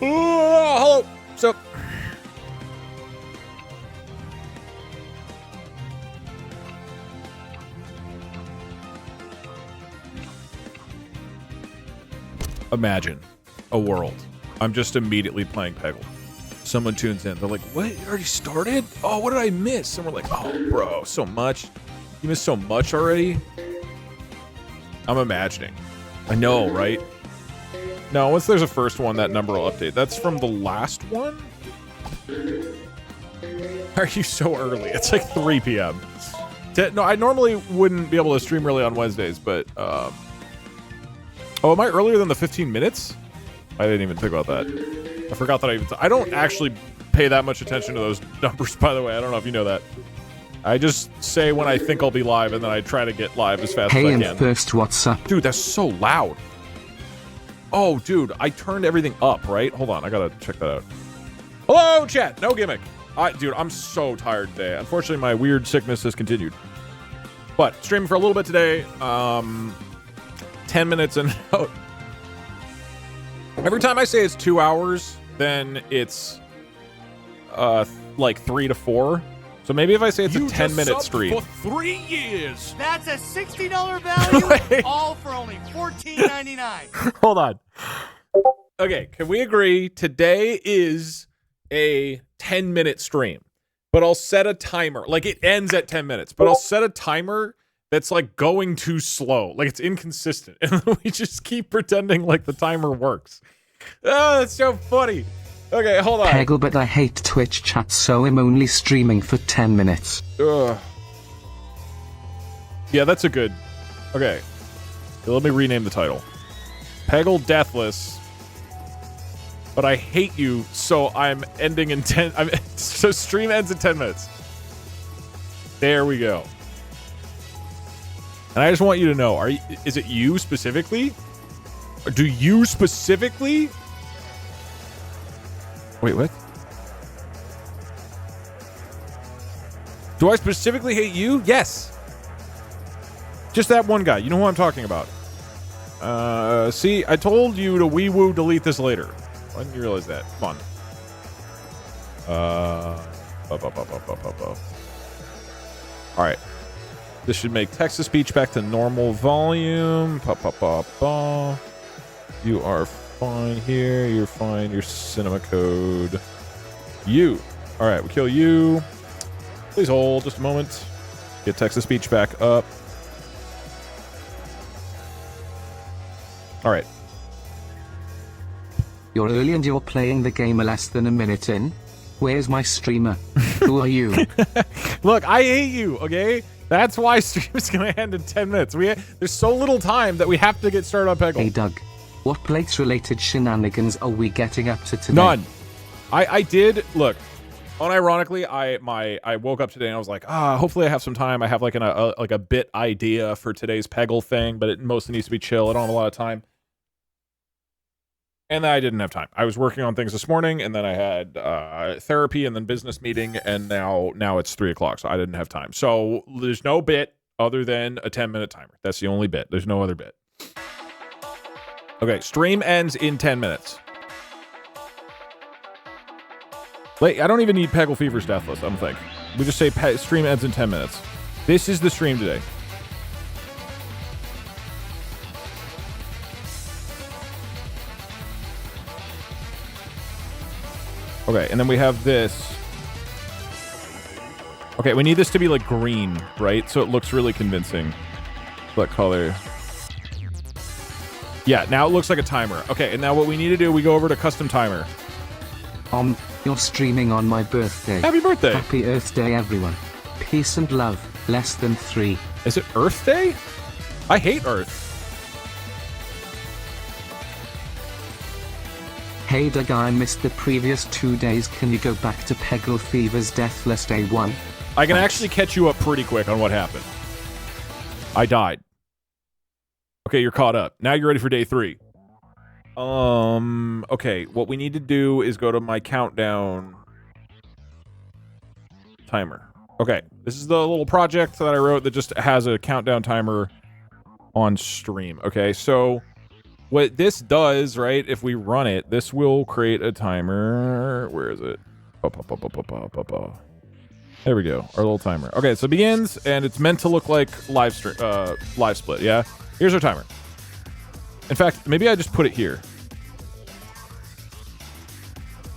Oh, hello. So, imagine a world. I'm just immediately playing Peggle. Someone tunes in. They're like, what? It already started? Oh, what did I miss? And we're like, oh, bro, so much. You missed so much already? I'm imagining. I know, right? No, once there's a first one, that number will update. That's from the last one? Are you so early? It's like 3 p.m. No, I normally wouldn't be able to stream early on Wednesdays, but, oh, am I earlier than the 15 minutes? I didn't even think about that. I forgot that I don't actually pay that much attention to those numbers, by the way. I don't know if you know that. I just say when I think I'll be live, and then I try to get live as fast as I can. Hey, first, what's up? Dude, that's so loud. Oh, dude, I turned everything up, right? Hold on, I gotta check that out. Hello, chat. No gimmick. Dude, I'm so tired today. Unfortunately, my weird sickness has continued. But streaming for a little bit today. 10 minutes and out. Every time I say it's 2 hours, then it's like 3 to 4. So maybe if I say it's a 10-minute stream. For 3 years. That's a $60 value, all for only $14.99. Hold on. Okay, can we agree today is a 10-minute stream, but I'll set a timer. Like, it ends at 10 minutes, but I'll set a timer that's like going too slow. Like, it's inconsistent. And we just keep pretending like the timer works. Oh, that's so funny. Okay, hold on. Peggle, but I hate Twitch chat, so I'm only streaming for 10 minutes. Ugh. Yeah, that's a good... Okay. Let me rename the title. Peggle Deathless. But I hate you, so I'm ending in 10... so stream ends in 10 minutes. There we go. And I just want you to know, is it you specifically? Or do you specifically... Wait, what? Do I specifically hate you? Yes. Just that one guy. You know who I'm talking about. See, I told you to wee-woo delete this later. Why didn't you realize that? Come on. Alright. This should make text-to-speech back to normal volume. You are fine here. You're fine. Your cinema code. You. All right, we kill you. Please hold just a moment. Get text-to-speech back up. All right. You're early and you're playing the game less than a minute in. Where's my streamer? Who are you? Look, I hate you, okay? That's why stream is going to end in 10 minutes. There's so little time that we have to get started on Peggle. Hey, Doug. What Blades-related shenanigans are we getting up to today? None. I did look. Unironically, I woke up today and I was like, hopefully I have some time. I have like a bit idea for today's Peggle thing, but it mostly needs to be chill. I don't have a lot of time. And then I didn't have time. I was working on things this morning, and then I had therapy and then business meeting, and now it's 3 o'clock, so I didn't have time. So there's no bit other than a 10-minute timer. That's the only bit. There's no other bit. Okay, stream ends in 10 minutes. Wait, I don't even need Peggle Fever's Deathless, I don't think. We just say stream ends in 10 minutes. This is the stream today. Okay, and then we have this. Okay, we need this to be like green, right? So it looks really convincing. What color? Yeah, now it looks like a timer. Okay, and now what we need to do, we go over to custom timer. You're streaming on my birthday. Happy birthday. Happy Earth Day, everyone. Peace and love. Less than 3. Is it Earth Day? I hate Earth. Hey Doug, I missed the previous 2 days. Can you go back to Peggle Fever's Deathless Day 1? I can actually catch you up pretty quick on what happened. I died. Okay, you're caught up. Now you're ready for day 3. Okay, what we need to do is go to my countdown timer. Okay, this is the little project that I wrote that just has a countdown timer on stream. Okay, so what this does, right, if we run it, this will create a timer. Where is it? There we go. Our little timer. Okay, so it begins, and it's meant to look like live split, yeah? Here's our timer. In fact, maybe I just put it here.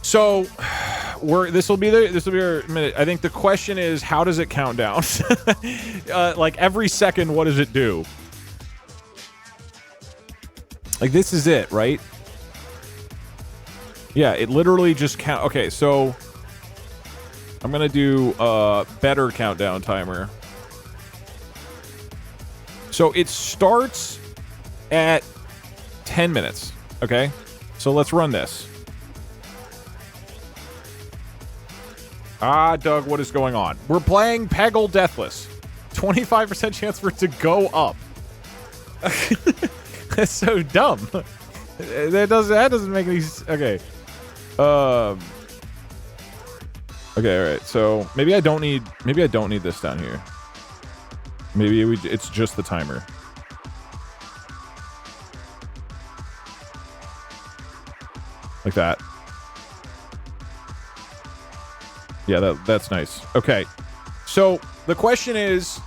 So this will be our minute. I think the question is, how does it count down? Like every second, what does it do? Like this is it, right? Yeah, it literally just count. Okay, so I'm gonna do a better countdown timer. So it starts at 10 minutes. Okay, so let's run this. Doug, what is going on? We're playing Peggle Deathless. 25% chance for it to go up. That's so dumb. That doesn't make any okay. Okay, all right. So maybe I don't need this down here. Maybe it's just the timer. Like that. Yeah, that's nice. Okay. So the question is,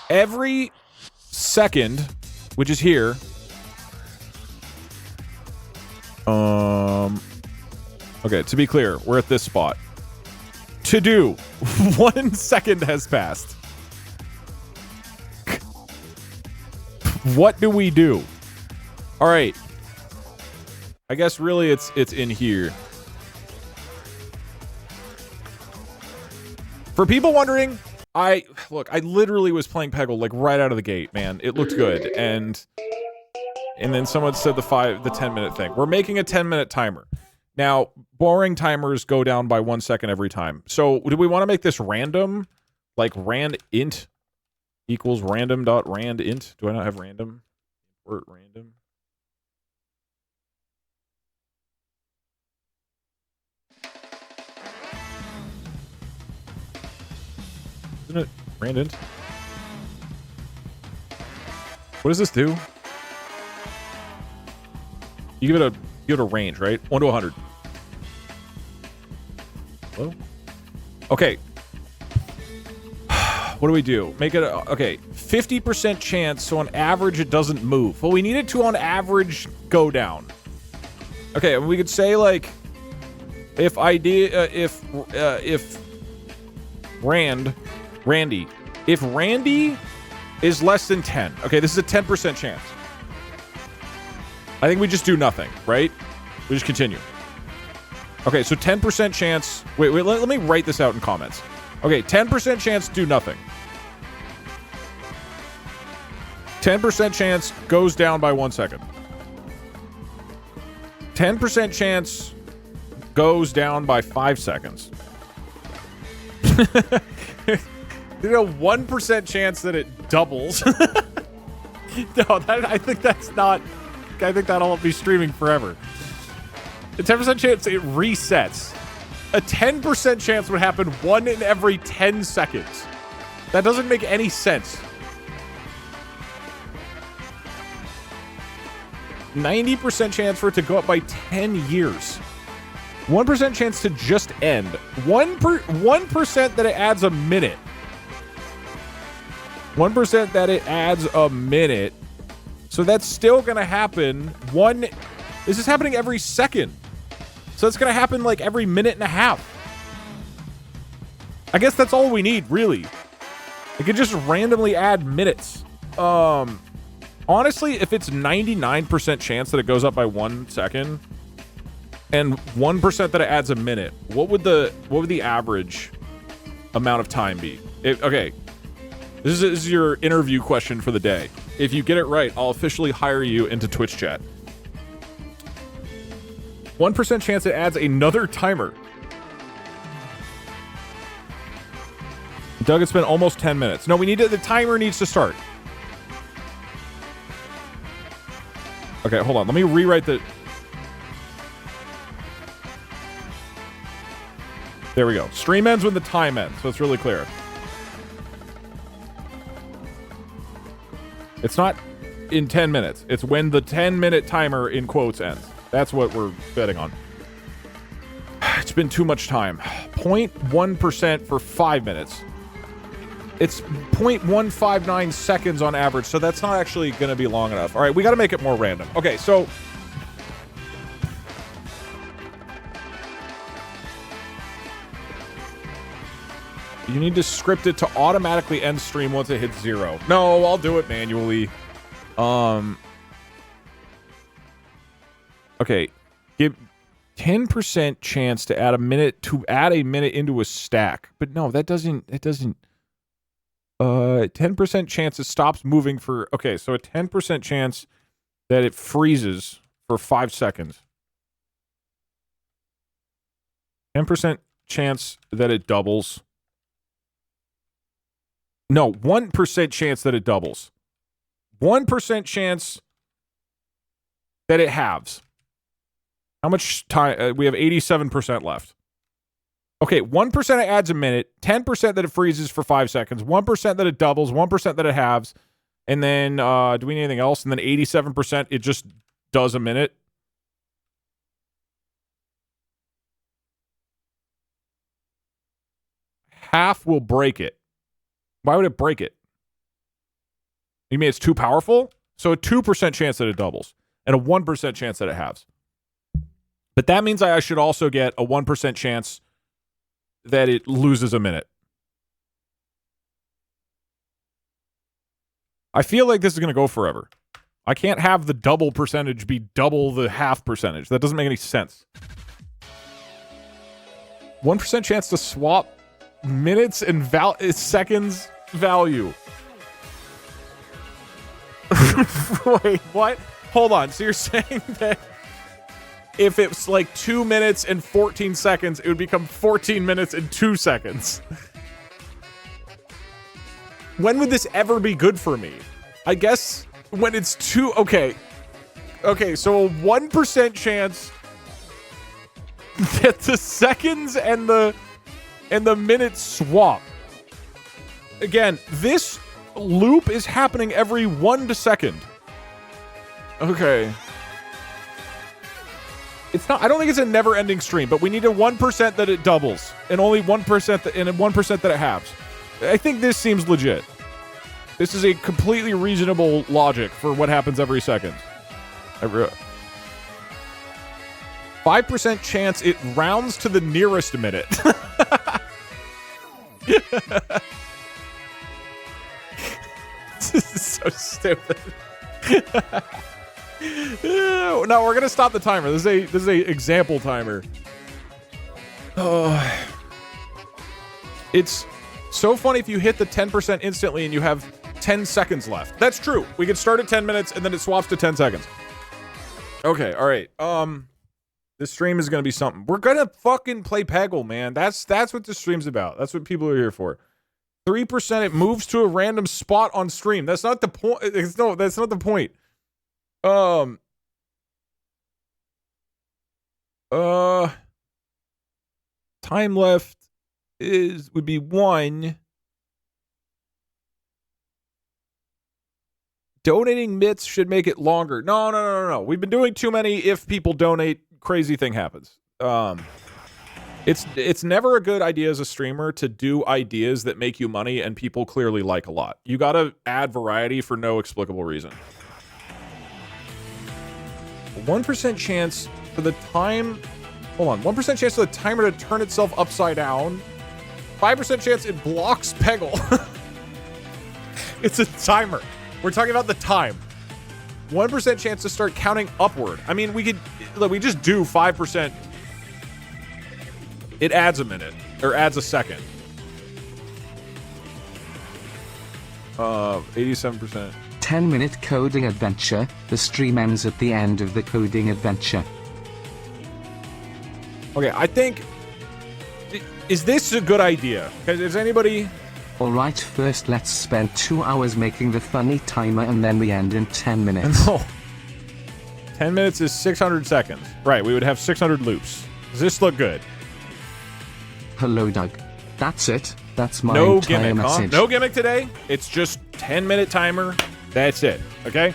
every second, which is here, okay, to be clear, we're at this spot. To do 1 second has passed. What do we do? All right. I guess really it's in here. For people wondering, I literally was playing Peggle like right out of the gate, man. It looked good, and then someone said the 10-minute thing. We're making a 10-minute timer. Now, boring timers go down by 1 second every time. So, do we want to make this random, like rand int equals random.rand int? Do I not have random? Import random. Isn't it rand int? What does this do? You give it a range, right? 1 to 100. Hello? Okay. What do we do? Make it okay. 50% chance, so on average it doesn't move. Well, we need it to on average go down. Okay, we could say like if Randy is less than 10. Okay, this is a 10% chance. I think we just do nothing, right? We just continue. Okay, so 10% chance. Wait, let me write this out in comments. Okay, 10% chance, do nothing. 10% chance goes down by 1 second. 10% chance goes down by 5 seconds. There's a 1% chance that it doubles. No, I think that's not. I think that'll be streaming forever. A 10% chance it resets. A 10% chance would happen 1 in every 10 seconds. That doesn't make any sense. 90% chance for it to go up by 10 years. 1% chance to just end. 1% that it adds a minute. 1% that it adds a minute. So that's still going to happen. This is happening every second. So it's going to happen like every minute and a half. I guess that's all we need, really. It could just randomly add minutes. Honestly, if it's 99% chance that it goes up by 1 second and 1% that it adds a minute, what would the average amount of time be? Okay. This is your interview question for the day. If you get it right, I'll officially hire you into Twitch chat. 1% chance it adds another timer. Doug, it's been almost 10 minutes. No, the timer needs to start. Okay, hold on. Let me rewrite the... There we go. Stream ends when the time ends, so it's really clear. It's not in 10 minutes. It's when the 10-minute timer in quotes ends. That's what we're betting on. It's been too much time. 0.1% for 5 minutes. It's 0.159 seconds on average, so that's not actually going to be long enough. All right, we got to make it more random. Okay, so you need to script it to automatically end stream once it hits 0. No, I'll do it manually. Okay, give 10% chance to add a minute into a stack. But no, that doesn't 10% chance it stops moving for, okay, so a 10% chance that it freezes for 5 seconds. 10% chance that it doubles. No, 1% chance that it doubles. 1% chance that it halves. How much time? We have 87% left. Okay, 1% it adds a minute, 10% that it freezes for 5 seconds, 1% that it doubles, 1% that it halves, and then do we need anything else? And then 87% it just does a minute. Half will break it. Why would it break it? You mean it's too powerful? So a 2% chance that it doubles and a 1% chance that it halves. But that means I should also get a 1% chance that it loses a minute. I feel like this is going to go forever. I can't have the double percentage be double the half percentage. That doesn't make any sense. 1% chance to swap minutes and seconds value. Wait, what? Hold on. So you're saying that if it's like 2 minutes and 14 seconds, it would become 14 minutes and 2 seconds. When would this ever be good for me? I guess when it's two. Okay, so a 1% chance that the seconds and the minutes swap. Again, this loop is happening every 1 second. Okay. It's not. I don't think it's a never-ending stream, but we need a 1% that it doubles, and only 1% and a 1% that it halves. I think this seems legit. This is a completely reasonable logic for what happens every second. 5% chance it rounds to the nearest minute. This is so stupid. No, we're gonna stop the timer. This is a example timer. It's so funny if you hit the 10% instantly and you have 10 seconds left. That's true. We could start at 10 minutes and then it swaps to 10 seconds. Okay, all right. This stream is gonna be something. We're gonna fucking play Peggle, man. That's what this stream's about. That's what people are here for. 3% it moves to a random spot on stream. That's not the point. That's not the point. Time left would be 1. Donating bits should make it longer. No. We've been doing too many. If people donate, crazy thing happens. It's never a good idea as a streamer to do ideas that make you money and people clearly like a lot. You gotta add variety for no explicable reason. 1% chance for the time. Hold on. 1% chance for the timer to turn itself upside down. 5% chance it blocks Peggle. It's a timer. We're talking about the time. 1% chance to start counting upward. I mean, we just do 5%. It adds a minute or adds a second. 87%. 10-minute coding adventure. The stream ends at the end of the coding adventure. Okay, I think... Is this a good idea? Is anybody... Alright, first let's spend 2 hours making the funny timer and then we end in 10 minutes. No. 10 minutes is 600 seconds. Right, we would have 600 loops. Does this look good? Hello, Doug. That's it. That's my no entire gimmick, message. Huh? No gimmick today. It's just 10-minute timer. That's it. Okay?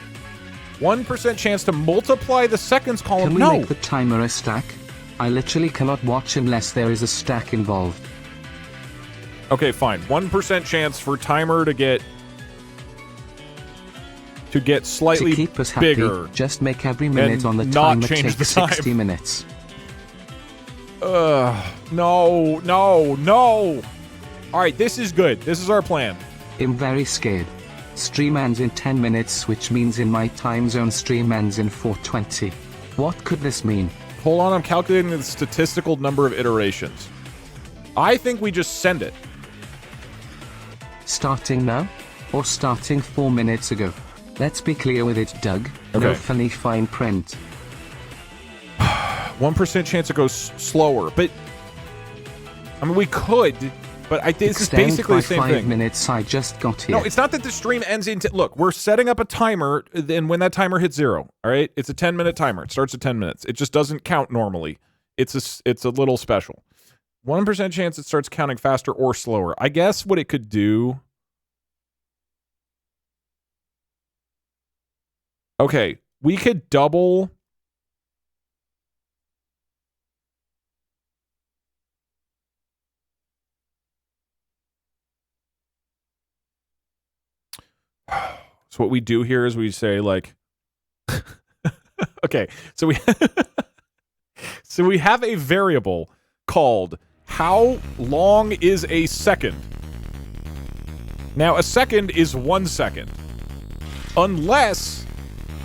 1% chance to multiply the seconds column. Can we No. make the timer a stack? I literally cannot watch unless there is a stack involved. Okay, fine. 1% chance for timer to get slightly To keep us happy, bigger. just make every minute and on the not timer change take the time. 60 minutes. No. All right, this is good. This is our plan. I'm very scared. Stream ends in 10 minutes, which means in my time zone stream ends in 4:20. What could this mean? Hold on, I'm calculating the statistical number of iterations. I think we just send it. Starting now? Or starting 4 minutes ago? Let's be clear with it, Doug. No Okay. funny fine print. 1% chance it goes slower, but I mean we could, but this is Extend basically by the same 5 thing. minutes, I just got here. No, it's not that the stream ends in. Look, we're setting up a timer, and when that timer hits 0, all right, it's a 10-minute timer. It starts at 10 minutes. It just doesn't count normally. It's a little special. 1% chance it starts counting faster or slower. I guess what it could do. Okay, we could double. So what we do here is we say like, okay, so we have a variable called how long is a second. Now a second is 1 second, unless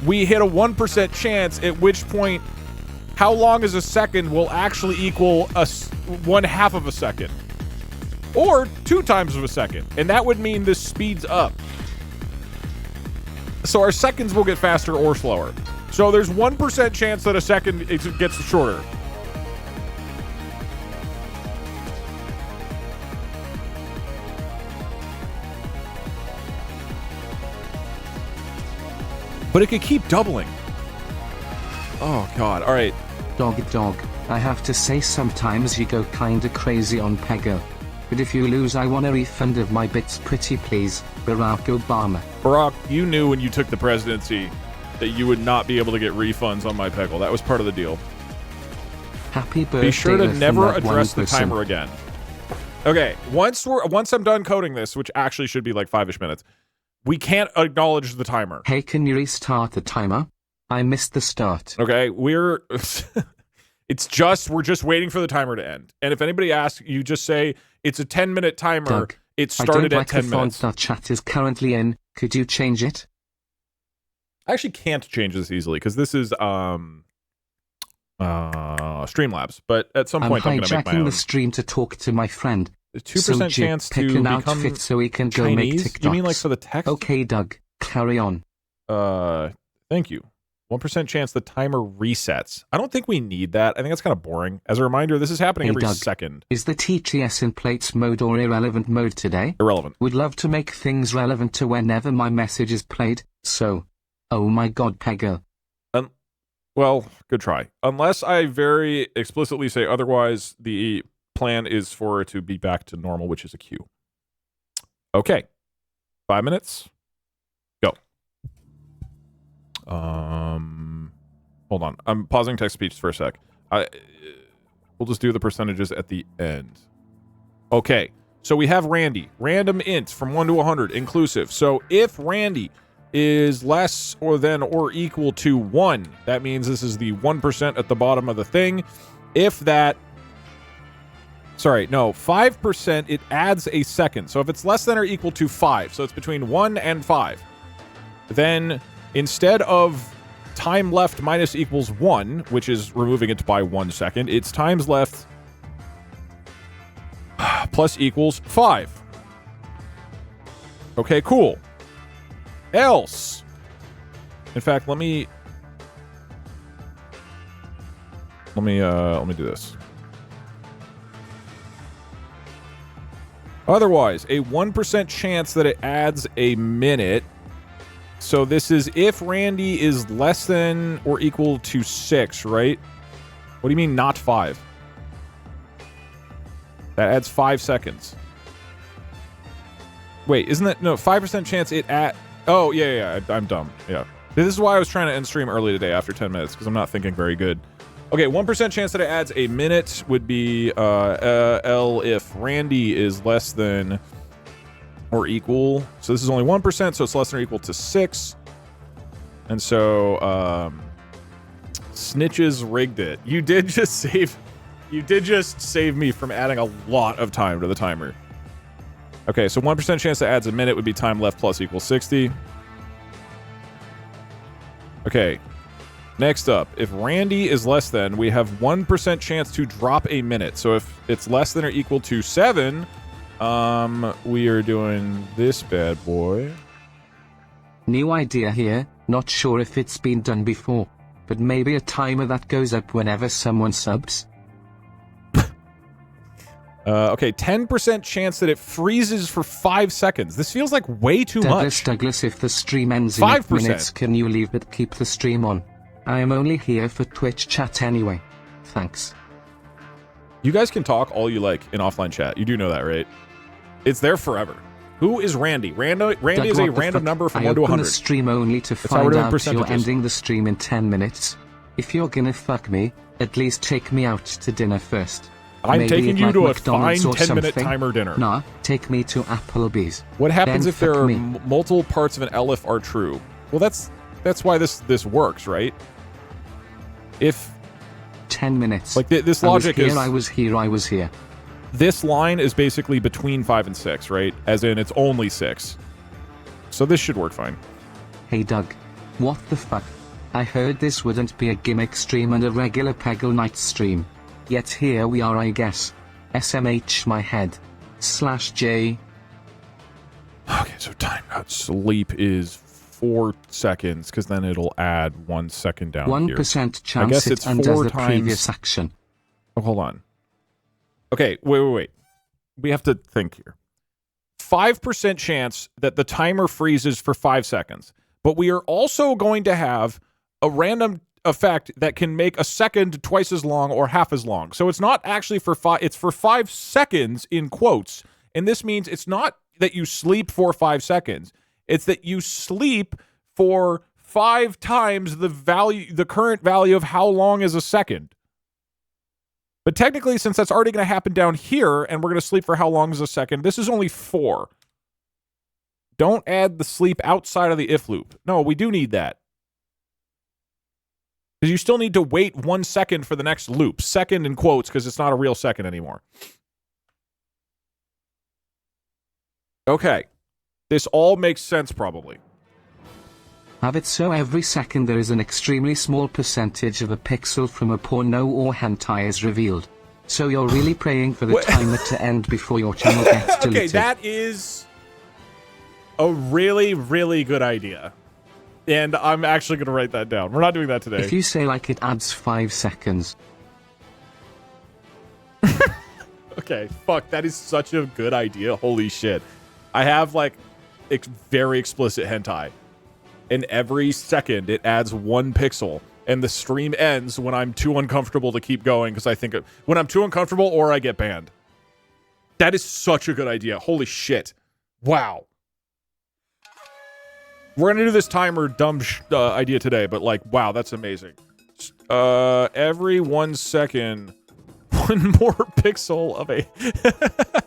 we hit a 1% chance, at which point how long is a second will actually equal 1/2 of a second, or 2 times of a second, and that would mean this speeds up. So our seconds will get faster or slower. So there's 1% chance that a second gets shorter. But it could keep doubling. Oh, God. All right. Dog. I have to say sometimes you go kinda crazy on Peggle. But if you lose, I want a refund of my bits, pretty please. Barack Obama. Barack, you knew when you took the presidency that you would not be able to get refunds on my Peggle. That was part of the deal. Happy birthday. Be sure to Earth, never and that address one the timer again. Okay, once I'm done coding this, which actually should be like 5-ish minutes, we can't acknowledge the timer. Hey, can you restart the timer? I missed the start. Okay, we're just waiting for the timer to end. And if anybody asks, you just say it's a 10-minute timer. Doug, It started I don't at like 10 the minutes. font that chat is currently in. Could you change it? I actually can't change this easily because this is Streamlabs. But at some point, I'm going to make my hijacking own. the stream to talk to my friend. 2% chance pick to an become outfit so we can go make Chinese? TikToks. You mean like for the text? Okay, Doug, carry on. Thank you. 1% chance the timer resets. I don't think we need that. I think that's kind of boring. As a reminder, this is happening Hey, every Doug, second. Is the TTS in plates mode or irrelevant mode today? Irrelevant. Would love to make things relevant to whenever my message is played, so... Oh my god, Peggle. Well, good try. Unless I very explicitly say otherwise, the plan is for it to be back to normal, which is a queue. Okay. 5 minutes. Go. Hold on. I'm pausing text speech for a sec. We'll just do the percentages at the end. Okay. So we have Randy. Random int from 1 to 100, inclusive. So if Randy is less or than or equal to 1, that means this is the 1% at the bottom of the thing. If that... Sorry, no, 5%, it adds a second. So if it's less than or equal to 5, so it's between 1 and 5, then instead of time left minus equals 1, which is removing it by 1 second, it's times left plus equals 5. Okay, cool. Else. In fact, let me do this. Otherwise, a 1% chance that it adds a minute. So this is if Randy is less than or equal to 6, right? What do you mean not 5? That adds 5 seconds. Wait, isn't that... No, 5% chance it at... Oh, yeah, I'm dumb. Yeah. This is why I was trying to end stream early today after 10 minutes, because I'm not thinking very good. Okay, 1% chance that it adds a minute would be L if Randy is less than or equal. So this is only 1%, so it's less than or equal to 6. And so Snitches rigged it. You did just save me from adding a lot of time to the timer. Okay, so 1% chance that adds a minute would be time left plus equals 60. Okay, next up, if Randy is less than, we have 1% chance to drop a minute. So if it's less than or equal to 7, we are doing this bad boy. New idea here, not sure if it's been done before, but maybe a timer that goes up whenever someone subs. Okay, 10% chance that it freezes for 5 seconds. This feels like way too much. Douglas, if the stream ends in 8 minutes, can you leave but keep the stream on? I am only here for Twitch chat anyway. Thanks. You guys can talk all you like in offline chat. You do know that, right? It's there forever. Who is Randy? Randy is a random number from 1 to 100. I open the stream only to find out you're ending the stream in 10 minutes. If you're gonna fuck me, at least take me out to dinner first. I'm Maybe taking you to a fine McDonald's 10-minute timer dinner. Nah, take me to Applebee's. What happens Then if there fuck are me. multiple parts of an elif are true? Well, that's why this works, right? If 10 minutes. like this logic is I was here. This line is basically between 5 and 6, right? As in, it's only 6. So this should work fine. Hey Doug, what the fuck? I heard this wouldn't be a gimmick stream and a regular Peggle night stream. Yet here we are, I guess. SMH my head. /J. Okay, so timeout sleep is 4 seconds, because then it'll add 1 second down 1% here. chance I guess it's undoes 4 the times... previous action. Oh, hold on. Okay, wait. We have to think here. 5% chance that the timer freezes for 5 seconds. But we are also going to have a random effect that can make a second twice as long or half as long. So it's not actually for 5, it's for 5 seconds in quotes. And this means it's not that you sleep for 5 seconds. It's that you sleep for 5 times the current value of how long is a second. But technically, since that's already going to happen down here, and we're going to sleep for how long is a second, this is only 4. Don't add the sleep outside of the if loop. No, we do need that. Because you still need to wait 1 second for the next loop. Second in quotes, because it's not a real second anymore. Okay. This all makes sense, probably. Have it so every second there is an extremely small percentage of a pixel from a porno or hentai is revealed. So you're really praying for the timer to end before your channel gets deleted. Okay, that is a really, really good idea. And I'm actually going to write that down. We're not doing that today. If you say like it adds 5 seconds. Okay, fuck, that is such a good idea. Holy shit. I have like very explicit hentai. And every second it adds 1 pixel. And the stream ends when I'm too uncomfortable to keep going because I think when I'm too uncomfortable or I get banned. That is such a good idea. Holy shit. Wow. We're going to do this timer dumb idea today, but like, wow, that's amazing. Every 1 second, 1 more pixel of a...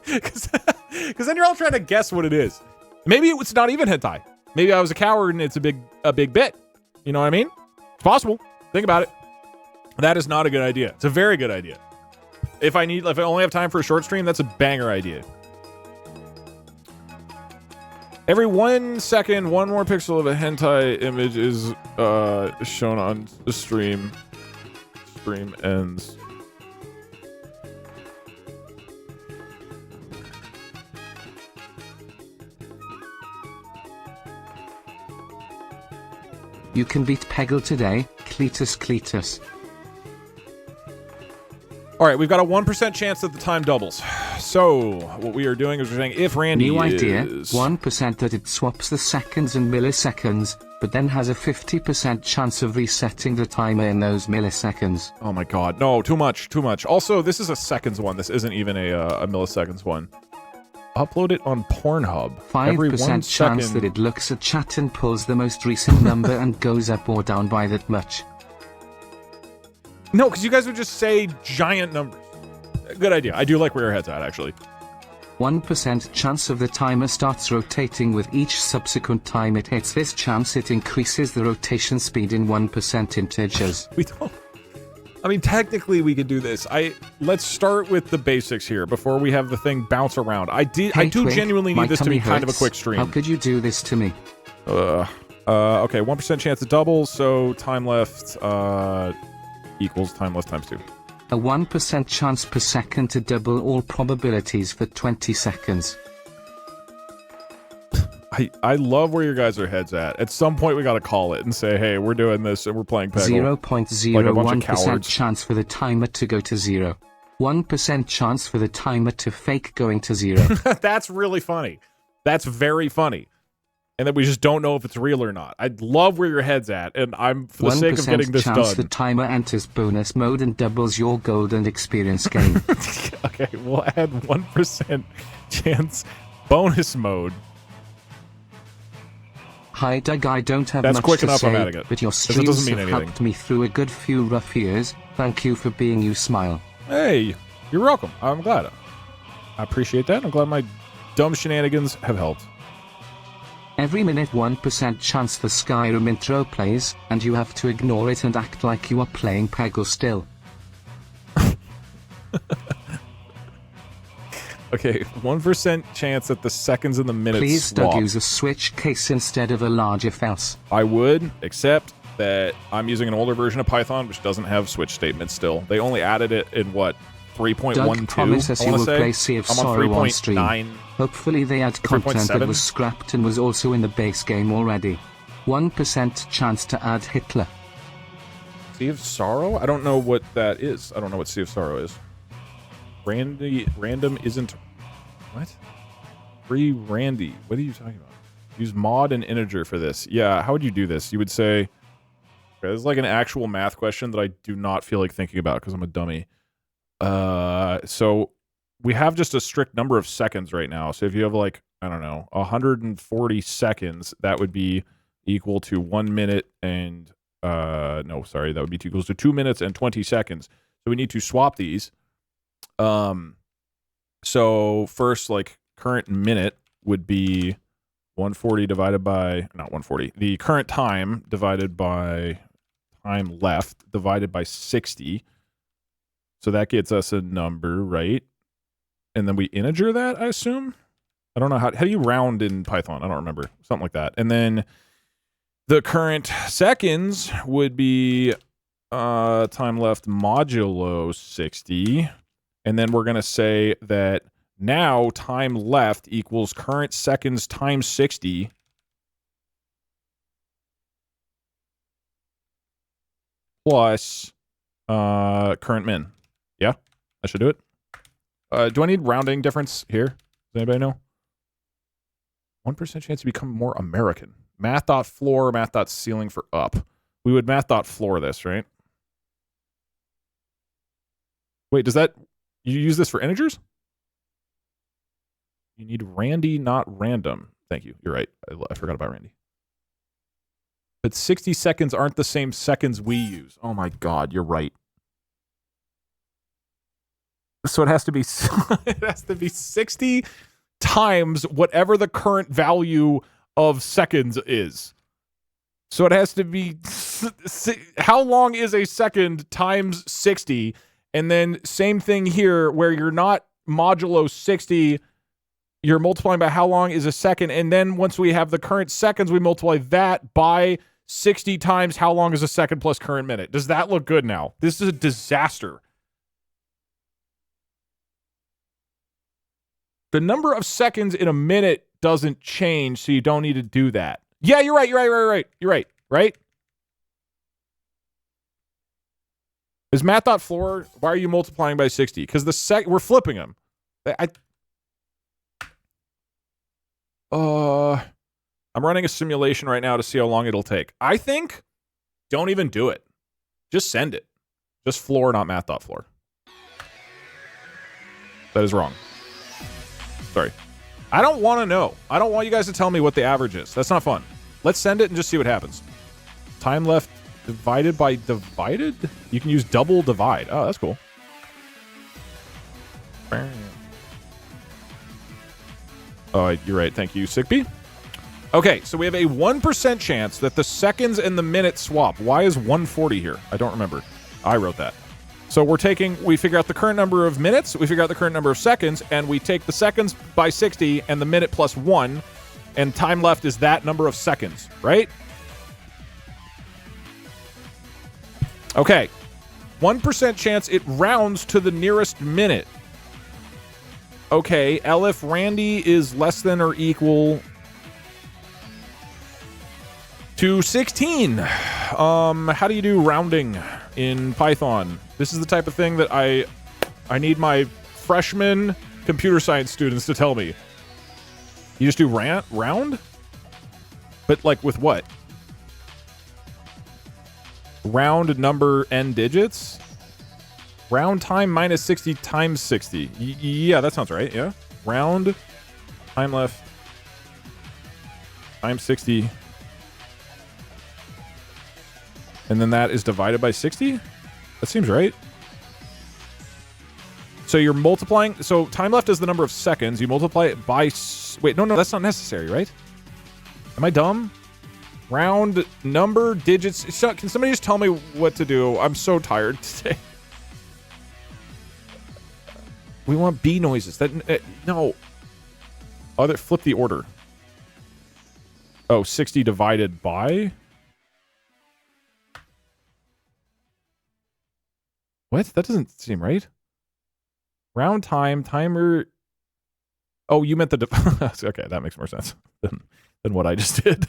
Because then you're all trying to guess what it is. Maybe it's not even hentai. Maybe I was a coward and it's a big bit. You know what I mean? It's possible. Think about it. That is not a good idea. It's a very good idea. If I only have time for a short stream, that's a banger idea. Every 1 second, 1 more pixel of a hentai image is shown on the stream. Stream ends. You can beat Peggle today, Cletus. All right, we've got a 1% chance that the time doubles. So what we are doing is we're saying if Randy New idea, is... 1% that it swaps the seconds and milliseconds, but then has a 50% chance of resetting the timer in those milliseconds. Oh my god, no, too much. Also, this is a seconds one. This isn't even a milliseconds one. upload it on Pornhub. Every 1 5% chance second. that it looks at chat and pulls the most recent number and goes up or down by that much. No, because you guys would just say giant numbers. Good idea. I do like where your head's at, actually. 1% chance of the timer starts rotating with each subsequent time it hits this chance. It increases the rotation speed in 1% integers. We don't... I mean, technically, we could do this. Let's start with the basics here before we have the thing bounce around. I do Twink, genuinely my need this to be tummy kind of a hurts. quick stream. How could you do this to me? Okay, 1% chance to double, so time left equals time left times 2. A 1% chance per second to double all probabilities for 20 seconds. I love where your guys' heads at. At some point, we got to call it and say, hey, we're doing this and we're playing Peggle. 0.01% chance for the timer to go to 0. 1% chance for the timer to fake going to 0. That's really funny. That's very funny. And that we just don't know if it's real or not. I love where your head's at, and I'm, for the sake of getting this 1% chance done. the timer enters bonus mode and doubles your gold and experience gain. Okay, we'll add 1% chance bonus mode. Hi Doug, I don't have That's much quick to enough, I'm say, adding it. but your 'Cause it streams doesn't mean have anything. helped me through a good few rough years. Thank you for being you, Smile. Hey, you're welcome. I'm glad. I appreciate that. I'm glad my dumb shenanigans have helped. Every minute 1% chance the Skyrim intro plays, and you have to ignore it and act like you are playing Peggle still. Okay, 1% chance that the seconds and the minutes Please swap. Doug, use a switch case instead of a large if else. I would, except that I'm using an older version of Python, which doesn't have switch statements still. They only added it in, what, 3.12? Doug promises I you want will to say? play Sea of I'm on Sorrow on stream. 3.9. Hopefully they add content that 3.7? was scrapped and was also in the base game already. 1% chance to add Hitler. Sea of Sorrow? I don't know what that is. I don't know what Sea of Sorrow is. Random isn't... What? Free Randy. What are you talking about? Use mod and integer for this. Yeah, how would you do this? You would say... Okay, this is like an actual math question that I do not feel like thinking about because I'm a dummy. So we have just a strict number of seconds right now. So if you have like, I don't know, 140 seconds, that would be equal to 1 minute and... no, sorry, that would be equals to 2 minutes and 20 seconds. So we need to swap these. So first, like, current minute would be 140 divided by, not 140, the current time divided by time left divided by 60. So that gets us a number, right? And then we integer that, I assume? I don't know, how do you round in Python? I don't remember. Something like that. And then the current seconds would be time left modulo 60. And then we're going to say that now time left equals current seconds times 60. Plus current min. Yeah, that should do it. Do I need rounding difference here? Does anybody know? 1% chance to become more American. Math.floor, math.ceiling for up. We would math.floor this, right? Wait, does that... You use this for integers? You need Randy, not random. Thank you. You're right. I forgot about Randy. But 60 seconds aren't the same seconds we use. Oh my god, you're right. So it has to be 60 times whatever the current value of seconds is. So it has to be how long is a second times 60? And then same thing here where you're not modulo 60, you're multiplying by how long is a second. And then once we have the current seconds, we multiply that by 60 times how long is a second plus current minute. Does that look good now? This is a disaster. The number of seconds in a minute doesn't change, so you don't need to do that. Yeah, you're right. You're right? Is math.floor, why are you multiplying by 60? Because we're flipping them. I'm running a simulation right now to see how long it'll take. I think don't even do it. Just send it. Just floor, not math.floor. That is wrong. Sorry. I don't want to know. I don't want you guys to tell me what the average is. That's not fun. Let's send it and just see what happens. Time left divided by divided? You can use double divide. Oh, that's cool. Oh, you're right. Thank you, Sickbee. Okay, so we have a 1% chance that the seconds and the minutes swap. Why is 140 here? I don't remember. I wrote that. So we figure out the current number of minutes, we figure out the current number of seconds, and we take the seconds by 60 and the minute plus 1, and time left is that number of seconds, right? Okay. 1% chance it rounds to the nearest minute. Okay, if Randy is less than or equal to 16. How do you do rounding in Python? This is the type of thing that I need my freshman computer science students to tell me. You just do round? But like with what? Round number n digits? Round time minus 60 times 60. Yeah, that sounds right, yeah. Round, time left, times 60. And then that is divided by 60? That seems right. So you're multiplying. So time left is the number of seconds. You multiply it by... Wait, no, that's not necessary, right? Am I dumb? Round number, digits. Can somebody just tell me what to do? I'm so tired today. We want B noises. No. Flip the order. Oh, 60 divided by... What? That doesn't seem right. Round time, timer... Oh, you meant the... Okay, that makes more sense than what I just did.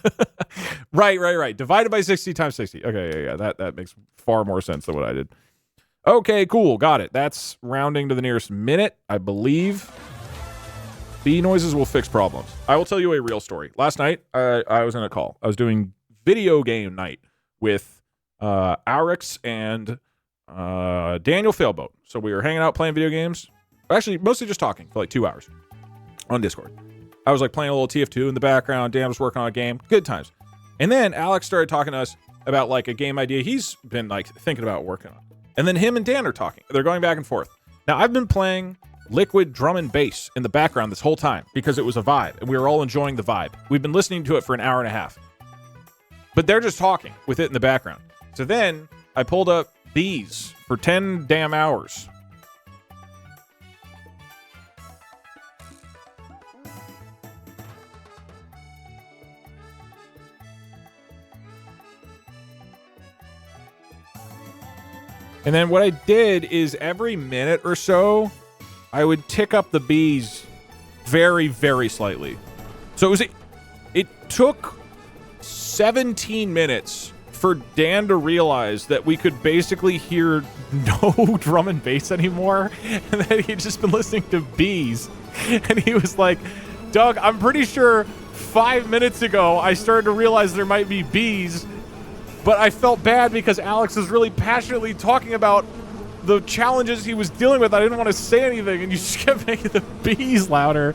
Right. Divided by 60 times 60. Okay, yeah. That makes far more sense than what I did. Okay, cool. Got it. That's rounding to the nearest minute, I believe. B noises will fix problems. I will tell you a real story. Last night, I was in a call. I was doing video game night with Arix and Daniel Failboat. So we were hanging out playing video games. Actually, mostly just talking for like 2 hours on Discord. I was like playing a little TF2 in the background. Dan was working on a game. Good times. And then Alex started talking to us about like a game idea he's been like thinking about working on. And then him and Dan are talking. They're going back and forth. Now, I've been playing Liquid drum and bass in the background this whole time because it was a vibe, and we were all enjoying the vibe. We've been listening to it for an hour and a half. But they're just talking with it in the background. So then I pulled up Bees for 10 damn hours. And then what I did is every minute or so, I would tick up the bees very, very slightly. So it took 17 minutes for Dan to realize that we could basically hear no drum and bass anymore, and that he'd just been listening to bees. And he was like, Doug, I'm pretty sure 5 minutes ago I started to realize there might be bees, but I felt bad because Alex was really passionately talking about the challenges he was dealing with. I didn't want to say anything, and you just kept making the bees louder.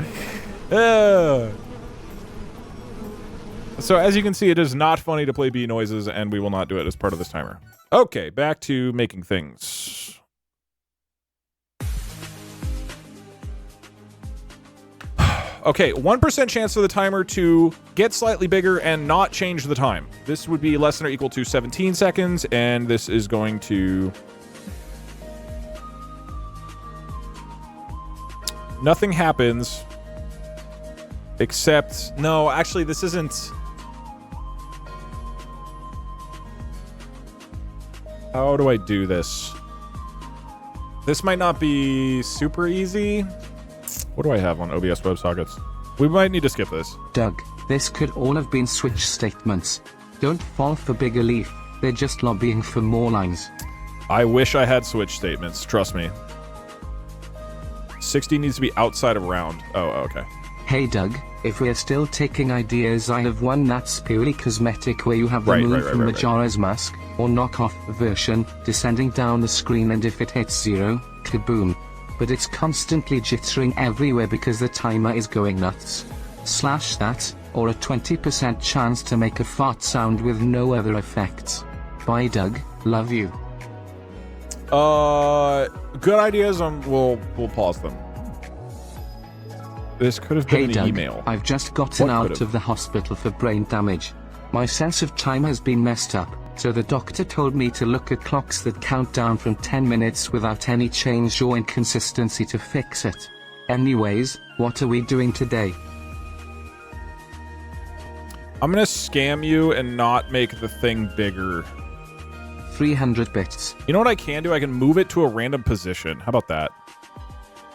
So as you can see, it is not funny to play bee noises, and we will not do it as part of this timer. Okay, back to making things. Okay, 1% chance for the timer to get slightly bigger and not change the time. This would be less than or equal to 17 seconds, and this is going to... Nothing happens except... No, actually, this isn't... How do I do this? This might not be super easy. What do I have on OBS WebSockets? We might need to skip this. Doug, this could all have been switch statements. Don't fall for bigger leaf. They're just lobbying for more lines. I wish I had switch statements. Trust me. 60 needs to be outside of round. Oh, okay. Hey Doug, if we're still taking ideas, I have one that's purely cosmetic where you have the moon from Majora's Mask, or knockoff version, descending down the screen, and if it hits 0, kaboom. but it's constantly jittering everywhere because the timer is going nuts. Slash that, or a 20% chance to make a fart sound with no other effects. Bye Doug, love you. Good ideas, we'll pause them. This could have been Hey the Doug, email. I've just gotten What out could've? of the hospital for brain damage. My sense of time has been messed up, so the doctor told me to look at clocks that count down from 10 minutes without any change or inconsistency to fix it. Anyways, what are we doing today? I'm gonna scam you and not make the thing bigger. 300 bits. You know what I can do? I can move it to a random position. How about that?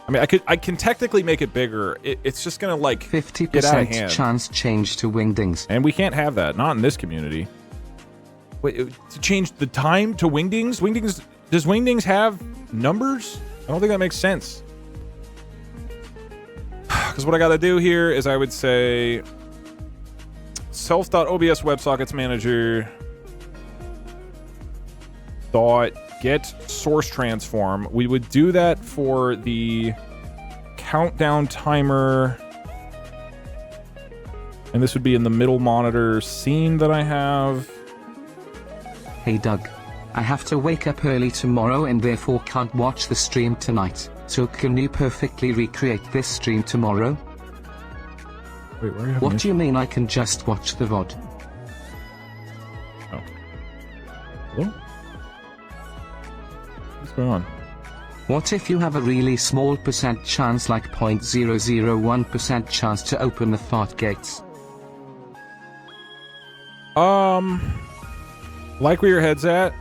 I mean, I can technically make it bigger. It's just gonna like 50% get out of hand. chance change to wingdings. And we can't have that. Not in this community. Wait, to change the time to wingdings? Wingdings, does wingdings have numbers? I don't think that makes sense. Because what I gotta do here is I would say self.obs WebSockets manager dot get source transform. We would do that for the countdown timer, and this would be in the middle monitor scene that I have. Hey Doug. I have to wake up early tomorrow and therefore can't watch the stream tonight, so can you perfectly recreate this stream tomorrow? Wait, where are you having What this? do you mean I can just watch the VOD? Oh. Hello? What's going on? What if you have a really small percent chance, like 0.001% chance to open the fart gates? Like where your head's at?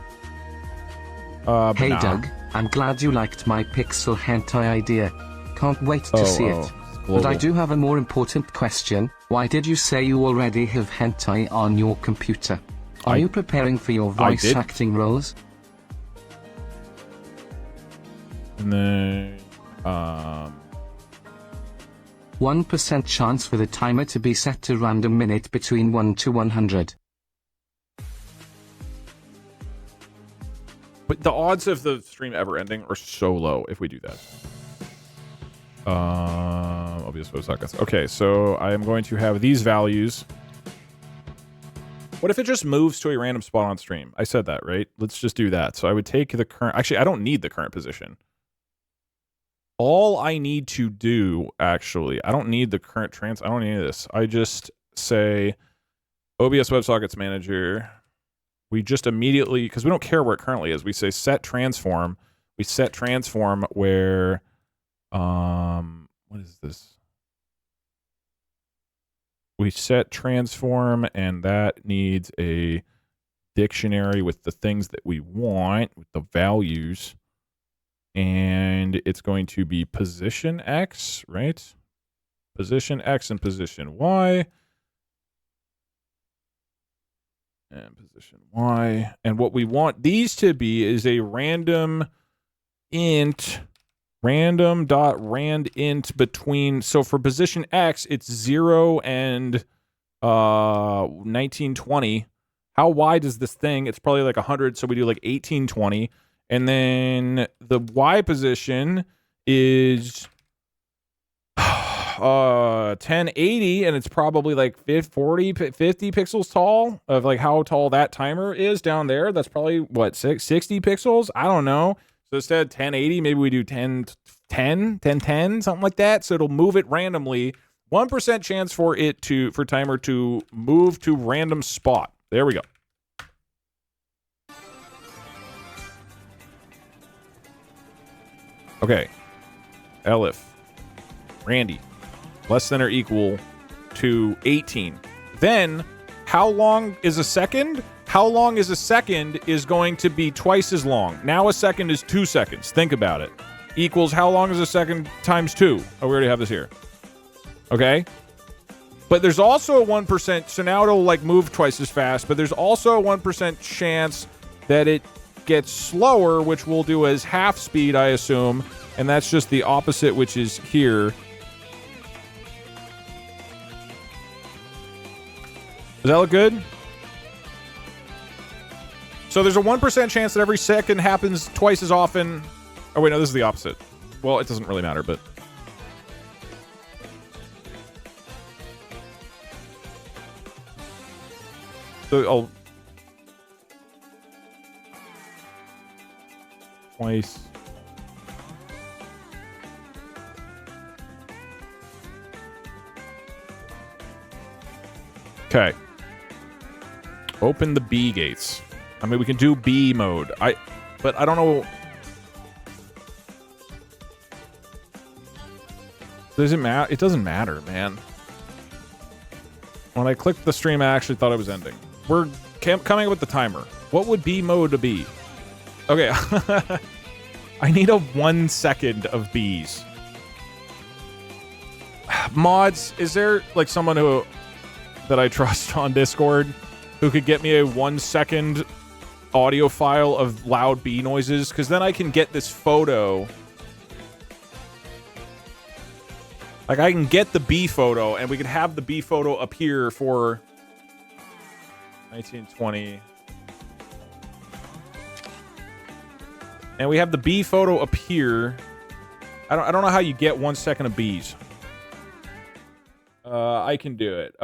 But Hey nah. Doug, I'm glad you liked my pixel hentai idea. Can't wait to see it. It's But I global. do have a more important question. Why did you say you already have hentai on your computer? Are you preparing for your I voice did. acting roles? And then, 1% chance for the timer to be set to random minute between 1 to 100. but the odds of the stream ever ending are so low if we do that. Obvious WebSockets. Okay, so I am going to have these values. What if it just moves to a random spot on stream? I said that, right? Let's just do that. So I would take the current... Actually, I don't need the current position. All I need to do, actually, I don't need the current I don't need any of this. I just say OBS WebSockets Manager. We just immediately, because we don't care where it currently is, we say set transform. We set transform where, what is this? We set transform, and that needs a dictionary with the things that we want, with the values. And it's going to be position X, right? Position X and position Y. And position Y. And what we want these to be is a random int, random.randint between, so for position X, it's 0 and 1920. How wide is this thing? It's probably like 100, so we do like 1820. And then the Y position is 1080, and it's probably like 50 pixels tall of like how tall that timer is down there. That's probably what, 60 pixels? I don't know. So instead of 1080, maybe we do 1010, something like that. So it'll move it randomly. 1% chance for timer to move to random spot. There we go. Okay. Elif. Randy. Less than or equal to 18. Then, how long is a second? How long is a second is going to be twice as long. Now a second is 2 seconds. Think about it. Equals how long is a second times 2? Oh, we already have this here. Okay? But there's also a 1%, so now it'll like move twice as fast, but there's also a 1% chance that it gets slower, which we'll do as half speed, I assume, and that's just the opposite, which is here. Does that look good? So there's a 1% chance that every second happens twice as often. Oh wait, no, this is the opposite. Well, it doesn't really matter, but... So I'll... Twice. Okay. Open the B gates. I mean, we can do B mode. But I don't know... Does it matter? It doesn't matter, man. When I clicked the stream, I actually thought it was ending. We're coming up with the timer. What would B mode be? Okay. I need a 1 second of Bs. Mods, is there like someone that I trust on Discord who could get me a 1 second audio file of loud bee noises? Because then I can get this photo. Like, I can get the bee photo, and we can have the bee photo appear for 1920. And we have the bee photo appear. I don't know how you get 1 second of bees. I can do it.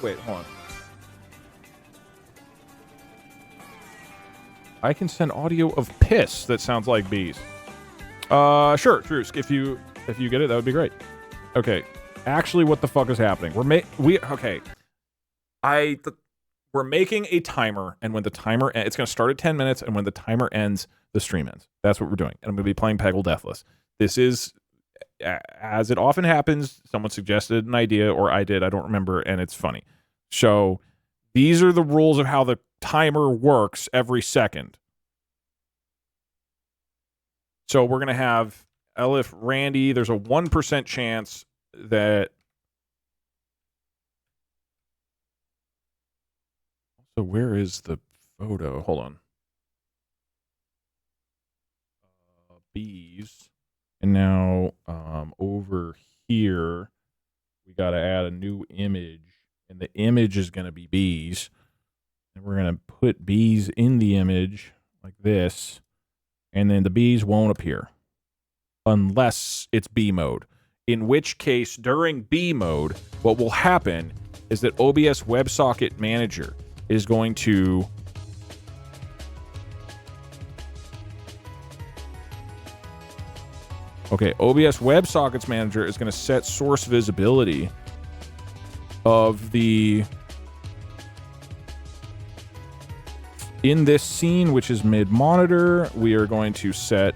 Wait, hold on. I can send audio of piss that sounds like bees. Sure, Trusk. If you get it, that would be great. Okay, actually, what the fuck is happening? We're making a timer, and when the timer it's going to start at 10 minutes, and when the timer ends, the stream ends. That's what we're doing, and I'm going to be playing Peggle Deathless. This is, as it often happens, someone suggested an idea, or I did, I don't remember, and it's funny. So, these are the rules of how the timer works every second. So, we're going to have Elif, Randy, there's a 1% chance that... So where is the photo? Hold on. Bees. And now over here, we got to add a new image. And the image is going to be bees. And we're going to put bees in the image like this. And then the bees won't appear. Unless it's B mode. In which case, during B mode, what will happen is that OBS WebSocket Manager is going to... Okay, OBS WebSockets Manager is going to set source visibility of the... In this scene, which is mid-monitor, we are going to set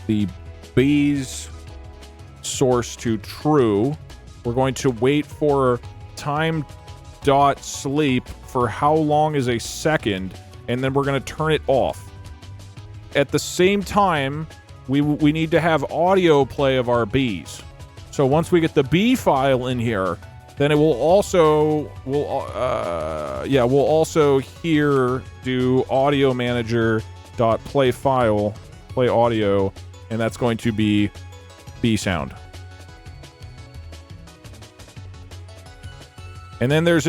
the bees source to true. We're going to wait for time.sleep for how long is a second, and then we're going to turn it off. At the same time, we need to have audio play of our bees. So once we get the bee file in here, then it will also we'll also here do audio manager dot play file, play audio, and that's going to be bee sound. And then there's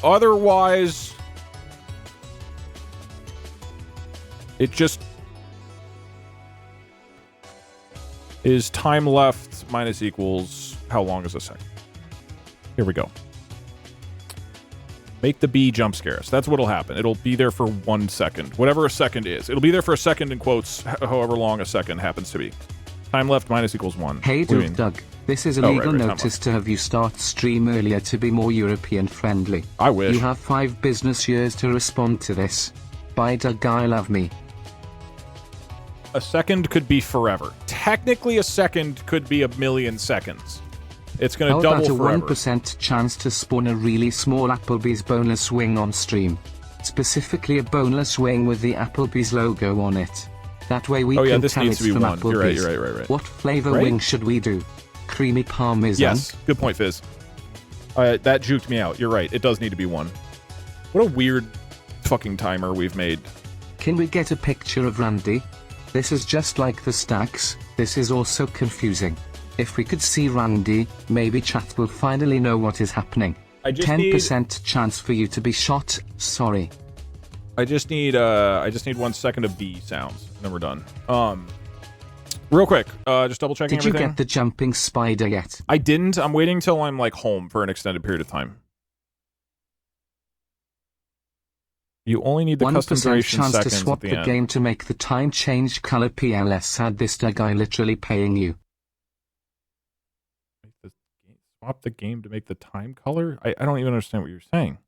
otherwise it just is time left minus equals how long is a second. Here we go. Make the bee jump scare us. That's what'll happen. It'll be there for 1 second. Whatever a second is. It'll be there for a second in quotes, however long a second happens to be. Time left minus equals 1. Hey Doug, this is a legal notice to have you start stream earlier to be more European friendly. I wish. You have 5 business years to respond to this. Bye Doug, I love me. A second could be forever. Technically, a second could be 1,000,000 seconds. It's going to double forever. How about a 1% chance to spawn a really small Applebee's boneless wing on stream? Specifically a boneless wing with the Applebee's logo on it. That way we can tell it's from Applebee's. You're right. What flavor wing should we do? Creamy parmesan? Yes, good point, Fizz. That juked me out. You're right. It does need to be 1. What a weird fucking timer we've made. Can we get a picture of Randy? This is just like the stacks. This is also confusing. If we could see Randy, maybe chat will finally know what is happening. 10% chance for you to be shot. Sorry. I just need 1 second of bee sounds, and then we're done. Real quick, just double checking Did you everything. get the jumping spider yet? I didn't. I'm waiting till I'm like home for an extended period of time. You only need the custom 1% duration chance to seconds swap at the the end. game to make the time change color. PLS had this guy literally paying you. Swap the game to make the time color? I don't even understand what you're saying.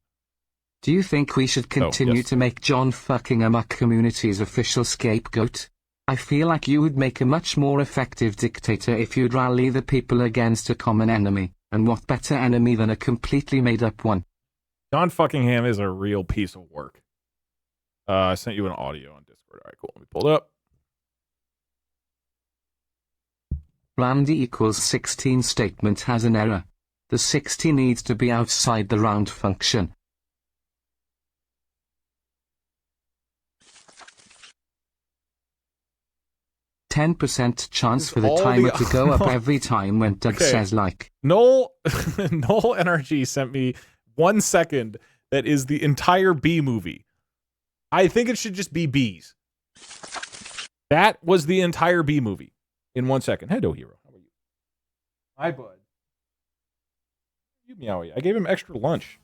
Do you think we should continue yes. to make John fucking Amok Community's official scapegoat? I feel like you would make a much more effective dictator if you'd rally the people against a common enemy, and what better enemy than a completely made-up one? John Fuckingham is a real piece of work. I sent you an audio on Discord. All right, cool. Let me pull it up. Randy equals 16 statement has an error. The 60 needs to be outside the round function. %, chance for the timer to go up every time when Doug says like. Noel NRG sent me 1 second that is the entire B movie. I think it should just be B's. That was the entire B movie in 1 second. Hello, hero. How are you? Hi, bud. You meowie. I gave him extra lunch.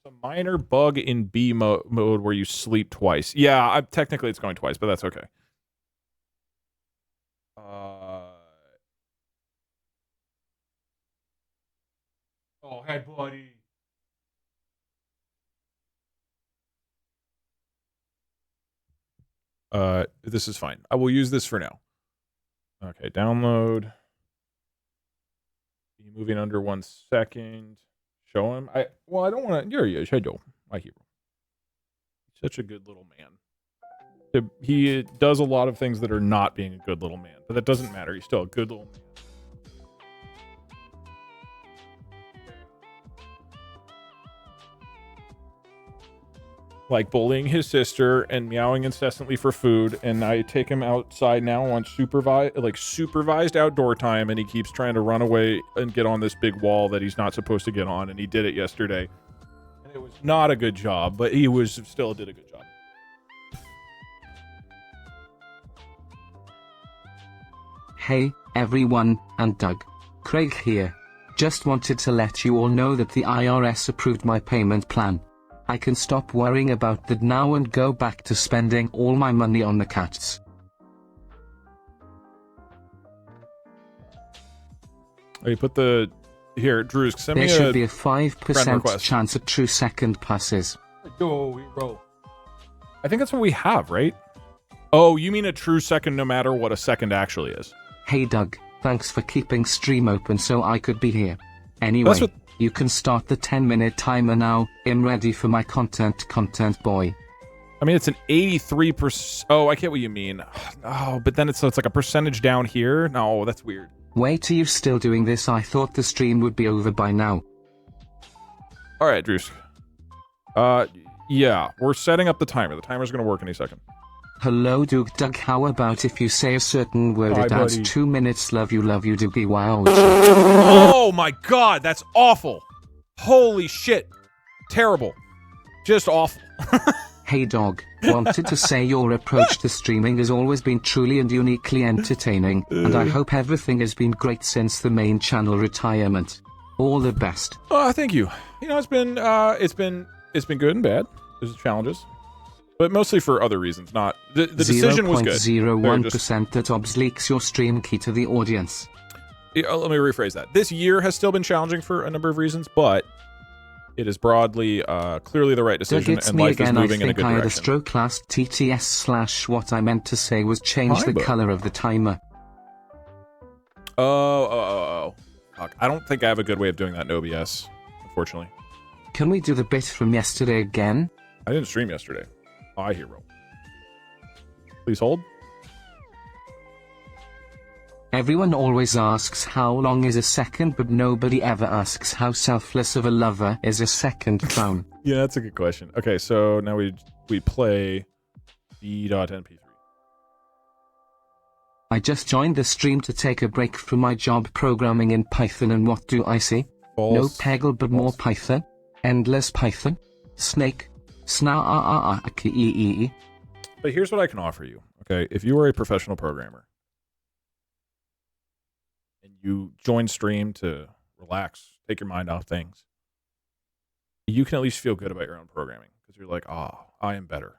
There's a minor bug in B mode where you sleep twice. Yeah, technically it's going twice, but that's okay. Oh, hey, buddy. This is fine. I will use this for now. Okay, download. Be moving under 1 second. Show him. I don't want to. Here, I do. My hero. He's such a good little man. He does a lot of things that are not being a good little man, but that doesn't matter. He's still a good little man. Like bullying his sister and meowing incessantly for food, and I take him outside now on supervised outdoor time, and he keeps trying to run away and get on this big wall that he's not supposed to get on, and he did it yesterday. And it was not a good job, but he still did a good job. Hey, everyone, and Doug. Craig here. Just wanted to let you all know that the IRS approved my payment plan. I can stop worrying about that now and go back to spending all my money on the cats. Oh, you put the... Here, Drews, send me There a... should be a 5% chance at true second passes. Go, hero. I think that's what we have, right? Oh, you mean a true second no matter what a second actually is. Hey Doug, thanks for keeping stream open so I could be here. Anyway, you can start the 10-minute timer now. I'm ready for my content boy. I mean, it's an 83%. Oh, I get what you mean. Oh, but then it's like a percentage down here. No, that's weird. Wait, are you still doing this? I thought the stream would be over by now. All right, Drews. Yeah, we're setting up the timer. The timer's going to work any second. Hello, Doug. How about if you say a certain word, it adds 2 minutes. Love you, Dougie. Wow. Oh my God, that's awful. Holy shit. Terrible. Just awful. Hey, dog. Wanted to say your approach to streaming has always been truly and uniquely entertaining, and I hope everything has been great since the main channel retirement. All the best. Thank you. You know, it's been good and bad. There's challenges. But mostly for other reasons, not... The decision was good. 0.01% that obsleaks your stream key to the audience. Yeah, let me rephrase that. This year has still been challenging for a number of reasons, but it is broadly, clearly the right decision, and life is moving in a good direction. I had a stroke last TTS / what I meant to say was change the color of the timer. Oh. Fuck. I don't think I have a good way of doing that in OBS, unfortunately. Can we do the bit from yesterday again? I didn't stream yesterday. I hero. Please hold. Everyone always asks how long is a second, but nobody ever asks how selfless of a lover is a second clown. Yeah, that's a good question. Okay, so now we play b.mp3. I just joined the stream to take a break from my job programming in Python, and what do I see? False. No Peggle, but more Python. Endless Python? Snake? Sna. But here's what I can offer you, okay? If you are a professional programmer and you join stream to relax, take your mind off things, you can at least feel good about your own programming because you're like, oh, I am better.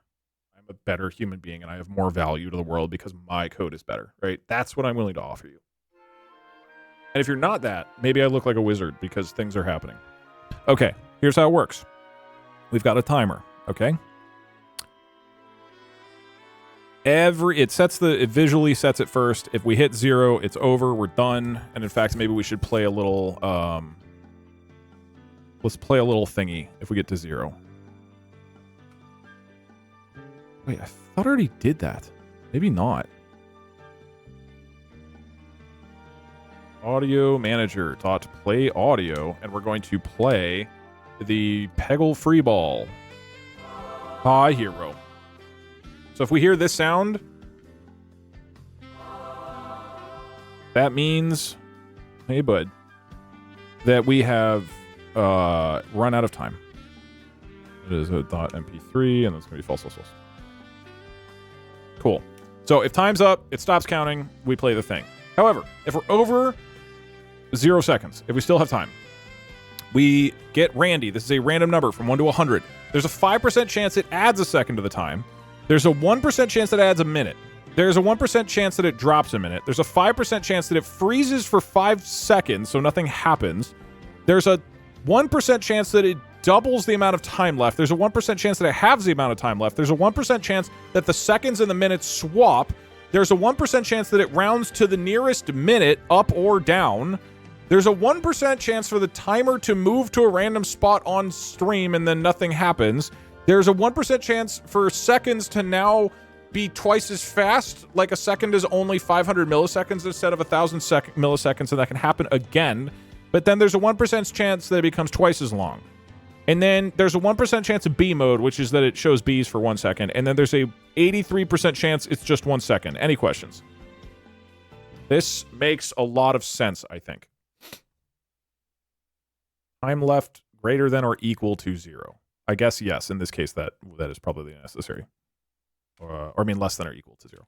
I'm a better human being and I have more value to the world because my code is better, right? That's what I'm willing to offer you. And if you're not that, maybe I look like a wizard because things are happening. Okay, here's how it works. We've got a timer, okay? It visually sets it first. If we hit 0, it's over, we're done. And in fact, maybe we should play a little, let's play a little thingy if we get to 0. Wait, I thought I already did that. Maybe not. Audio manager taught to play audio, and we're going to play the Peggle free ball. Hi, hero. So if we hear this sound, that means, hey bud, that we have run out of time. It is a .mp3, and that's going to be false. Cool. So if time's up, it stops counting, we play the thing. However, if we're over 0 seconds, if we still have time, we get Randy. This is a random number from 1 to 100. There's a 5% chance it adds a second to the time. There's a 1% chance that it adds a minute. There's a 1% chance that it drops a minute. There's a 5% chance that it freezes for 5 seconds, so nothing happens. There's a 1% chance that it doubles the amount of time left. There's a 1% chance that it halves the amount of time left. There's a 1% chance that the seconds and the minutes swap. There's a 1% chance that it rounds to the nearest minute, up or down. There's a 1% chance for the timer to move to a random spot on stream and then nothing happens. There's a 1% chance for seconds to now be twice as fast, like a second is only 500 milliseconds instead of 1,000 milliseconds, and that can happen again. But then there's a 1% chance that it becomes twice as long. And then there's a 1% chance of B mode, which is that it shows Bs for 1 second. And then there's a 83% chance it's just 1 second. Any questions? This makes a lot of sense, I think. Time left greater than or equal to 0. I guess yes. In this case, that is probably necessary. Or I mean, less than or equal to 0.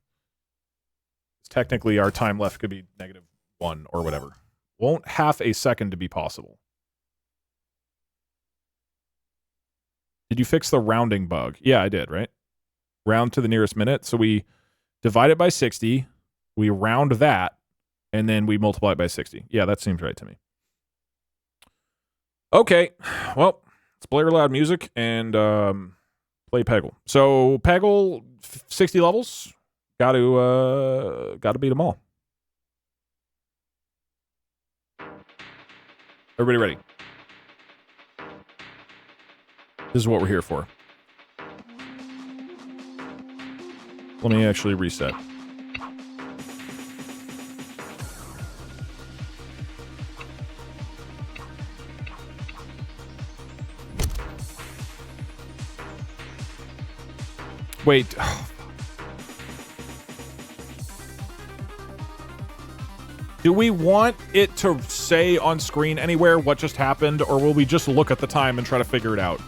Technically, our time left could be -1 or whatever. Won't half a second to be possible. Did you fix the rounding bug? Yeah, I did, right? Round to the nearest minute. So we divide it by 60, we round that, and then we multiply it by 60. Yeah, that seems right to me. Okay, well, let's blare loud music and play Peggle. So Peggle, 60 levels. Got to beat them all. Everybody ready? This is what we're here for. Let me actually reset. Wait. Do we want it to say on screen anywhere what just happened, or will we just look at the time and try to figure it out?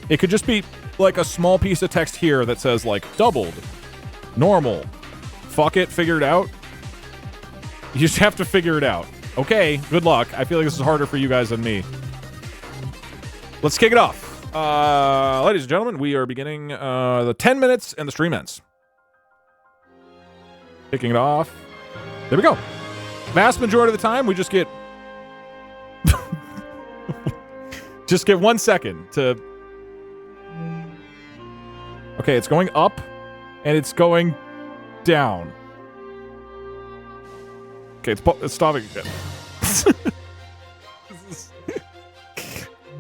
It could just be like a small piece of text here that says like doubled, normal, fuck it, figure it out. You just have to figure it out. Okay, good luck. I feel like this is harder for you guys than me. Let's kick it off. Ladies and gentlemen, we are beginning the 10 minutes and the stream ends. Kicking it off. There we go. Vast majority of the time, we just get 1 second to... Okay, it's going up, and it's going down. Okay, it's stopping again.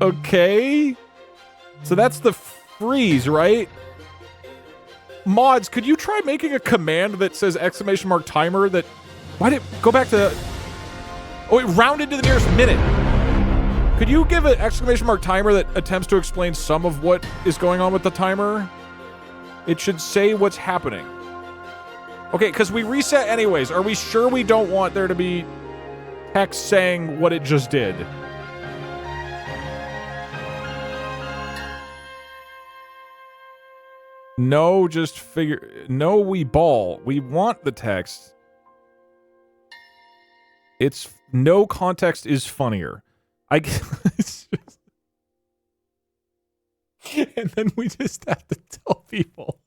Okay. So that's the freeze, right? Mods, could you try making a command that says !timer that... Why did it go back to... Oh, it rounded to the nearest minute. Could you give an !timer that attempts to explain some of what is going on with the timer? It should say what's happening. Okay, because we reset anyways. Are we sure we don't want there to be text saying what it just did? No, just figure. No, we ball. We want the text. It's no context is funnier. It's just, and then we just have to tell people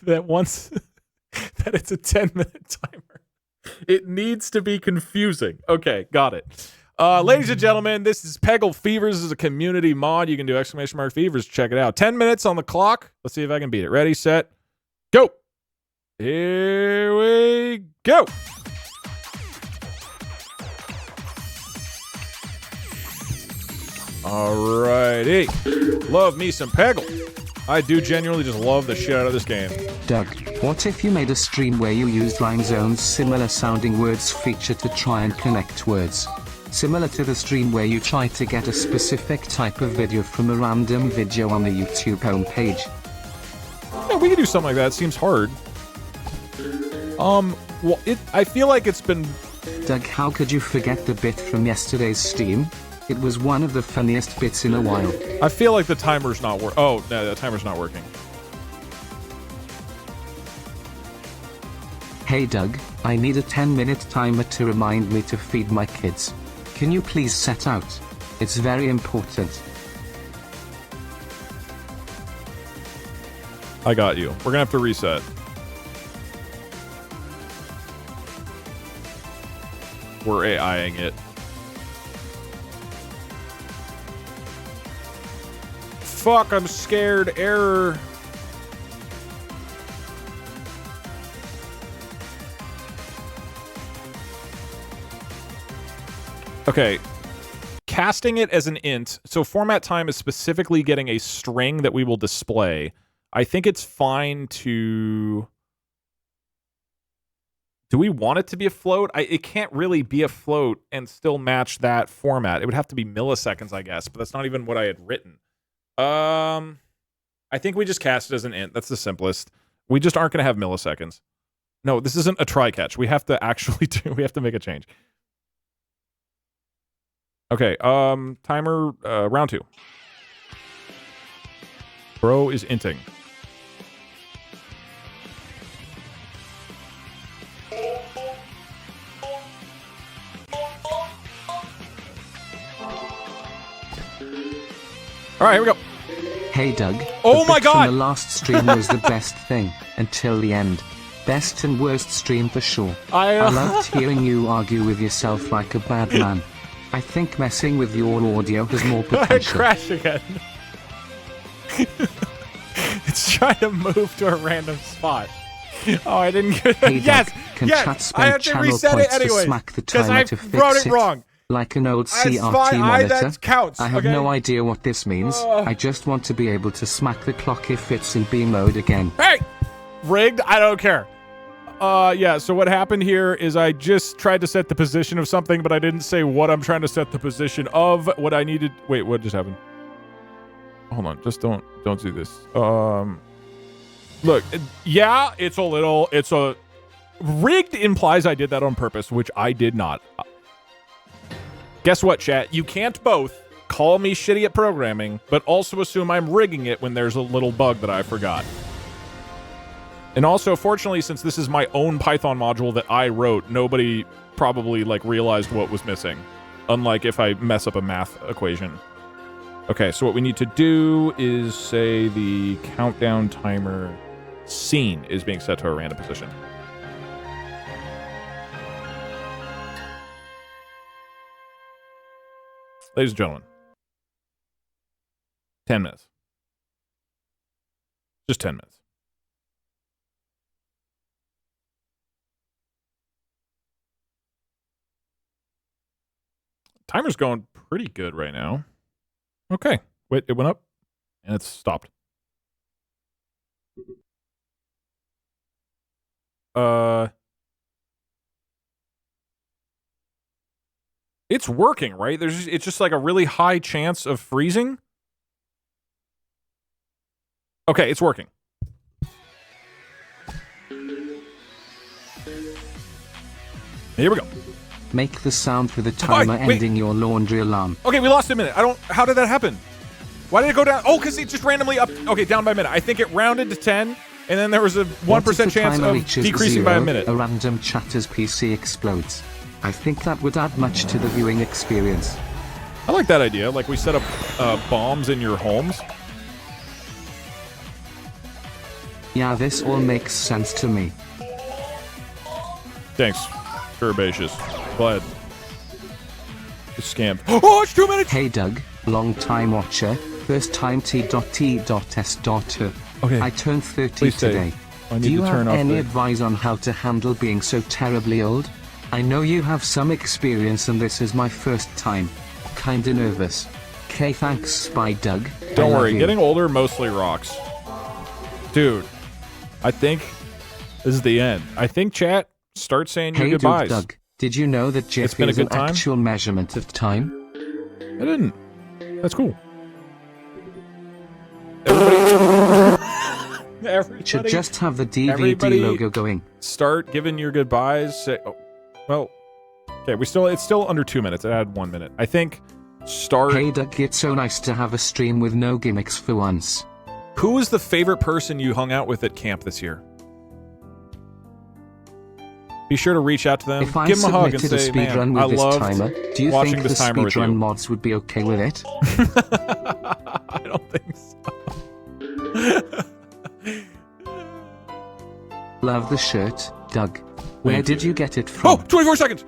that once that it's a 10-minute timer. It needs to be confusing. Okay, got it. Ladies and gentlemen, this is Peggle Fevers. This is a community mod. You can do ! Fevers. Check it out. 10 minutes on the clock. Let's see if I can beat it. Ready, set, go. Here we go. Alrighty. Love me some Peggle. I do genuinely just love the shit out of this game. Doug, what if you made a stream where you used Rhyme Zone's similar sounding words feature to try and connect words? Similar to the stream where you try to get a specific type of video from a random video on the YouTube homepage. Yeah, we can do something like that. It seems hard. Well, I feel like it's been... Doug, how could you forget the bit from yesterday's stream? It was one of the funniest bits in a while. I feel like the timer's not working. Oh, no, the timer's not working. Hey Doug, I need a 10-minute timer to remind me to feed my kids. Can you please set out? It's very important. I got you. We're gonna have to reset. We're AIing it. Fuck, I'm scared. Error. Okay. Casting it as an int. So format time is specifically getting a string that we will display. I think it's fine to... Do we want it to be a float? It can't really be a float and still match that format. It would have to be milliseconds, I guess, but that's not even what I had written. I think we just cast it as an int. That's the simplest. We just aren't going to have milliseconds. No, this isn't a try catch. We have to actually we have to make a change. Okay, timer, round 2. Bro is inting. All right, here we go. Hey Doug. Oh my God! The last stream was the best thing until the end. Best and worst stream for sure. I loved hearing you argue with yourself like a bad man. I think messing with your audio has more potential. Crash again. It's trying to move to a random spot. Oh, I didn't get it. Hey Yes, Doug, can yes, chat I spend have to channel reset it points to anyway. smack the Because timer I to wrote fix it wrong. Like an old It's CRT fine. monitor? That counts. I have okay? no idea what this means. I just want to be able to smack the clock if it's in B mode again. Hey! Rigged? I don't care. Yeah, so what happened here is I just tried to set the position of something, but I didn't say what I'm trying to set the position of. What I needed... Wait, what just happened? Hold on. Just don't do this. Look, yeah, it's a... Rigged implies I did that on purpose, which I did not. Guess what, chat? You can't both call me shitty at programming, but also assume I'm rigging it when there's a little bug that I forgot. And also, fortunately, since this is my own Python module that I wrote, nobody probably, realized what was missing. Unlike if I mess up a math equation. Okay, so what we need to do is say the countdown timer scene is being set to a random position. Ladies and gentlemen, 10 minutes. Just 10 minutes. Timer's going pretty good right now. Okay. Wait, it went up and it's stopped. It's working, right? It's just like a really high chance of freezing. Okay, it's working. Here we go. Make the sound for the timer ending your laundry alarm. Okay, we lost a minute. How did that happen? Why did it go down? Oh, because it just randomly up. Okay, down by a minute. I think it rounded to 10, and then there was a 1% chance of decreasing by a minute. A random chatter's PC explodes. I think that would add much to the viewing experience. I like that idea. Like we set up bombs in your homes. Yeah, this all makes sense to me. Thanks. Herbaceous. Glad. Just scammed. Oh, it's 2 minutes! Hey Doug, long time watcher, first time T.T.S. Okay. I turned 30 Please today. I need Do you to turn have off any the- advice on how to handle being so terribly old? I know you have some experience and this is my first time. Kinda nervous. K, thanks, Spy Doug. Don't I love worry, you. getting older mostly rocks. Dude, I think this is the end. I think, chat, start saying your Hey goodbyes. Doug, did you know that It's Jiffy been a is an good time. actual measurement of time? I didn't. That's cool. Everybody, Should just have the DVD everybody logo going. start giving your goodbyes. Say, oh, well, okay, it's still under 2 minutes. It had 1 minute. I think start. Hey Doug, it's so nice to have a stream with no gimmicks for once. Who is the favorite person you hung out with at camp this year? Be sure to reach out to them, If I give them a hug, and submitted a say, speedrun "Man, I with this loved timer, do you watching think the this timer with you." speedrun mods would be okay with it? I don't think so. Love the shirt, Doug. Where Thank did you. you get it Oh, from? 24 seconds!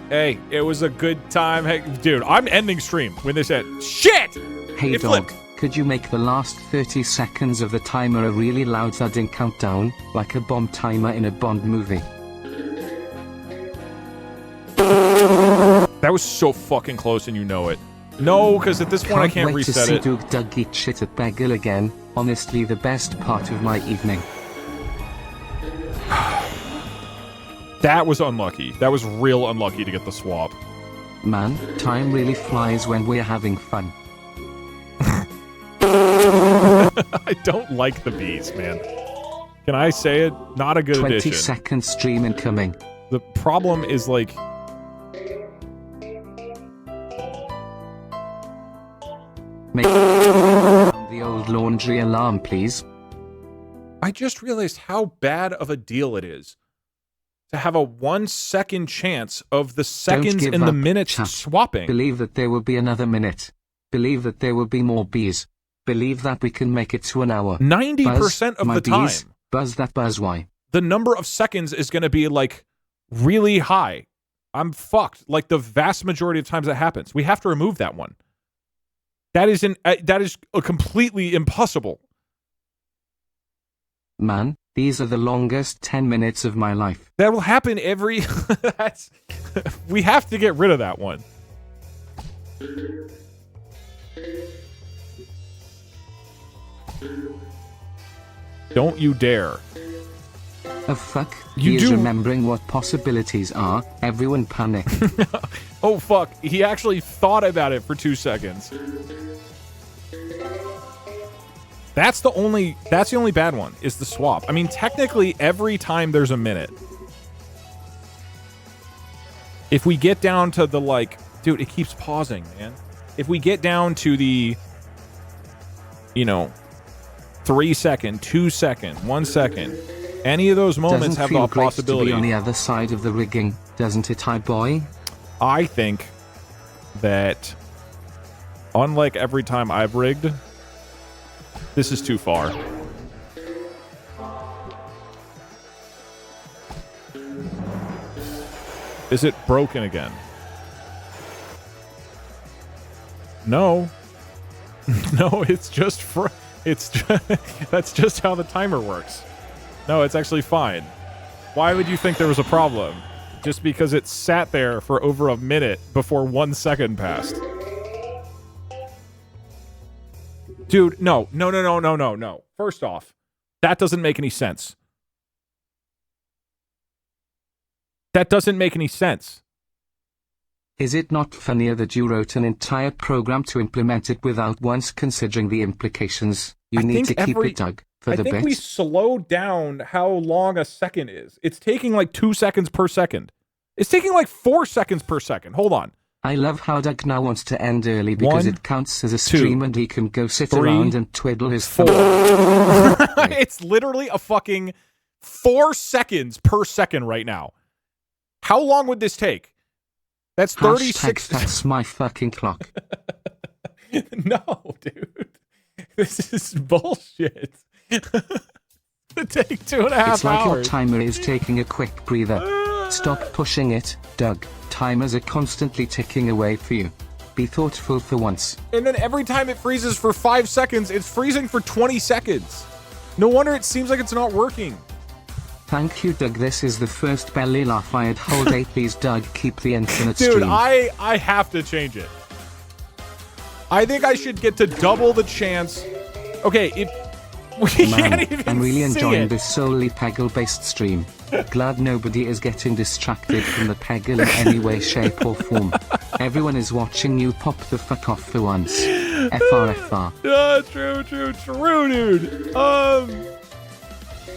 Hey, it was a good time. Hey, dude, I'm ending stream when this ends. Shit! Hey it dog, flipped. could you make the last 30 seconds of the timer a really loud thudding countdown, like a bomb timer in a Bond movie? That was so fucking close and you know it. No, because at this point I can't wait reset to it. see Doug eat shit at Peggle again. Honestly, the best part of my evening. That was unlucky. That was real unlucky to get the swap. Man, time really flies when we're having fun. I don't like the bees, man. Can I say it? Not a good 20 addition. second stream incoming. The problem is like... Make the old laundry alarm, please. I just realized how bad of a deal it is to have a 1 second chance of the seconds give and the up, minutes chat. swapping. Believe that there will be another minute. Believe that there will be more bees. Believe that we can make it to an hour. 90% of my the bees, time, Buzz that buzz, why? the number of seconds is going to be like really high. I'm fucked. Like the vast majority of times that happens. We have to remove that one. That is completely impossible. Man, these are the longest 10 minutes of my life. That will happen every... We have to get rid of that one. Don't you dare. Oh fuck, You he is do- remembering what possibilities are. Everyone panic. Oh, fuck. He actually thought about it for 2 seconds. That's the only bad one, is the swap. I mean, technically, every time there's a minute. If we get down to the, like... Dude, it keeps pausing, man. If we get down to the... 3 second, 2 second, 1 second... Any of those moments Doesn't have feel the great possibility. to be on the other side of the rigging, doesn't it, hi boy? I think that, unlike every time I've rigged, this is too far. Is it broken again? No. No, it's just that's just how the timer works. No, it's actually fine. Why would you think there was a problem? Just because it sat there for over a minute before 1 second passed. Dude, no. First off, that doesn't make any sense. That doesn't make any sense. Is it not funnier that you wrote an entire program to implement it without once considering the implications? You need to keep it, Doug, for I the think bits. we slowed down how long a second is. It's taking like 2 seconds per second. It's taking like 4 seconds per second. Hold on. I love how Doug now wants to end early because 1, it counts as a 2, stream and he can go sit 3, around and twiddle his 4. thumb. It's literally a fucking 4 seconds per second right now. How long would this take? That's 36. That's my fucking clock. No, dude. This is bullshit. It take 2.5 It's like your hours. timer is taking a quick breather. Stop pushing it, Doug. Timers are constantly ticking away for you. Be thoughtful for once. And then every time it freezes for 5 seconds, it's freezing for 20 seconds. No wonder it seems like it's not working. Thank you, Doug. This is the first belly laugh I had whole day. Please, Doug, keep the infinite Dude, stream. I have to change it. I think I should get to double the chance. Okay, if we can't even I'm really see enjoying it. this solely Peggle-based stream. Glad nobody is getting distracted from the Peggle in any way, shape, or form. Everyone is watching you pop the fuck off for once. FRFR. True, dude.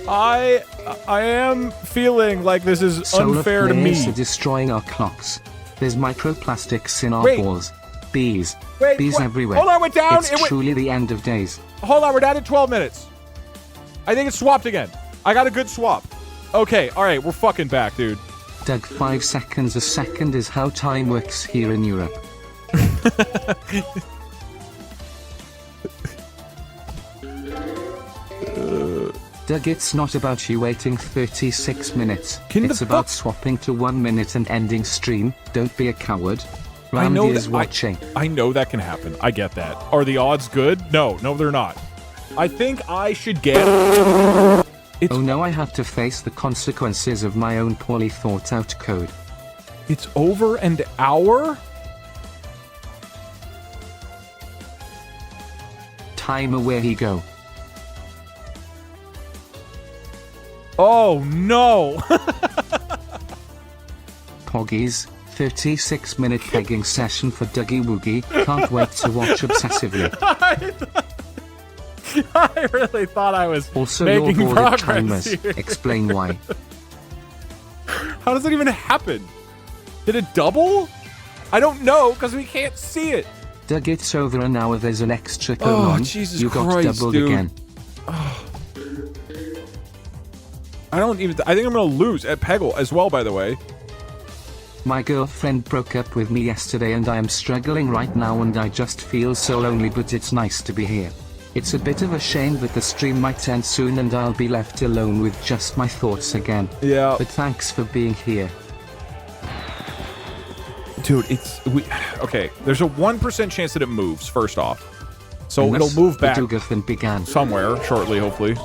I am feeling like this is Solar unfair to me. flares are destroying our clocks. There's microplastics in our Wait. balls. Bees. Wait, Bees what? everywhere. Hold on, we're down. It's truly the end of days. Hold on, we're down to 12 minutes. I think it's swapped again. I got a good swap. Okay, all right, we're fucking back, dude. Doug, 5 seconds a second is how time works here in Europe. Doug, it's not about you waiting 36 minutes. It's about swapping to 1 minute and ending stream. Don't be a coward. Randy is watching. I know that can happen. I get that. Are the odds good? No, they're not. I think I should get... Oh no, I have to face the consequences of my own poorly thought out code. It's over an hour? Timer, where he go? Oh no! Poggies, 36-minute pegging session for Dougie Woogie. Can't wait to watch obsessively. I really thought I was Also, making your boarded progress timers. here. Explain why. How does that even happen? Did it double? I don't know, because we can't see it. Doug, it's over an hour. There's an extra code Oh, on. Jesus you got Christ, doubled dude. again. I think I'm gonna lose at Peggle as well, by the way. My girlfriend broke up with me yesterday and I am struggling right now and I just feel so lonely, but it's nice to be here. It's a bit of a shame that the stream might end soon and I'll be left alone with just my thoughts again. Yeah. But thanks for being here. Dude, okay, there's a 1% chance that it moves, first off. So And it'll thus, move the back Dougathon began. somewhere shortly, hopefully.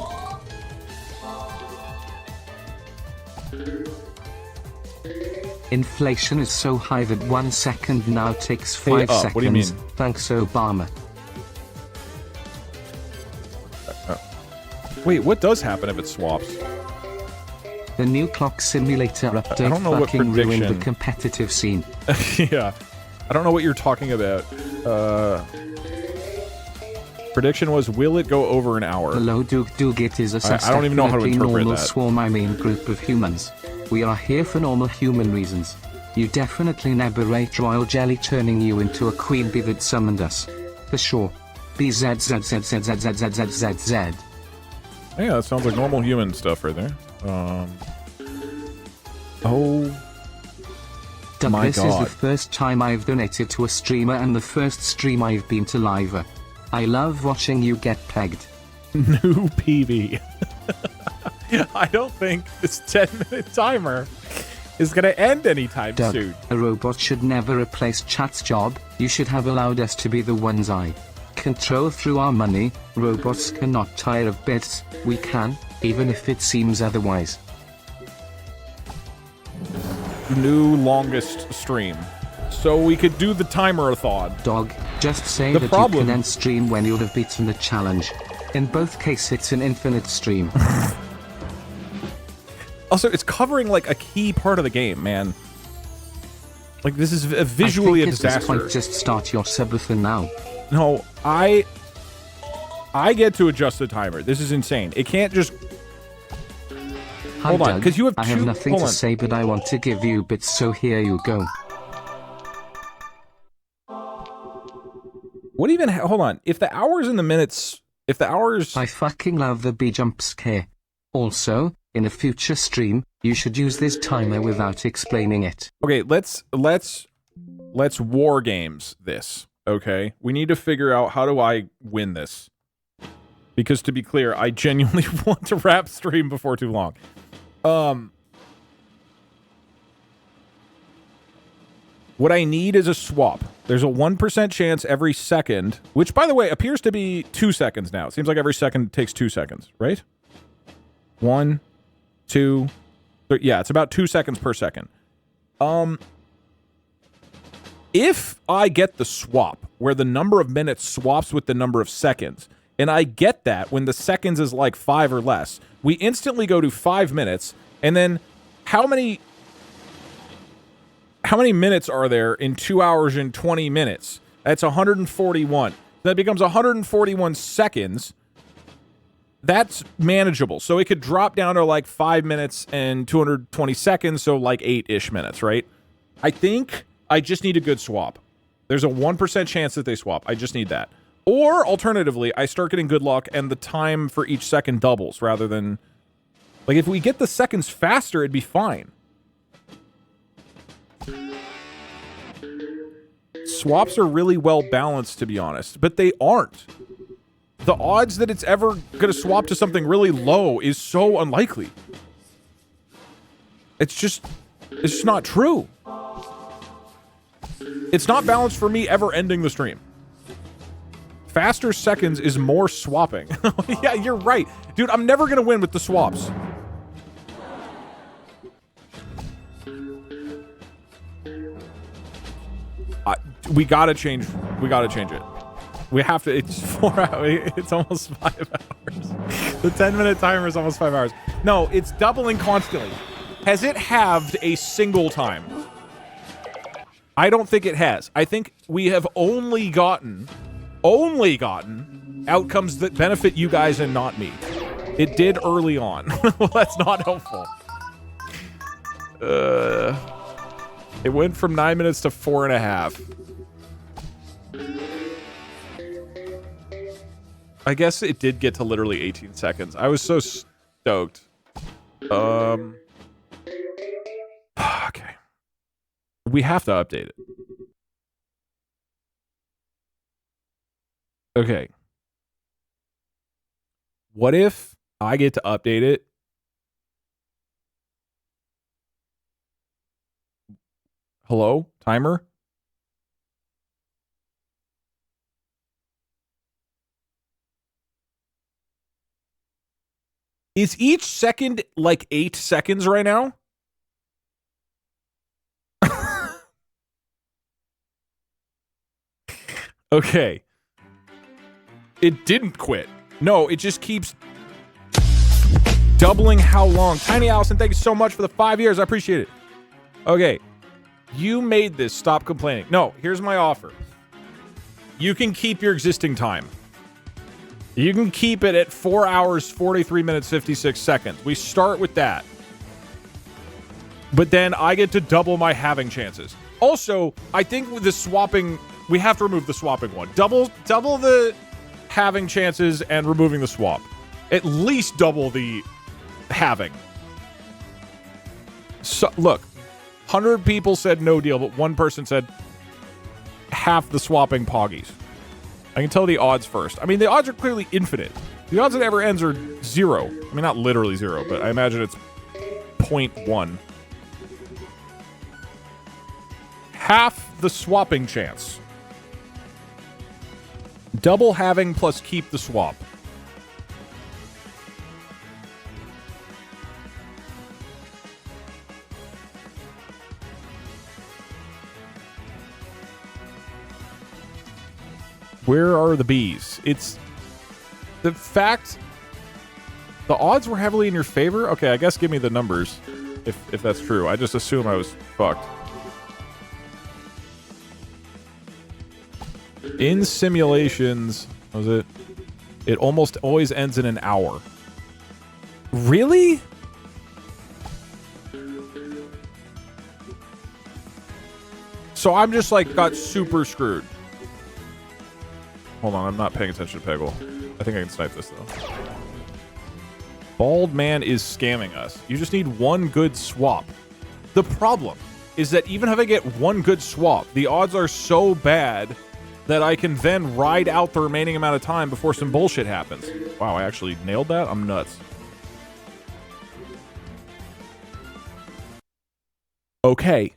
Inflation is so high that 1 second now takes 5 seconds. What do you mean? Thanks, Obama. Wait, what does happen if it swaps? The new clock simulator update don't know what fucking ruined the prediction- competitive scene. Yeah. I don't know what you're talking about. Prediction was, will it go over an hour? Hello, Doogit is a I don't even know how to definitely interpret normal that. swarm, I mean group of humans. We are here for normal human reasons. You definitely never rate royal jelly turning you into a queen bee that summoned us. For sure. BZZZZZZZZZZ. Yeah, that sounds like normal human stuff right there. Oh. Doug, My this is God. the first time I've donated to a streamer and the first stream I've been to live. I love watching you get pegged. New PB. I don't think this 10-minute timer is going to end anytime Doug, soon. a robot should never replace chat's job. You should have allowed us to be the ones I control through our money. Robots cannot tire of bits. We can, even if it seems otherwise. New longest stream. So we could do the timer-a-thon. Dog, just say The that problem- you can end stream when you'll have beaten the challenge. In both cases, it's an infinite stream. Also, it's covering, like, a key part of the game, man. Like, this is visually a I think at this disaster. point, just start your subathon now. No, I get to adjust the timer. This is insane. It can't just... Hi, Hold on, Doug. 'cause you have I have two- nothing hold to on. say, but I want to give you bits, so here you go. What even? Hold on. If the hours and the minutes, if the hours, I fucking love the bee jump scare. Also, in a future stream, you should use this timer without explaining it. Okay, let's war games this. Okay, we need to figure out how do I win this. Because to be clear, I genuinely want to wrap stream before too long. What I need is a swap. There's a 1% chance every second, which, by the way, appears to be 2 seconds now. It seems like every second takes 2 seconds, right? 1, 2, 3. Yeah, it's about 2 seconds per second. If I get the swap, where the number of minutes swaps with the number of seconds, and I get that when the seconds is like 5 or less, we instantly go to 5 minutes, and then how many minutes are there in 2 hours and 20 minutes? That's 141. That becomes 141 seconds. That's manageable. So it could drop down to like 5 minutes and 220 seconds, so like 8-ish minutes, right? I think I just need a good swap. There's a 1% chance that they swap. I just need that. Or, alternatively, I start getting good luck and the time for each second doubles rather than... Like, if we get the seconds faster, it'd be fine. Swaps are really well balanced, to be honest, but they aren't. The odds that it's ever going to swap to something really low is so unlikely. It's just not true. It's not balanced for me ever ending the stream. Faster seconds is more swapping. Yeah, you're right. Dude, I'm never going to win with the swaps. We gotta change it. We have to. It's 4 hours. It's almost 5 hours. The 10-minute timer is almost 5 hours. No, it's doubling constantly. Has it halved a single time? I don't think it has. I think we have only gotten outcomes that benefit you guys and not me. It did early on. Well, that's not helpful. It went from 9 minutes to 4.5. I guess it did get to literally 18 seconds. I was so stoked. Okay. We have to update it. Okay. What if I get to update it? Hello? Timer? Is each second like 8 seconds right now? Okay. It didn't quit. No, it just keeps doubling how long. Tiny Allison, thank you so much for the 5 years. I appreciate it. Okay. You made this. Stop complaining. No, here's my offer. You can keep your existing time. You can keep it at 4 hours, 43 minutes, 56 seconds. We start with that. But then I get to double my having chances. Also, I think with the swapping, we have to remove the swapping one. Double the having chances and removing the swap. At least double the having. So, look, 100 people said no deal, but one person said half the swapping poggies. I can tell the odds first. I mean, the odds are clearly infinite. The odds that ever ends are 0. I mean, not literally 0, but I imagine it's 0.1. Half the swapping chance. Double having plus keep the swap. Where are the bees? It's the fact the odds were heavily in your favor. Okay, I guess give me the numbers if that's true. I just assume I was fucked. In simulations, what was it? It almost always ends in an hour. Really? So I'm just like got super screwed. Hold on, I'm not paying attention to Peggle. I think I can snipe this, though. Bald man is scamming us. You just need one good swap. The problem is that even if I get one good swap, the odds are so bad that I can then ride out the remaining amount of time before some bullshit happens. Wow, I actually nailed that? I'm nuts. Okay.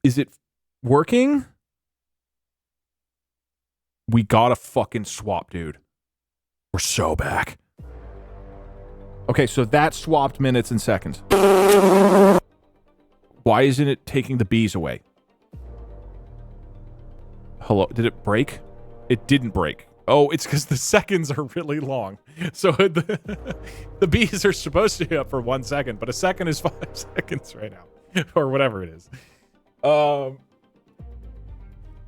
Is it working? We gotta fucking swap, dude. We're so back. Okay, so that swapped minutes and seconds. Why isn't it taking the bees away? Hello? Did it break? It didn't break. Oh, it's because the seconds are really long. So the bees are supposed to be up for 1 second, but a second is 5 seconds right now. Or whatever it is.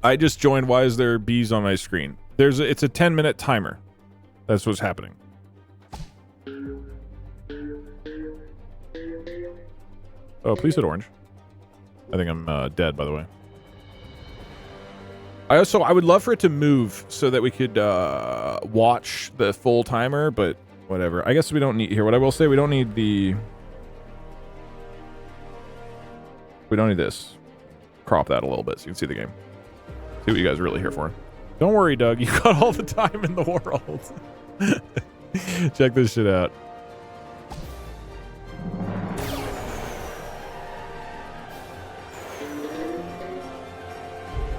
I just joined. Why is there bees on my screen? It's a 10-minute timer. That's what's happening. Oh, please hit orange. I think I'm dead, by the way. I would love for it to move so that we could watch the full timer, but whatever. I guess we don't need here. What I will say, we don't need this. Crop that a little bit so you can see the game. See what you guys are really here for. Don't worry, Doug. You got all the time in the world. Check this shit out.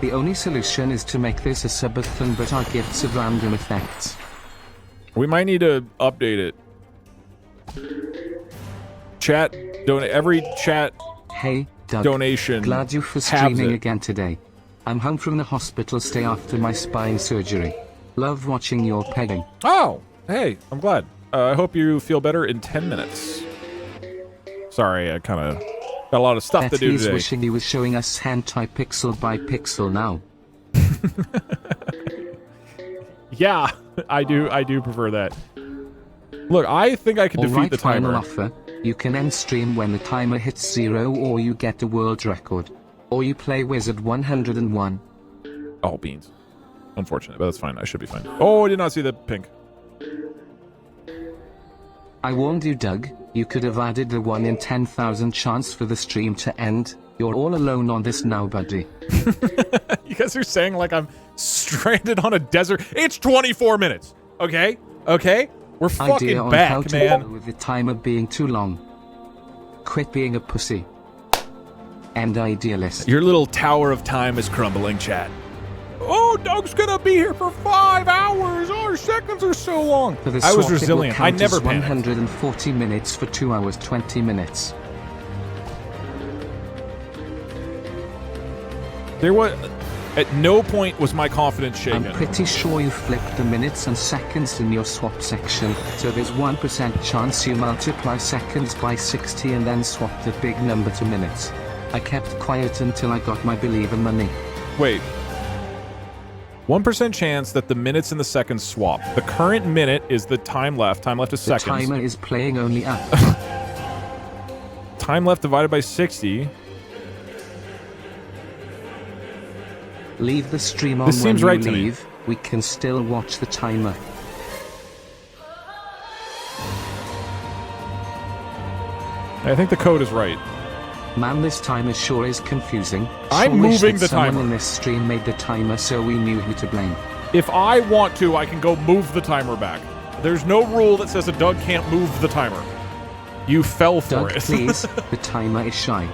The only solution is to make this a subathon, but our gifts of random effects. We might need to update it. Chat, every chat Hey, Doug. donation. Glad you for halves streaming it. again today. I'm home from the hospital stay after my spine surgery. Love watching your pegging. Oh, hey, I'm glad. I hope you feel better in 10 minutes. Sorry, I kind of got a lot of stuff to do he's today. wishing he was showing us hentai pixel by pixel now. Yeah, I do prefer that. Look, I think I can defeat the timer. Final offer. You can end stream when the timer hits 0, or you get the world record. Or you play Wizard 101. Oh, beans. Unfortunate, but that's fine. I should be fine. Oh, I did not see the pink. I warned you, Doug. You could have added the 1 in 10,000 chance for the stream to end. You're all alone on this now, buddy. You guys are saying like I'm stranded on a desert. It's 24 minutes. Okay? Okay? We're Idea fucking on how back, to man. deal with the timer being too long. Quit being a pussy. End idealist. Your little tower of time is crumbling, chat. Oh, Doug's gonna be here for 5 hours. Our seconds are so long. For the I was swap, it will resilient. I count never as panicked. 140 minutes for 2 hours 20 minutes. There was at no point was my confidence shaken. I'm pretty sure you flipped the minutes and seconds in your swap section, so there's 1% chance you multiply seconds by 60 and then swap the big number to minutes. I kept quiet until I got my believer money. Wait. 1% chance that the minutes and the seconds swap. The current minute is the time left. Time left is The seconds. timer is playing only up. Time left divided by 60. Leave the stream on This when seems you right to me. leave. We can still watch the timer. I think the code is right. Man, this timer sure is confusing. I'm Sure wish moving that the someone timer. in this stream made the timer so we knew who to blame. If I want to, I can go move the timer back. There's no rule that says a Doug can't move the timer. You fell for Doug, it. please. The timer is shy.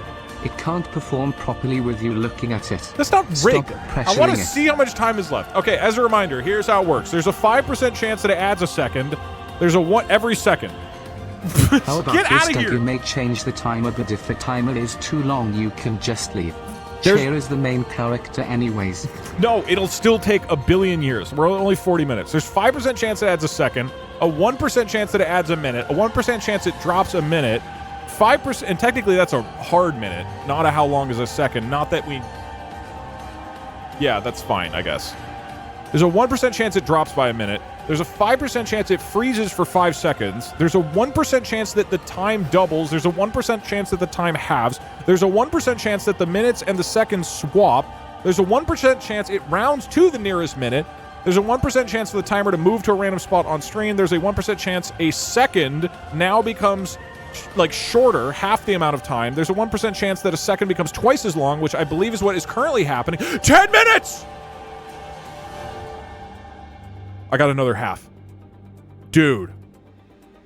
It can't perform properly with you looking at it. That's not rigged. Stop I want pressuring to it. see how much time is left. Okay, as a reminder, here's how it works. There's a 5% chance that it adds a second. There's a 1 every second. How about Get this, out of Doug? here. You may change the timer, but if the timer is too long, you can just leave. There's- Cher is the main character anyways. No, it'll still take a billion years. We're only 40 minutes. There's 5% chance it adds a second, a 1% chance that it adds a minute, a 1% chance it drops a minute, 5%, and technically that's a hard minute, not a how long is a second. Not that we... Yeah, that's fine, I guess. There's a 1% chance it drops by a minute, There's a 5% chance it freezes for 5 seconds. There's a 1% chance that the time doubles. There's a 1% chance that the time halves. There's a 1% chance that the minutes and the seconds swap. There's a 1% chance it rounds to the nearest minute. There's a 1% chance for the timer to move to a random spot on screen. There's a 1% chance a second now becomes like shorter, half the amount of time. There's a 1% chance that a second becomes twice as long, which I believe is what is currently happening. 10 minutes! I got another half. Dude,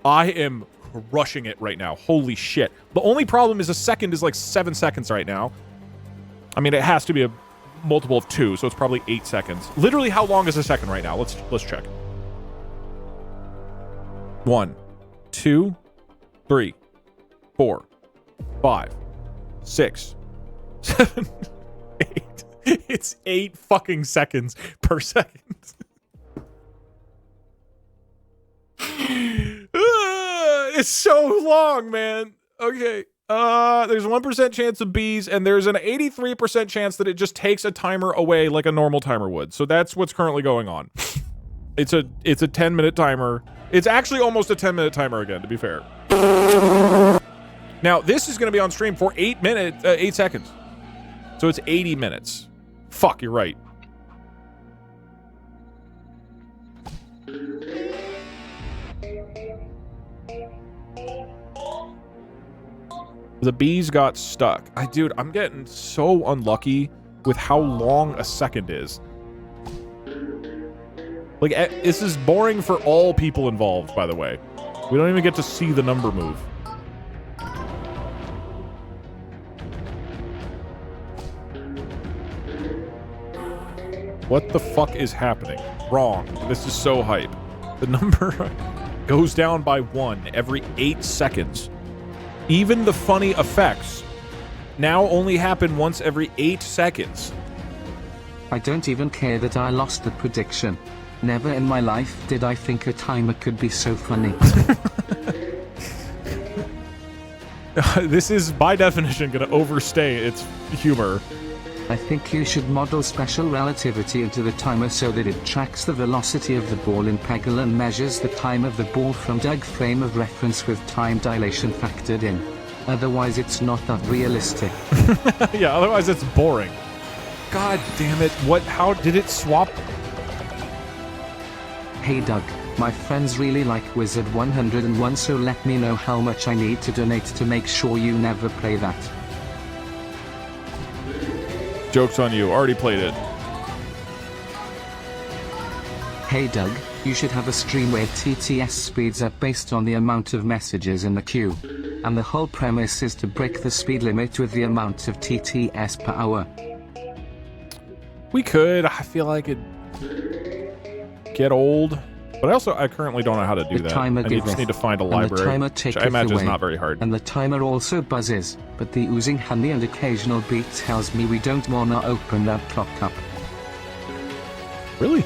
I am crushing it right now. Holy shit. The only problem is a second is like 7 seconds right now. I mean, it has to be a multiple of 2, so it's probably 8 seconds. Literally, how long is a second right now? Let's check. 1, 2, 3, 4, 5, 6, 7, 8. It's 8 fucking seconds per second. It's so long, man. Okay. There's 1% chance of bees, and there's an 83% chance that it just takes a timer away like a normal timer would. So that's what's currently going on. It's a 10-minute timer. It's actually almost a 10-minute timer again, to be fair. Now, this is going to be on stream for 8 seconds. So it's 80 minutes. Fuck, you're right. The bees got stuck. Dude, I'm getting so unlucky with how long a second is. Like, this is boring for all people involved, by the way. We don't even get to see the number move. What the fuck is happening? Wrong. This is so hype. The number goes down by 1 every 8 seconds. Even the funny effects now only happen once every 8 seconds. I don't even care that I lost the prediction. Never in my life did I think a timer could be so funny. This is, by definition, going to overstay its humor. I think you should model special relativity into the timer so that it tracks the velocity of the ball in Peggle and measures the time of the ball from Doug frame of reference with time dilation factored in. Otherwise it's not that realistic. Yeah, otherwise it's boring. God damn it. What? How did it swap? Hey Doug, my friends really like Wizard 101, so let me know how much I need to donate to make sure you never play that. Joke's on you. Already played it. Hey Doug, you should have a stream where TTS speeds up based on the amount of messages in the queue. And the whole premise is to break the speed limit with the amount of TTS per hour. We could. I feel like it'd get old. But I currently don't know how to do that. I just need to find a library, which I imagine is not very hard. And the timer also buzzes, but the oozing honey and occasional beat tells me we don't wanna open that clock up. Really?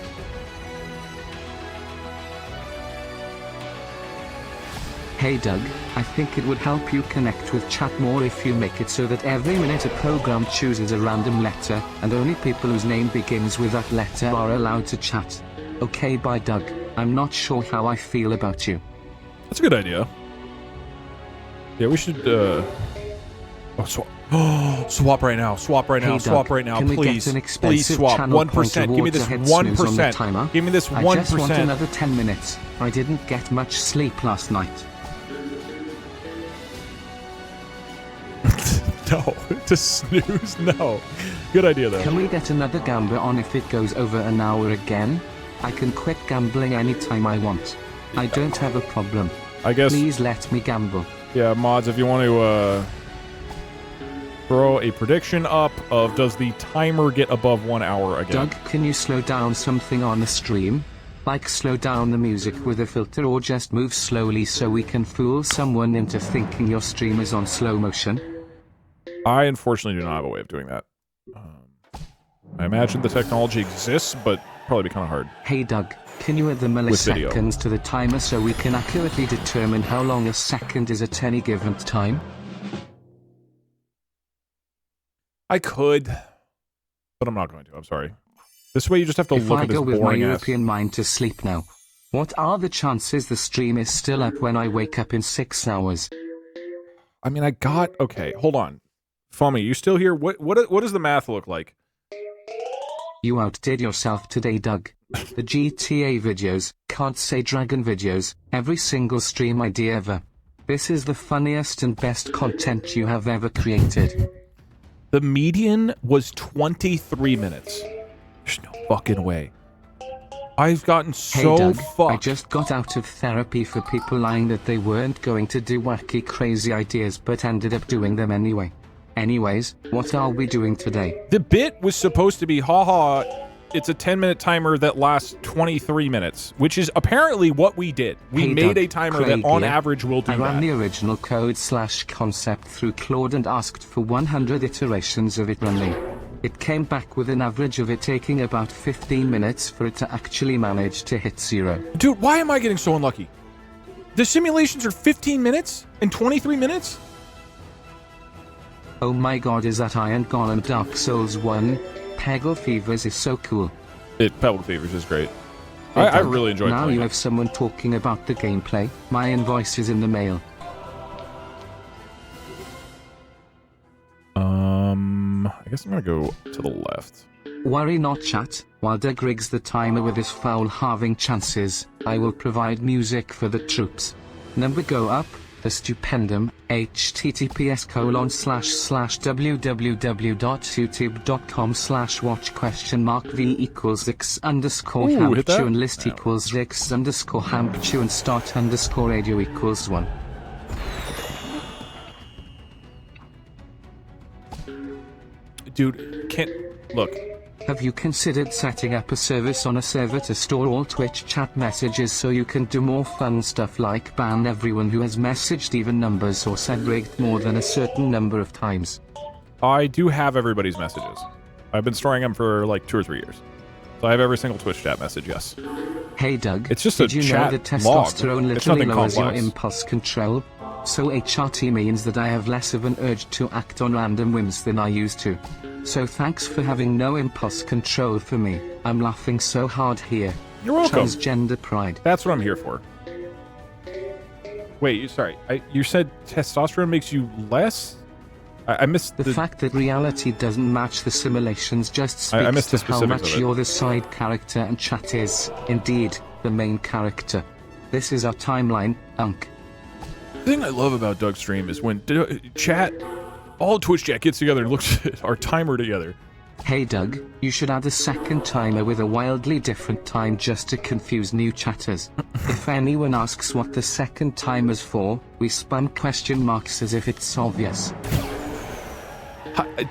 Hey Doug, I think it would help you connect with chat more if you make it so that every minute a program chooses a random letter, and only people whose name begins with that letter are allowed to chat. Okay, bye Doug. I'm not sure how I feel about you. That's a good idea. Yeah, we should, swap right now. Swap right now. Hey, Swap Doug, right now. can we Please. get an Please swap. channel 1%. Give me this 1%. Give me this 1%. I just want another 10 minutes. I didn't get much sleep last night. No. To snooze? No. Good idea, though. Can we get another gamba on if it goes over an hour again? I can quit gambling anytime I want. I don't have a problem. I guess. Please let me gamble. Yeah, mods, if you want to throw a prediction up of does the timer get above 1 hour again? Doug, can you slow down something on the stream? Like slow down the music with a filter, or just move slowly so we can fool someone into thinking your stream is on slow motion? I unfortunately do not have a way of doing that. I imagine the technology exists, but probably be kind of hard. Hey Doug, can you add the milliseconds to the timer so we can accurately determine how long a second is at any given time? I could, but I'm not going to. I'm sorry. This way you just have to look at this boring ass. If I go with my European mind to sleep now, What are the chances the stream is still up when I wake up in 6 hours? I mean, okay, hold on. Fummy, you still here? What does the math look like? You outdid yourself today, Doug. The GTA videos, can't say Dragon videos, every single stream idea ever. This is the funniest and best content you have ever created. The median was 23 minutes. There's no fucking way. I've gotten so Hey Doug, fucked. I just got out of therapy for people lying that they weren't going to do wacky crazy ideas but ended up doing them anyway. Anyways, what are we doing today? The bit was supposed to be, haha, it's a 10-minute timer that lasts 23 minutes, which is apparently what we did. We Hey made Doug, a timer Craig that on here. average will do I ran that. the original code/concept through Claude and asked for 100 iterations of it running. It came back with an average of it taking about 15 minutes for it to actually manage to hit 0. Dude, why am I getting so unlucky? The simulations are 15 minutes and 23 minutes? Oh my god, is that Iron Golem Dark Souls 1? Peggle Fevers is so cool. Pebble Fevers is great. Hey, I Doug, really enjoyed now playing you it. have someone talking about the gameplay. My invoice is in the mail. I guess I'm gonna go to the left. Worry not, chat. While Doug rigs the timer with his foul halving chances, I will provide music for the troops. Number go up, the stupendum, https://www.youtube.com/watch?v equals x_hamp hit that? tune list Yeah. equals x_hamp tune start_radio equals 1. Dude, look. Have you considered setting up a service on a server to store all Twitch chat messages so you can do more fun stuff like ban everyone who has messaged even numbers or said rigged more than a certain number of times? I do have everybody's messages. I've been storing them for like 2 or 3 years. So I have every single Twitch chat message, yes. Hey Doug, It's just did a you know chat that log. testosterone It's literally nothing lowers your complex. impulse control? So HRT means that I have less of an urge to act on random whims than I used to. So thanks for having no impulse control for me. I'm laughing so hard here. You're welcome. Transgender pride. That's what I'm here for. Wait, you said testosterone makes you less? I missed The fact that reality doesn't match the simulations just I speaks missed the to how specifics much of it. you're the side character and chat is, indeed, the main character. This is our timeline, Unk. The thing I love about Doug's stream is when all Twitch chat gets together and looks at our timer together. Hey Doug, you should add a second timer with a wildly different time just to confuse new chatters. If anyone asks what the second timer's for, we spam question marks as if it's obvious.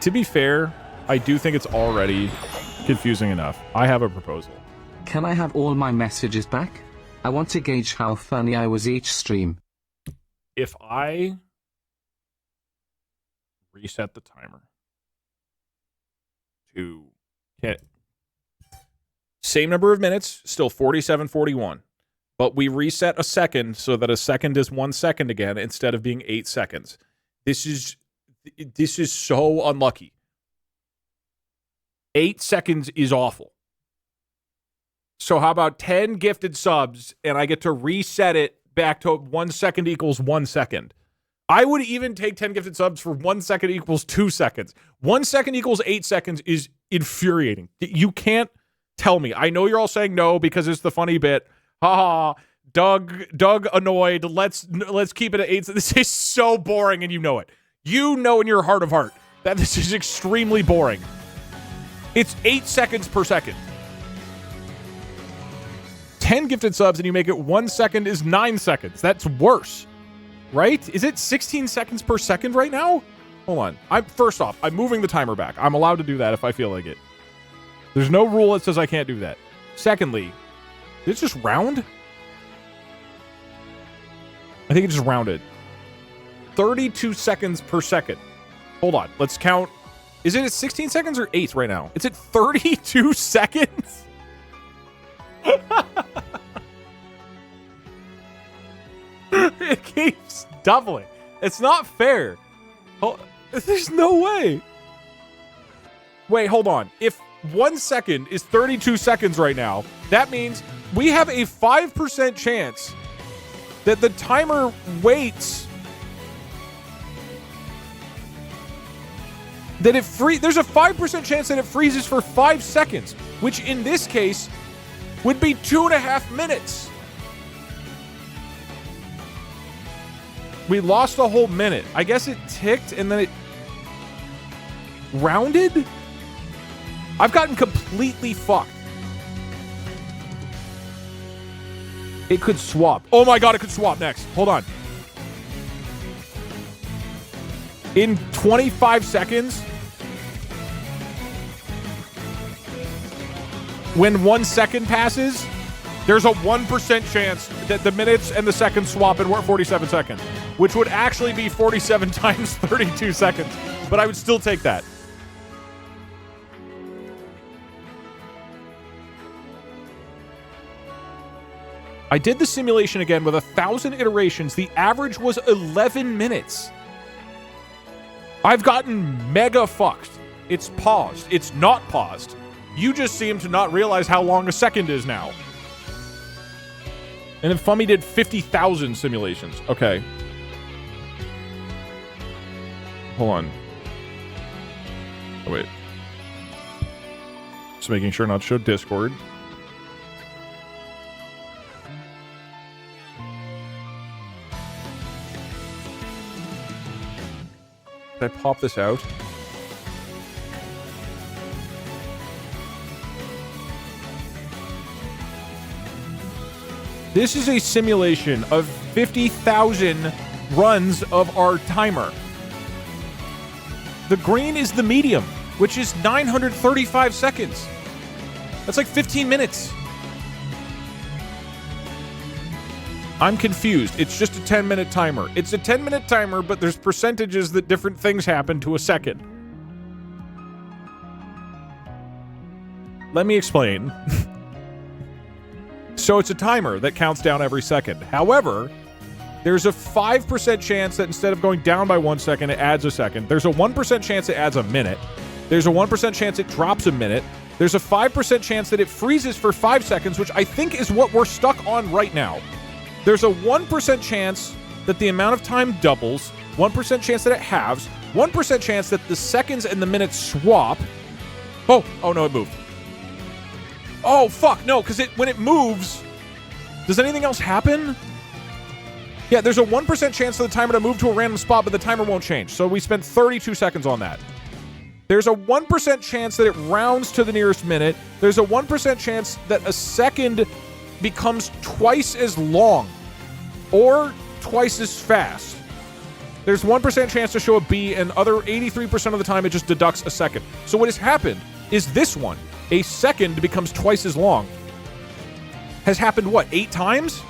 To be fair, I do think it's already confusing enough. I have a proposal. Can I have all my messages back? I want to gauge how funny I was each stream. If I reset the timer to same number of minutes, still 47:41, but we reset a second so that a second is 1 second again instead of being 8 seconds. This is so unlucky. 8 seconds is awful. So how about 10 gifted subs and I get to reset it back to 1 second equals 1 second. I would even take 10 gifted subs for 1 second equals 2 seconds. 1 second equals 8 seconds is infuriating. You can't tell me. I know you're all saying no because it's the funny bit. Ha ha. Doug annoyed. Let's keep it at 8. This is so boring and you know it. You know in your heart of heart that this is extremely boring. It's 8 seconds per second. 10 gifted subs and you make it 1 second is 9 seconds. That's worse. Right? Is it 16 seconds per second right now? Hold on. First off, I'm moving the timer back. I'm allowed to do that if I feel like it. There's no rule that says I can't do that. Secondly, did it just round? I think it just rounded. 32 seconds per second. Hold on. Let's count. Is it at 16 seconds or 8 right now? It's at 32 seconds? It keeps doubling. It's not fair. There's no way. Wait, hold on. If 1 second is 32 seconds right now, that means we have a 5% chance that the timer waits. That there's a 5% chance that it freezes for 5 seconds, which in this case would be 2.5 minutes. We lost a whole minute. I guess it ticked and then it rounded? I've gotten completely fucked. It could swap. Oh my god, it could swap next. Hold on. In 25 seconds, when 1 second passes, there's a 1% chance that the minutes and the seconds swap and we're at 47 seconds, which would actually be 47 times 32 seconds. But I would still take that. I did the simulation again with 1,000 iterations. The average was 11 minutes. I've gotten mega fucked. It's paused. It's not paused. You just seem to not realize how long a second is now. And then Fummy did 50,000 simulations. Okay. Hold on. Oh, wait. Just making sure not to show Discord. Did I pop this out? This is a simulation of 50,000 runs of our timer. The green is the medium, which is 935 seconds. That's like 15 minutes. I'm confused. It's just a 10-minute timer. It's a 10-minute timer, but there's percentages that different things happen to a second. Let me explain. So it's a timer that counts down every second. However, there's a 5% chance that instead of going down by 1 second, it adds a second. There's a 1% chance it adds a minute. There's a 1% chance it drops a minute. There's a 5% chance that it freezes for 5 seconds, which I think is what we're stuck on right now. There's a 1% chance that the amount of time doubles, 1% chance that it halves, 1% chance that the seconds and the minutes swap. Oh no, it moved. Oh, fuck, no, because when it moves, does anything else happen? Yeah, there's a 1% chance for the timer to move to a random spot, but the timer won't change. So we spent 32 seconds on that. There's a 1% chance that it rounds to the nearest minute. There's a 1% chance that a second becomes twice as long or twice as fast. There's 1% chance to show a B, and other 83% of the time it just deducts a second. So what has happened is this one, a second becomes twice as long, has happened, what, 8 times?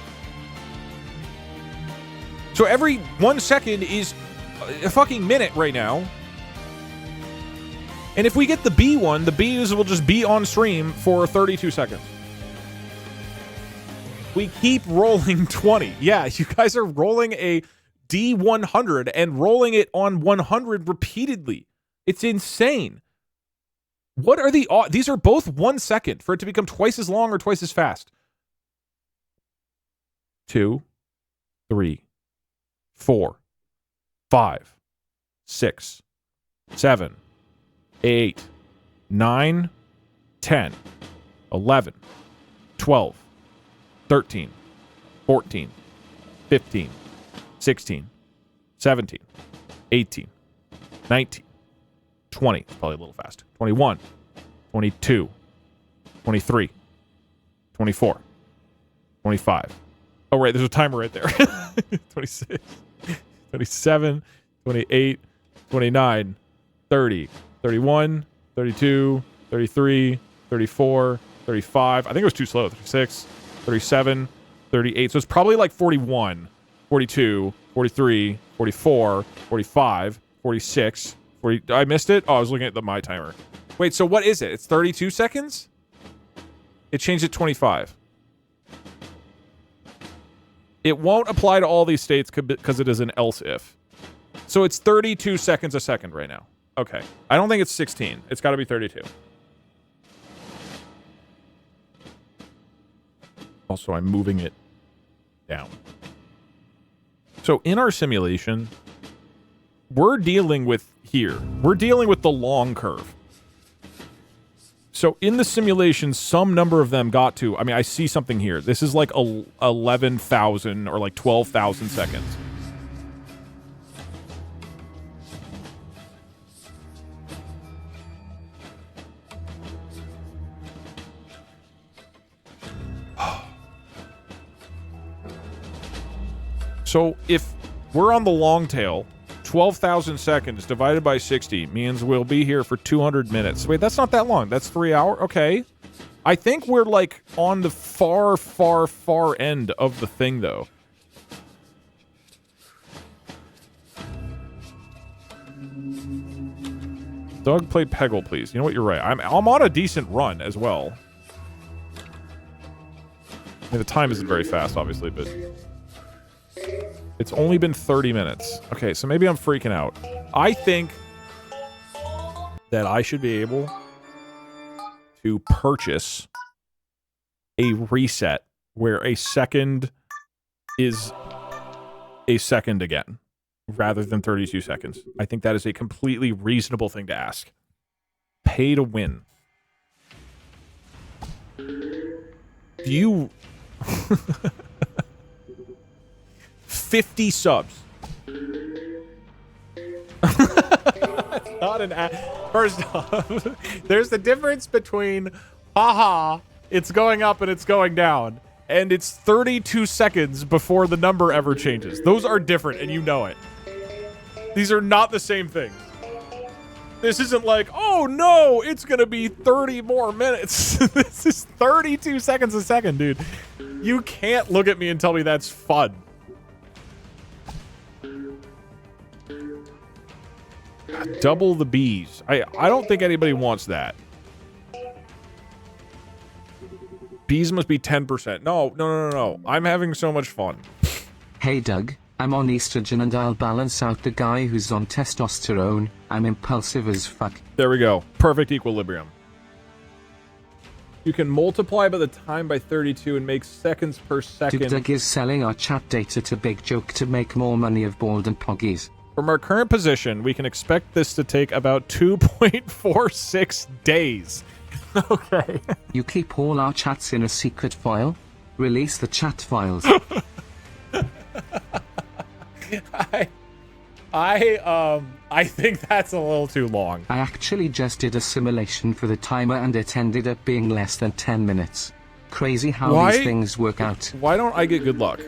So every 1 second is a fucking minute right now. And if we get the B one, the B's will just be on stream for 32 seconds. We keep rolling 20. Yeah, you guys are rolling a D100 and rolling it on 100 repeatedly. It's insane. What are the odds? These are both 1 second for it to become twice as long or twice as fast. 2, 3, 4, 5, 6, 7, 8, 9, 10, 11, 12, 13, 14, 15, 16, 17, 18, 19, 20. It's probably a little fast. 21, 22, 23, 24, 25. Oh, right. There's a timer right there. 26, 27, 28, 29, 30, 31, 32, 33, 34, 35. I think it was too slow. 36, 37, 38. So it's probably like 41, 42, 43, 44, 45, 46, 40. I missed it? Oh, I was looking at my timer. Wait, so what is it? It's 32 seconds? It changed it 25. It won't apply to all these states because it is an else if. So it's 32 seconds a second right now. Okay. I don't think it's 16. It's got to be 32. Also, I'm moving it down. So in our simulation, we're dealing with here. We're dealing with the long curve. So in the simulation, some number of them got to... I mean, I see something here. This is like 11,000 or like 12,000 seconds. So if we're on the long tail, 12,000 seconds divided by 60 means we'll be here for 200 minutes. Wait, that's not that long. That's 3 hours. Okay. I think we're like on the far, far, far end of the thing, though. Doug, play Peggle, please. You know what? You're right. I'm on a decent run as well. I mean, the time isn't very fast, obviously, but... It's only been 30 minutes. Okay, so maybe I'm freaking out. I think that I should be able to purchase a reset where a second is a second again, rather than 32 seconds. I think that is a completely reasonable thing to ask. Pay to win. Do you... 50 subs. Not an First off, there's the difference between haha, it's going up and it's going down, and it's 32 seconds before the number ever changes. Those are different, and you know it. These are not the same things. This isn't like, oh no, it's gonna be 30 more minutes. This is 32 seconds a second, dude. You can't look at me and tell me that's fun. Double the bees. I don't think anybody wants that. Bees must be 10%. No. I'm having so much fun. Hey Doug, I'm on estrogen and I'll balance out the guy who's on testosterone. I'm impulsive as fuck. There we go. Perfect equilibrium. You can multiply by the time by 32 and make seconds per second. Doug is selling our chat data to Big Joke to make more money of bald and poggies. From our current position, we can expect this to take about 2.46 days. Okay. You keep all our chats in a secret file? Release the chat files. I think that's a little too long. I actually just did a simulation for the timer and it ended up being less than 10 minutes. Crazy how these things work out. Why don't I get good luck?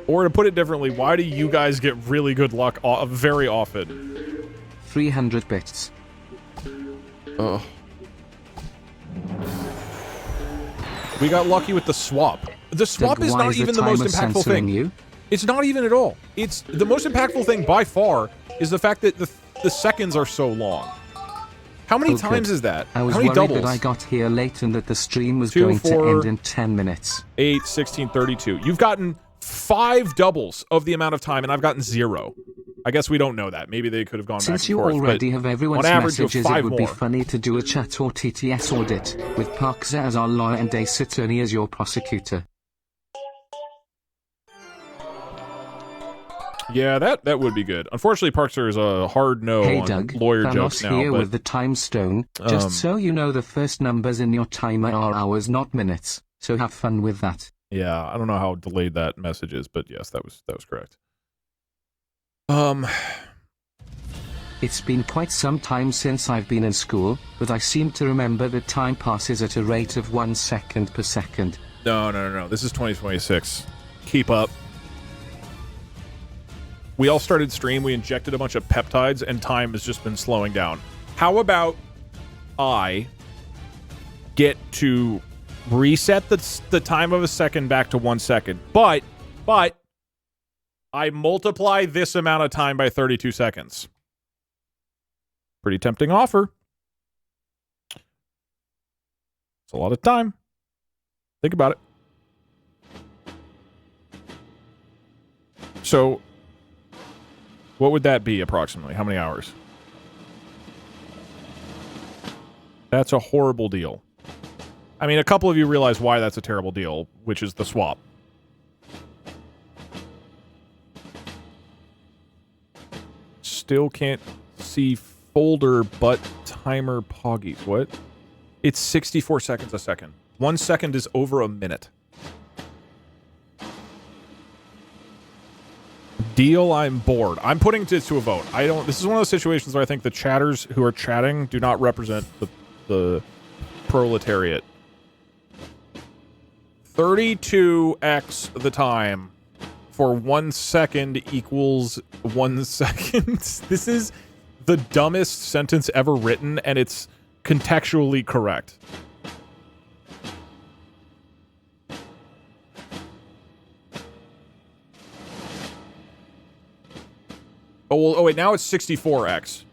Or to put it differently, why do you guys get really good luck very often? 300 bits. Ugh. We got lucky with the swap. The swap is not even the most impactful thing. You? It's not even at all. It's the most impactful thing by far is the fact that the seconds are so long. How many times is that? I was How many worried doubles? that I got here late and that the stream was 2, going 4, to end in 10 minutes. 8, 16, 32. You've gotten 5 doubles of the amount of time, and I've gotten 0. I guess we don't know that. Maybe they could have gone back and forth. Since you already have everyone's average, messages, you have it 5 would more. be funny to do a chat or TTS audit, with Parkza as our lawyer and Ace Attorney as your prosecutor. Yeah, that would be good. Unfortunately, Parkster is a hard no Hey on Doug, lawyer Thanos jokes now. here But with the time stone. Just so you know, the first numbers in your timer are hours, not minutes. So have fun with that. yeah, I don't know how delayed that message is, but yes, that was correct. It's been quite some time since I've been in school, but I seem to remember that time passes at a rate of 1 second per second. No. This is 2026. Keep up. We all started stream, we injected a bunch of peptides, and time has just been slowing down. How about I get to reset the time of a second back to 1 second, but I multiply this amount of time by 32 seconds. Pretty tempting offer. It's a lot of time. Think about it. So, what would that be approximately? How many hours? That's a horrible deal. I mean, a couple of you realize why that's a terrible deal, which is the swap. Still can't see folder but timer poggies. What? It's 64 seconds a second. 1 second is over a minute. Deal, I'm bored. I'm putting this to a vote. This is one of those situations where I think the chatters who are chatting do not represent the proletariat. 32x the time for 1 second equals 1 second. This is the dumbest sentence ever written, and it's contextually correct. Oh, wait, now it's 64x.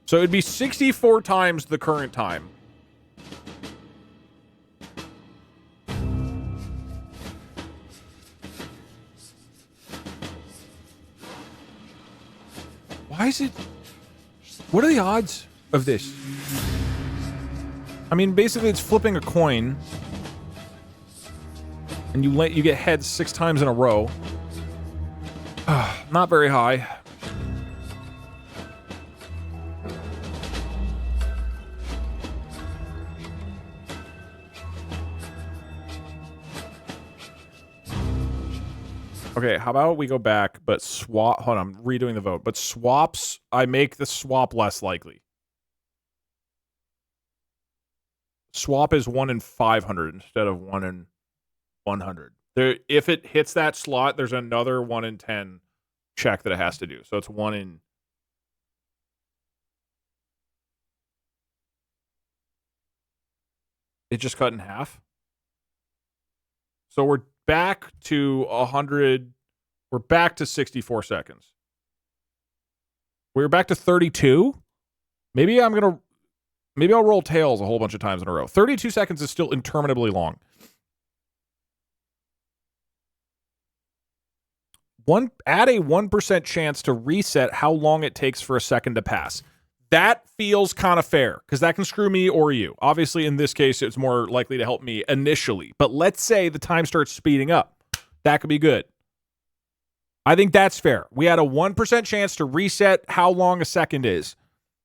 So it'd be 64 times the current time. Why is it... What are the odds of this? I mean, basically it's flipping a coin. And you get heads 6 times in a row. Not very high. Okay, how about we go back, but swap... Hold on, I'm redoing the vote. But swaps, I make the swap less likely. Swap is 1 in 500 instead of 1 in 100. If it hits that slot, there's another 1 in 10 check that it has to do. So it's 1 in... It just cut in half? So we're back to 100. We're back to 64 seconds. We're back to 32. Maybe I'll roll tails a whole bunch of times in a row. 32 seconds is still interminably long. Add a 1% chance to reset how long it takes for a second to pass. That feels kind of fair, because that can screw me or you. Obviously, in this case, it's more likely to help me initially. But let's say the time starts speeding up. That could be good. I think that's fair. We had a 1% chance to reset how long a second is.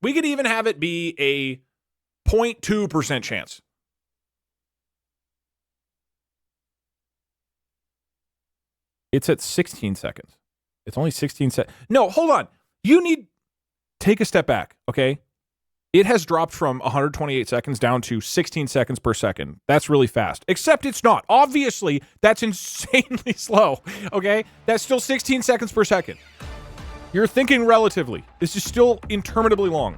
We could even have it be a 0.2% chance. It's at 16 seconds. It's only 16 seconds. No, hold on. Take a step back, okay? It has dropped from 128 seconds down to 16 seconds per second. That's really fast. Except it's not. Obviously, that's insanely slow, okay? That's still 16 seconds per second. You're thinking relatively. This is still interminably long.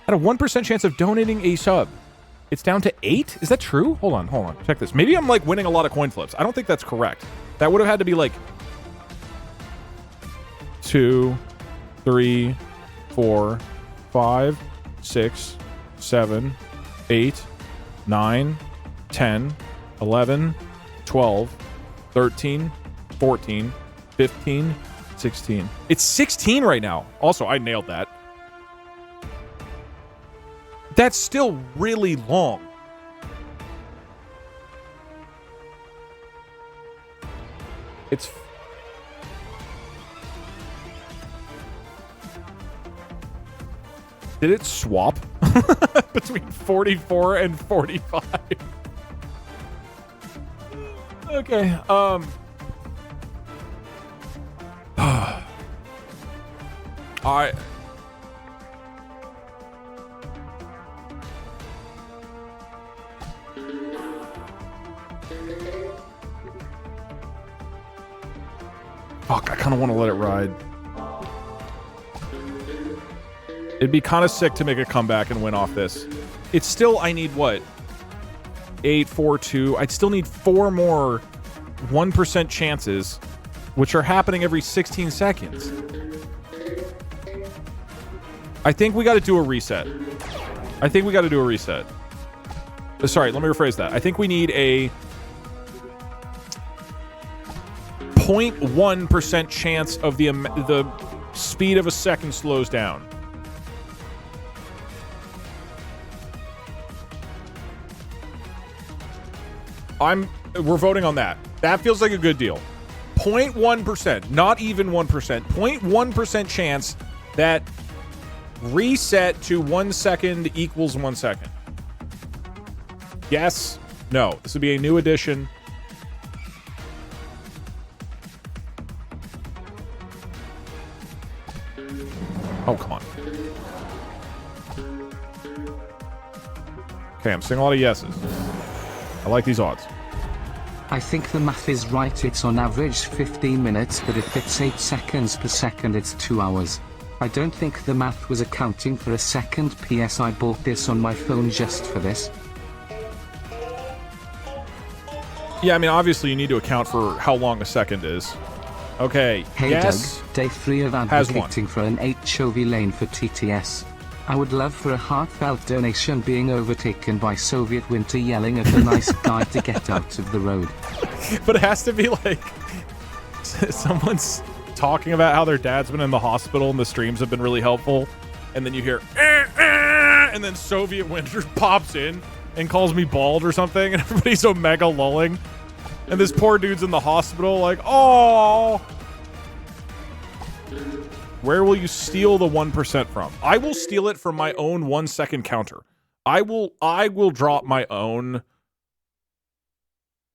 At a 1% chance of donating a sub. It's down to 8? Is that true? Hold on. Check this. Maybe I'm, like, winning a lot of coin flips. I don't think that's correct. That would have had to be, like... 2, 3, 4, 5, 6, 7, 8, 9, 10, 11, 12, 13, 14, 15, 16. It's 16 right now. Also, I nailed that. That's still really long. It's... Did it swap between 44 and 45? Okay, I... Fuck, I kind of want to let it ride. It'd be kind of sick to make a comeback and win off this. It's still, I need what? 8, 4, 2. I'd still need 4 more 1% chances, which are happening every 16 seconds. I think we got to do a reset. Sorry, let me rephrase that. I think we need a 0.1% chance of the speed of a second slows down. We're voting on that. That feels like a good deal. 0.1%, not even 1%, 0.1% chance that reset to 1 second equals 1 second. Yes, no. This would be a new addition. Oh, come on. Okay, I'm seeing a lot of yeses. I like these odds. I think the math is right. It's on average 15 minutes, but if it's 8 seconds per second, it's 2 hours. I don't think the math was accounting for a second. PS, I bought this on my phone just for this. Yeah, I mean, obviously you need to account for how long a second is. Okay, Hey yes, Doug, day 3 of advocating for an HOV lane for TTS. I would love for a heartfelt donation being overtaken by Soviet winter yelling at a nice guy to get out of the road. But it has to be like someone's talking about how their dad's been in the hospital and the streams have been really helpful, and then you hear and then Soviet winter pops in and calls me bald or something, and everybody's so mega lulling, and this poor dude's in the hospital like, oh. Where will you steal the 1% from? I will steal it from my own 1 second counter. I will drop my own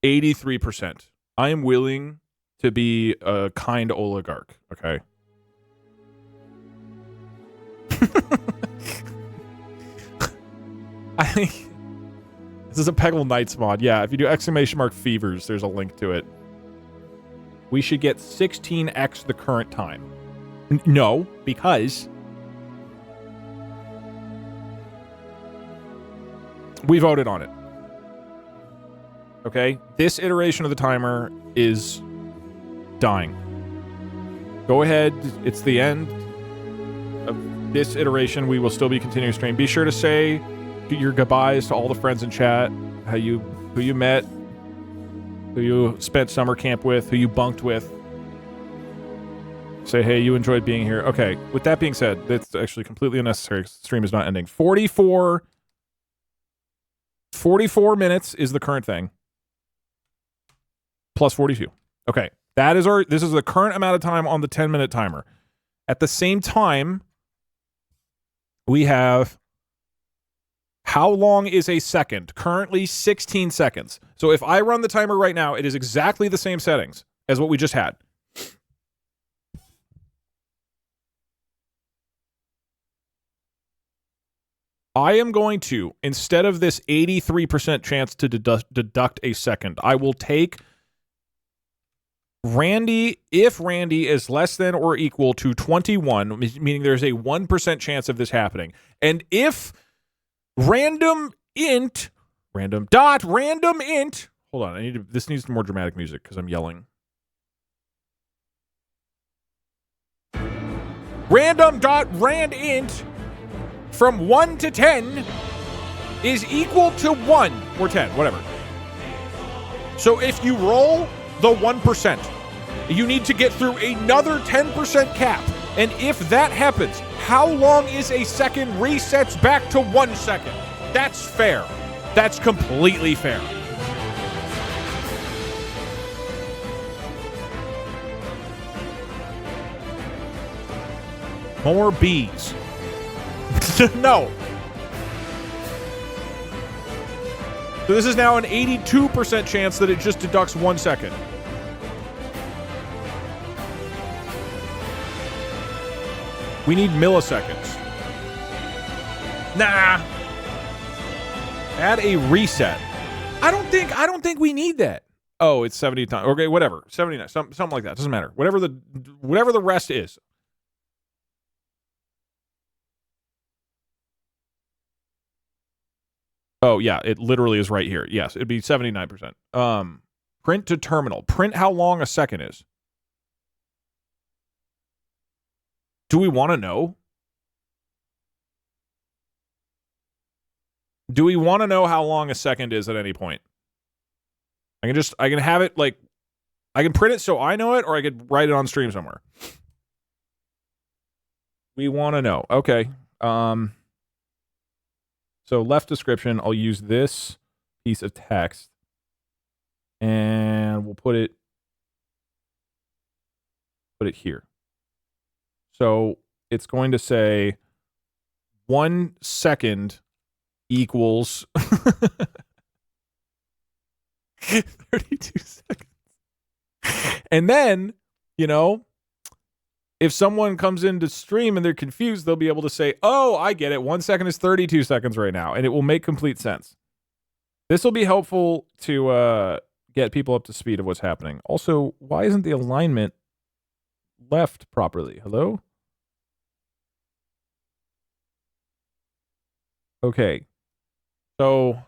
83%. I am willing to be a kind oligarch, okay? I think this is a Peggle Knights mod. Yeah, if you do !fevers, there's a link to it. We should get 16x the current time. No, because we voted on it. Okay? This iteration of the timer is dying. Go ahead. It's the end of this iteration. We will still be continuing stream. Be sure to say your goodbyes to all the friends in chat, who you met, who you spent summer camp with, who you bunked with. Say, hey, you enjoyed being here. Okay, with that being said, that's actually completely unnecessary. The stream is not ending. 44 minutes is the current thing. Plus 42. Okay, this is the current amount of time on the 10-minute timer. At the same time, we have how long is a second? Currently 16 seconds. So if I run the timer right now, it is exactly the same settings as what we just had. I am going to, instead of this 83% chance to deduct a second, I will take Randy, if Randy is less than or equal to 21, meaning there's a 1% chance of this happening. And if random int, hold on, this needs more dramatic music because I'm yelling. Random.randint from 1 to 10 is equal to 1 or 10, whatever. So if you roll the 1%, you need to get through another 10% cap. And if that happens, how long is a second resets back to 1 second? That's fair. That's completely fair. More bees. No. So this is now an 82% chance that it just deducts 1 second. We need milliseconds. Nah. Add a reset. I don't think we need that. Oh, it's 70 times. Okay, whatever. 79. Something like that. Doesn't matter. Whatever the rest is. Oh, yeah, it literally is right here. Yes, it'd be 79%. Print to terminal. Print how long a second is. Do we want to know? Do we want to know how long a second is at any point? I can have it like, I can print it so I know it, or I could write it on stream somewhere. We want to know. Okay. So left description, I'll use this piece of text. And we'll put it here. So it's going to say 1 second equals 32 seconds. And then, you know, if someone comes into stream and they're confused, they'll be able to say, oh, I get it. 1 second is 32 seconds right now. And it will make complete sense. This will be helpful to get people up to speed of what's happening. Also, why isn't the alignment left properly? Hello? Okay. So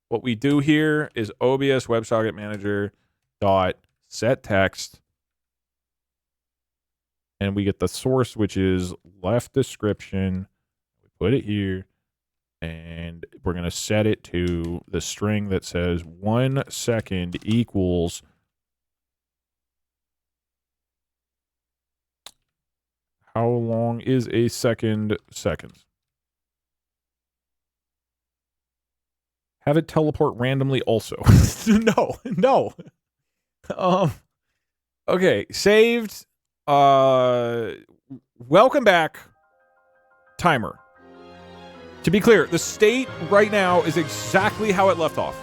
what we do here is OBS WebSocket Manager dot set text, and we get the source, which is left description. We put it here, and we're going to set it to the string that says 1 second equals how long is a second seconds. Have it teleport randomly also. No. Okay, saved. Welcome back. Timer. To be clear, the state right now is exactly how it left off.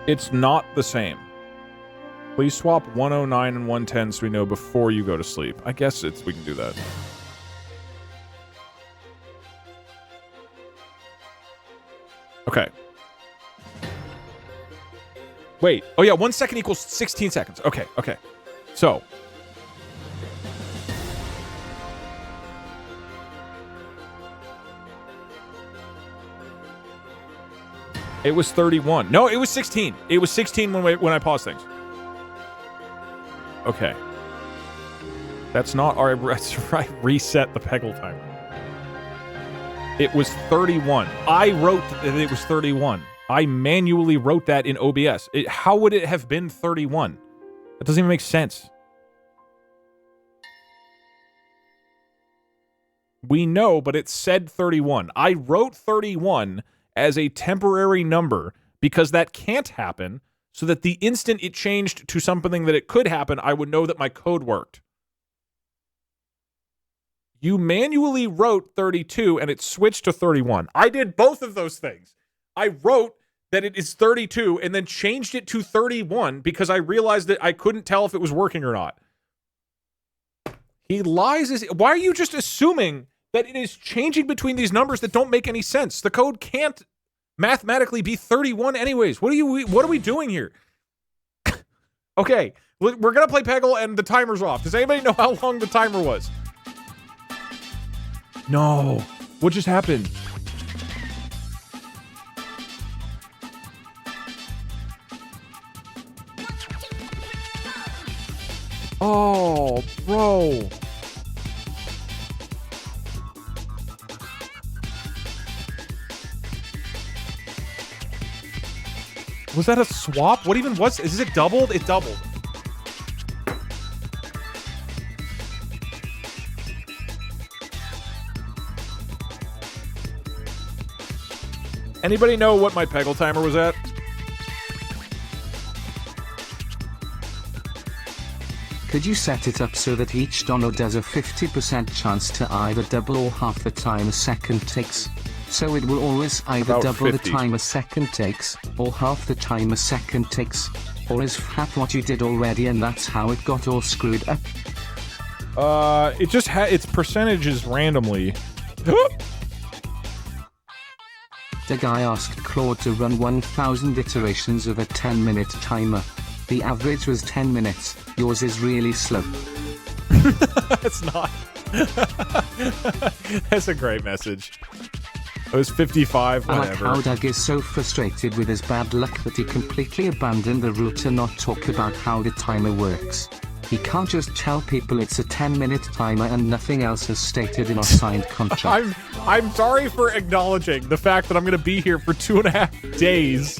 It's not the same. Please swap 109 and 110 so we know before you go to sleep. I guess we can do that. Okay. Wait. Oh yeah, 1 second equals 16 seconds. Okay. So. It was 31. No, it was 16. It was 16 when I paused things. Okay. That's not our... That's right. Reset the Peggle timer. It was 31. I wrote that it was 31. I manually wrote that in OBS. How would it have been 31? That doesn't even make sense. We know, but it said 31. I wrote 31 as a temporary number because that can't happen, so that the instant it changed to something that it could happen, I would know that my code worked. You manually wrote 32 and it switched to 31. I did both of those things. I wrote that it is 32 and then changed it to 31 because I realized that I couldn't tell if it was working or not. He lies. Why are you just assuming that it is changing between these numbers that don't make any sense? The code can't mathematically be 31 anyways. What are we doing here? Okay, we're going to play Peggle and the timer's off. Does anybody know how long the timer was? No. What just happened? Oh, bro. Was that a swap? What even was? Is it doubled? It doubled. Anybody know what my Peggle timer was at? Could you set it up so that each download has a 50% chance to either double or half the time a second takes? So it will always either About double 50. the time a second takes, or half the time a second takes? Or is that what you did already and that's how it got all screwed up? It just its percentages randomly. The guy asked Claude to run 1000 iterations of a 10-minute timer. The average was 10 minutes. Yours is really slow. It's not. That's a great message. It was 55, I like whatever. how Doug is so frustrated with his bad luck that he completely abandoned the rule to not talk about how the timer works. He can't just tell people it's a 10-minute timer and nothing else is stated in our signed contract. I'm sorry for acknowledging the fact that I'm going to be here for 2.5 days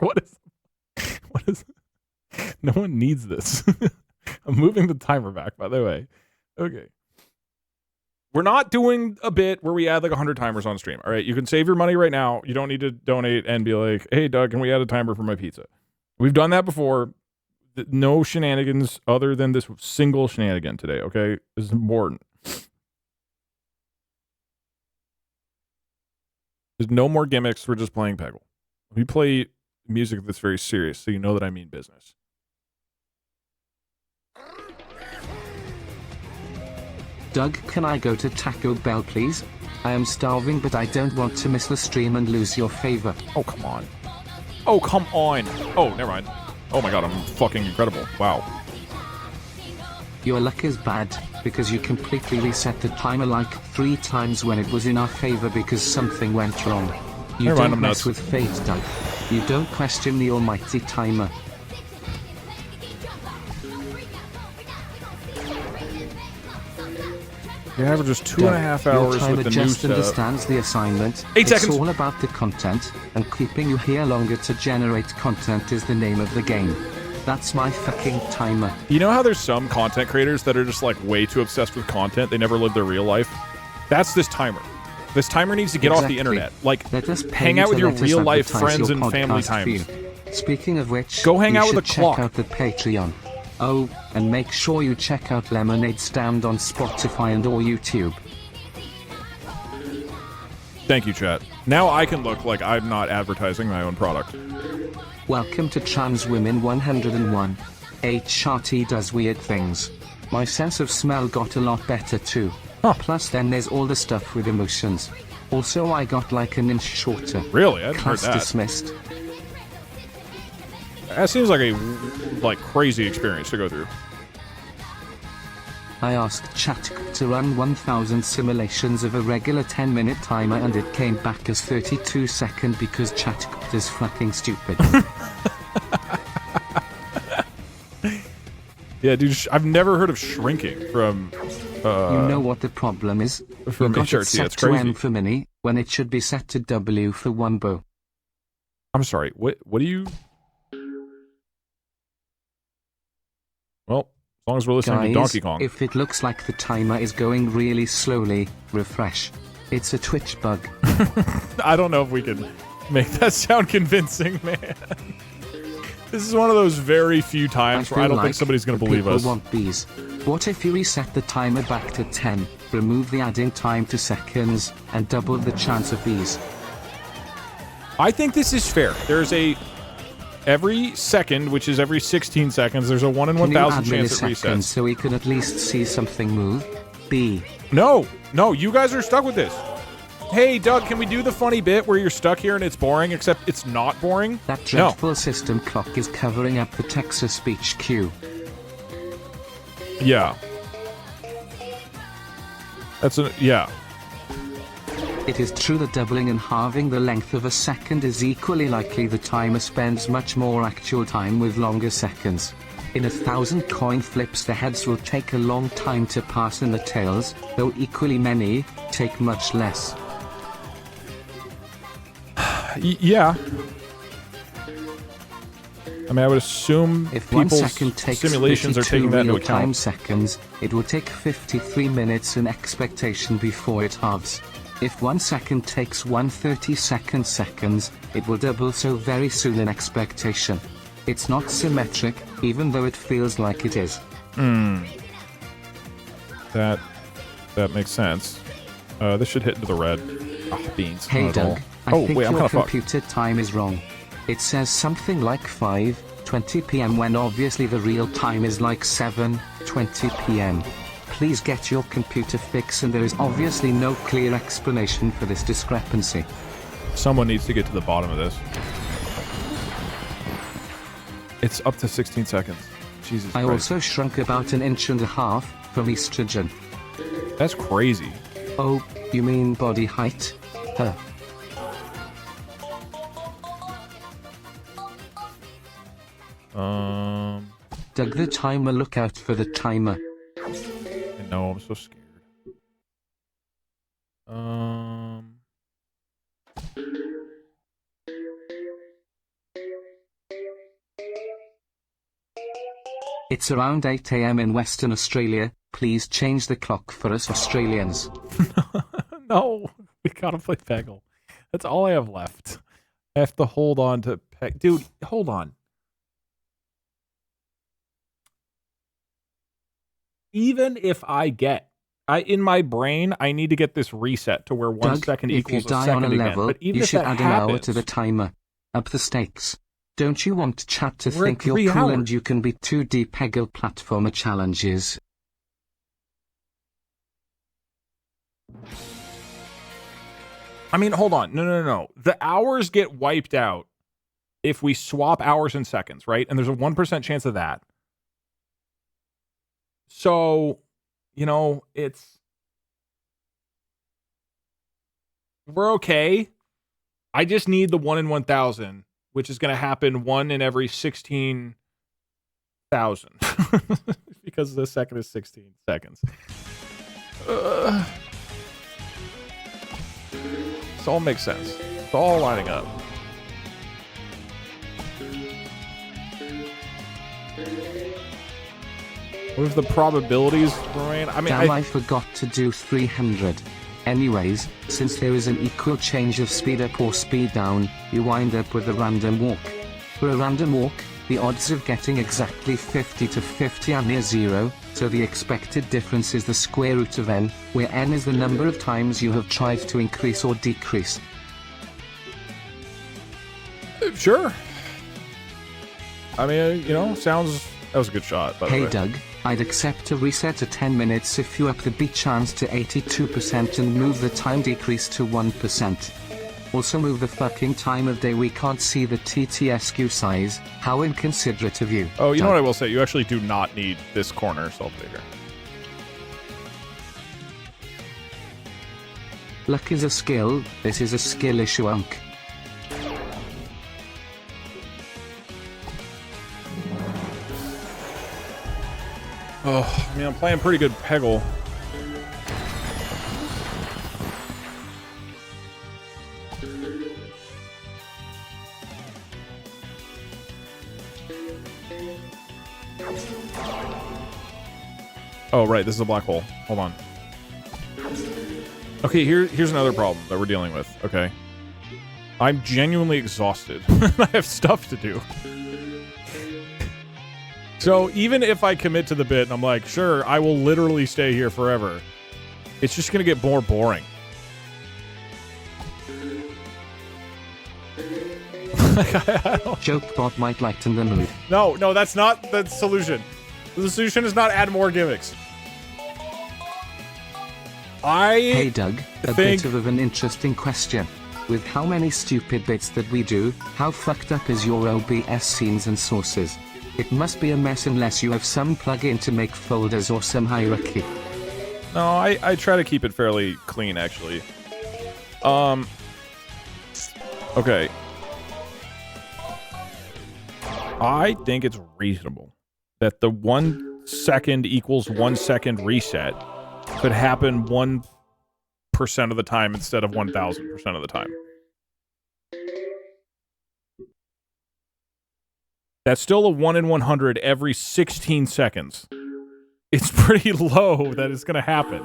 What is no one needs this. I'm moving the timer back, by the way. Okay. We're not doing a bit where we add like 100 timers on stream. All right. You can save your money right now. You don't need to donate and be like, hey, Doug, can we add a timer for my pizza? We've done that before. No shenanigans other than this single shenanigan today. Okay. This is important. There's no more gimmicks. We're just playing Peggle. We play music that's very serious, so you know that I mean business. Doug, can I go to Taco Bell, please? I am starving, but I don't want to miss the stream and lose your favor. Oh, come on. Oh, come on. Oh, never mind. Oh my god, I'm fucking incredible. Wow. Your luck is bad, because you completely reset the timer like 3 times when it was in our favor because something went wrong. You don't mess with fate, Doug. You don't question the almighty timer. The average is 2.5 hours your timer with the just new understands the assignment. 8 seconds. It's all about the content, and keeping you here longer to generate content is the name of the game. That's my fucking timer. You know how there's some content creators that are just like way too obsessed with content? They never live their real life. That's this timer. This timer needs to get off the internet. Like, hang out with your real life friends and family times. Speaking of which, go hang out with a clock. Check out the Patreon. Oh, and make sure you check out Lemonade Stand on Spotify and or YouTube. Thank you, chat. Now I can look like I'm not advertising my own product. Welcome to Trans Women 101. HRT does weird things. My sense of smell got a lot better too. Huh. Plus then there's all the stuff with emotions. Also I got like an inch shorter. Really? I hadn't heard Class that. dismissed. That seems like a crazy experience to go through. I asked chat to run 1000 simulations of a regular 10-minute timer and it came back as 32 seconds because chat is fucking stupid. Yeah, dude, I've never heard of shrinking from... you know what the problem is? From you got HRT, it set that's to crazy. M for mini, when it should be set to W for Wumbo. I'm sorry, what do you... Well, as long as we're listening to Donkey Kong. If it looks like the timer is going really slowly, refresh. It's a Twitch bug. I don't know if we can make that sound convincing, man. This is one of those very few times where I don't think somebody's going to believe us. Want bees. What if you reset the timer back to 10, remove the adding time to seconds, and double the chance of bees? I think this is fair. There's a... Every second, which is every 16 seconds, there's a 1 in 1,000 chance it resets. So we can at least see something move? B. No, you guys are stuck with this. Hey, Doug, can we do the funny bit where you're stuck here and it's boring, except it's not boring? That dreadful system clock is covering up the Texas speech cue. Yeah. Yeah. It is true that doubling and halving the length of a second is equally likely the timer spends much more actual time with longer seconds. In 1,000 coin flips the heads will take a long time to pass and the tails, though equally many, take much less. Yeah. I mean, I would assume if 1 people's second takes simulations are taking that into account. Time seconds, it will take 53 minutes in expectation before it halves. If 1 second takes 1/32 seconds, it will double so very soon in expectation. It's not symmetric, even though it feels like it is. That makes sense. This should hit into the red. Beans. Hey Doug, I think wait, your computer time is wrong. It says something like 5:20 p.m. when obviously the real time is like 7:20 p.m. Please get your computer fixed, and there is obviously no clear explanation for this discrepancy. Someone needs to get to the bottom of this. It's up to 16 seconds. Jesus I Christ. also shrunk about 1.5 inches from estrogen. That's crazy. Oh, you mean body height? Huh. Doug the timer, look out for the timer. No, I'm so scared. It's around 8 a.m. in Western Australia. Please change the clock for us Australians. No, we gotta play Peggle. That's all I have left. I have to hold on to Peg. Dude, hold on. Even if I get, in my brain, I need to get this reset to where 1 second equals a second again. If you die on a level, but even you if should that add happens, an hour to the timer. Up the stakes. Don't you want chat to We're think at you're 3 cool hours. and you can beat 2D Peggle platformer challenges? I mean, hold on. No. The hours get wiped out if we swap hours and seconds, right? And there's a 1% chance of that. So, you know, we're okay. I just need the 1 in 1,000, which is going to happen 1 in every 16,000 because the second is 16 seconds. This all makes sense. It's all lining up. What if the probabilities remain? I mean, Damn, I forgot to do 300. Anyways, since there is an equal change of speed up or speed down, you wind up with a random walk. For a random walk, the odds of getting exactly 50 to 50 are near zero, so the expected difference is the square root of n, where n is the number of times you have tried to increase or decrease. Sure. I mean, you know, that was a good shot, by the way. Hey Doug, I'd accept a reset at 10 minutes if you up the beat chance to 82% and move the time decrease to 1%. Also move the fucking time of day, we can't see the TTSQ size. How inconsiderate of you. Oh, you know Doug. what I will say? You actually do not need this corner salt digger. Luck is a skill, this is a skill issue, unk. Oh, I mean, I'm playing pretty good Peggle. Oh, right, this is a black hole. Hold on. Okay, here's another problem that we're dealing with, okay? I'm genuinely exhausted. I have stuff to do. So even if I commit to the bit and I'm like, sure, I will literally stay here forever, it's just going to get more boring. Joke bot might lighten the mood. No, that's not the solution. The solution is not add more gimmicks. Hey Doug, a think- bit of an interesting question. With how many stupid bits that we do, how fucked up is your OBS scenes and sources? It must be a mess unless you have some plugin to make folders or some hierarchy. No, I try to keep it fairly clean, actually. Okay. I think it's reasonable that the 1 second equals 1 second reset could happen 1% of the time instead of 1,000% of the time. That's still a 1 in 100 every 16 seconds. It's pretty low that it's going to happen.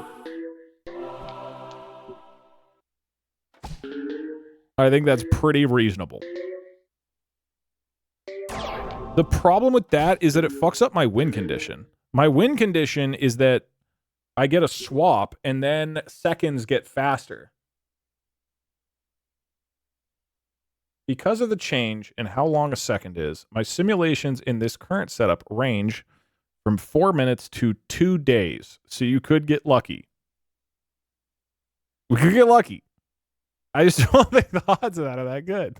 I think that's pretty reasonable. The problem with that is that it fucks up my win condition. My win condition is that I get a swap and then seconds get faster. Because of the change in how long a second is, my simulations in this current setup range from 4 minutes to 2 days. So you could get lucky. We could get lucky. I just don't think the odds of that are that good.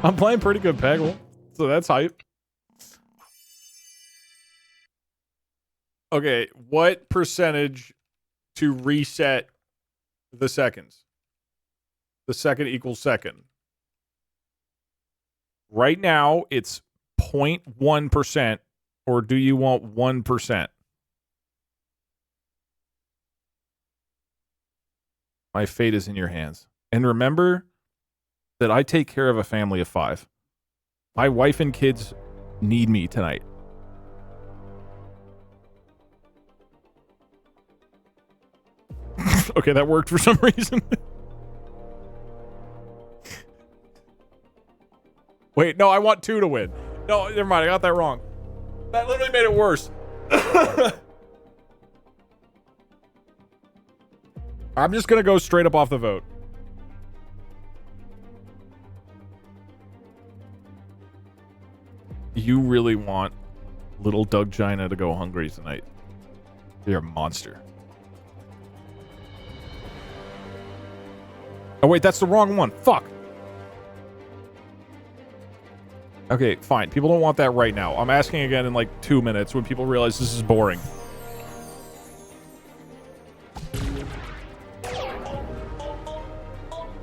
I'm playing pretty good Peggle, so that's hype. Okay, what percentage to reset the seconds? The second equals second. Right now, it's 0.1%, or do you want 1%? My fate is in your hands. And remember that I take care of a family of 5. My wife and kids need me tonight. Okay, that worked for some reason. Wait, no, I want 2 to win. No, never mind. I got that wrong. That literally made it worse. I'm just going to go straight up off the vote. You really want little Doug Gina to go hungry tonight. You're a monster. Oh, wait, that's the wrong one. Fuck. Okay, fine. People don't want that right now. I'm asking again in like 2 minutes when people realize this is boring.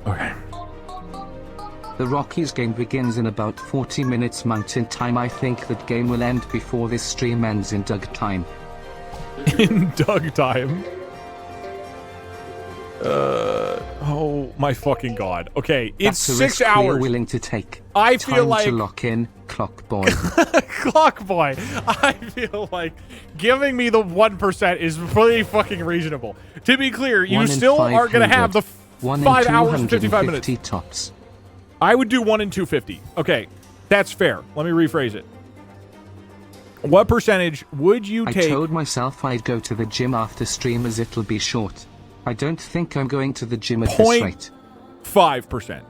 Okay. The Rockies game begins in about 40 minutes Mountain Time. I think that game will end before this stream ends in Doug time. In Doug time? Oh my fucking god. Okay, it's That's a 6 risk hours. we're willing to take. I Time feel like to lock in, clock boy. Clock boy. I feel like giving me the 1% is pretty fucking reasonable. To be clear, you still are going to have the 5 hours and 55 minutes. Tops. I would do 1 in 250. Okay, that's fair. Let me rephrase it. What percentage would you take? I told myself I'd go to the gym after stream as it'll be short. I don't think I'm going to the gym at this rate. 5%.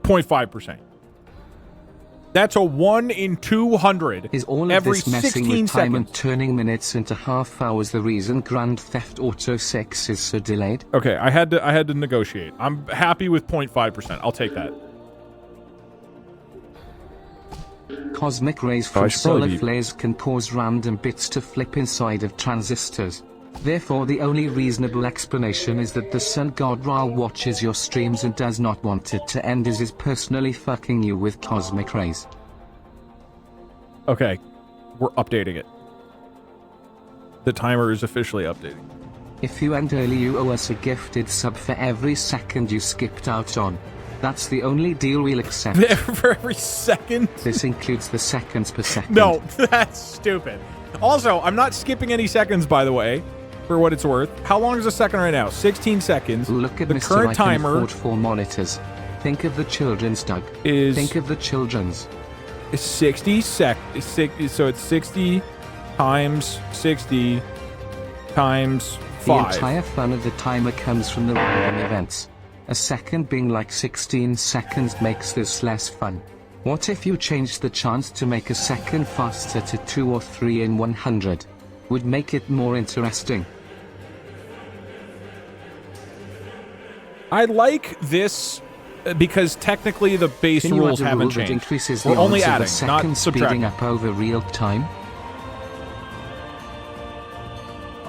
0.5%. That's a 1 in 200. Is all of every this messing 16 with time seconds. and turning minutes into half hours the reason Grand Theft Auto 6 is so delayed? Okay, I had to negotiate. I'm happy with 0.5%. I'll take that. Cosmic rays from solar flares can cause random bits to flip inside of transistors. Therefore, the only reasonable explanation is that the sun god Ra watches your streams and does not want it to end, as is personally fucking you with cosmic rays. Okay, we're updating it. The timer is officially updating. If you end early, you owe us a gifted sub for every second you skipped out on. That's the only deal we'll accept. For every second? This includes the seconds per second. No, that's stupid. Also, I'm not skipping any seconds, by the way, for what it's worth. How long is a second right now? 16 seconds. Look at the Mr. current I can timer afford 4 monitors. Think of the children's, Doug. Think of the children's. Is 60 so it's 60 times 60 times 5. The entire fun of the timer comes from the random events. A second being like 16 seconds makes this less fun. What if you changed the chance to make a second faster to 2 or 3 in 100? Would make it more interesting. I like this because technically the base Can you rules add a haven't rule that changed. increases We're the only odds of adding, a second not speeding subtracting. up over real time?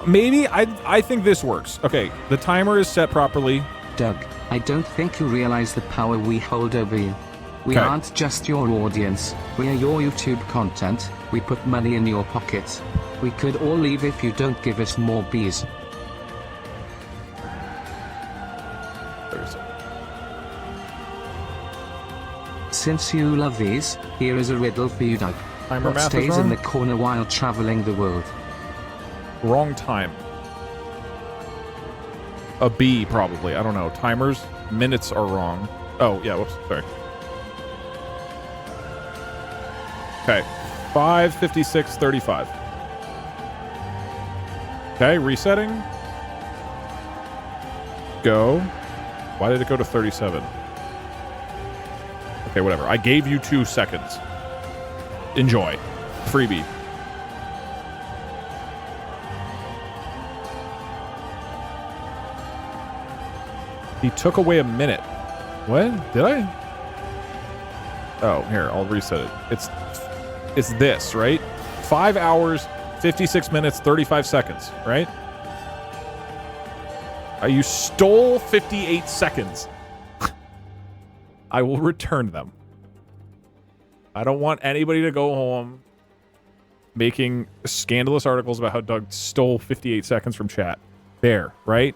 Maybe I think this works. Okay, the timer is set properly. Doug, I don't think you realize the power we hold over you. We Okay. aren't just your audience, we are your YouTube content, we put money in your pockets. We could all leave if you don't give us more bees. Since you love these, here is a riddle for you, Doug. Timer What math is stays in wrong? the corner while traveling the world? Wrong time. A B, probably. I don't know. Timers, minutes are wrong. Oh, yeah, whoops. Sorry. Okay. 5:56:35. Okay, resetting. Go. Why did it go to 37? Okay, whatever. I gave you 2 seconds. Enjoy. Freebie. He took away a minute. What? Did I? Oh, here, I'll reset it. It's this, right? 5 hours, 56 minutes, 35 seconds, right? You stole 58 seconds. I will return them. I don't want anybody to go home making scandalous articles about how Doug stole 58 seconds from chat. There, right?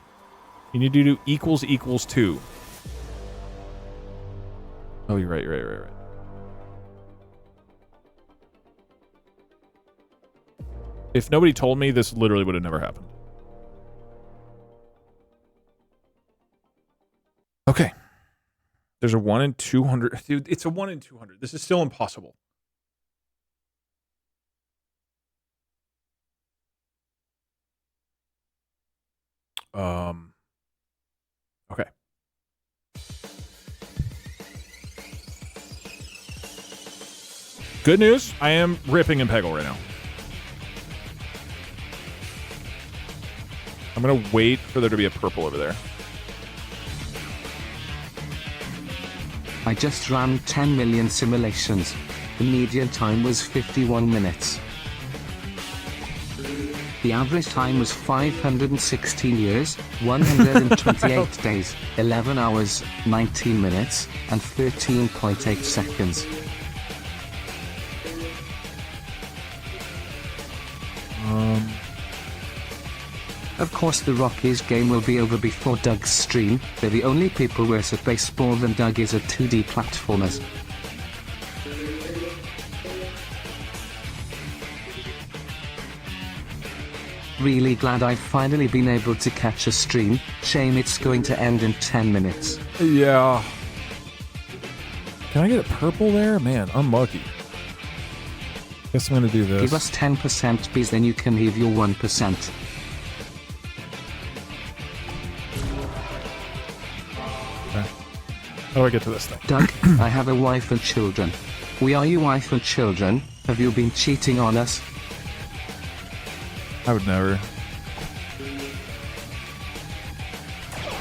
You need to do equals equals 2. Oh, you're right. If nobody told me, this literally would have never happened. Okay. There's a 1 in 200. Dude, it's a 1 in 200. This is still impossible. Okay. Good news, I am ripping in Peggle right now. I'm gonna wait for there to be a purple over there. I just ran 10 million simulations. The median time was 51 minutes. The average time was 516 years, 128 days, 11 hours, 19 minutes, and 13.8 seconds. Of course the Rockies game will be over before Doug's stream. They're the only people worse at baseball than Doug is at 2D platformers. Really glad I've finally been able to catch a stream. Shame it's going to end in 10 minutes. Yeah. Can I get a purple there? Man, unlucky. Guess I'm gonna do this. Give us 10% please, then you can leave your 1%. How do I get to this thing? Doug, I have a wife and children. We are your wife and children. Have you been cheating on us? I would never.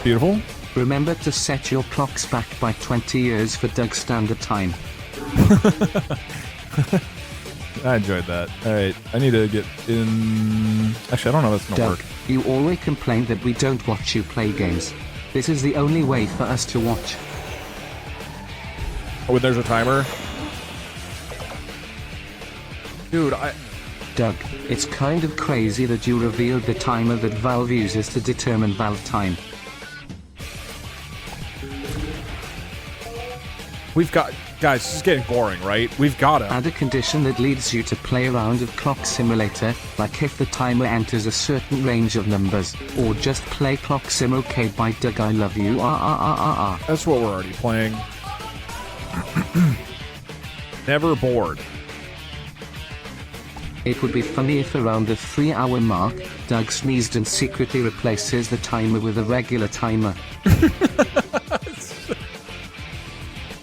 Beautiful. Remember to set your clocks back by 20 years for Doug's standard time. I enjoyed that. Alright, I need to get in... Actually, I don't know if that's gonna Doug, work. you always complain that we don't watch you play games. This is the only way for us to watch. Oh, there's a timer? Dude, Doug, it's kind of crazy that you revealed the timer that Valve uses to determine Valve time. We've got... Guys, this is getting boring, right? We've got to... Add a condition that leads you to play a round of Clock Simulator, like if the timer enters a certain range of numbers, or just play Clock Sim OK by Doug I Love You That's what we're already playing. Never bored. It would be funny if around the 3-hour mark, Doug sneezed and secretly replaces the timer with a regular timer.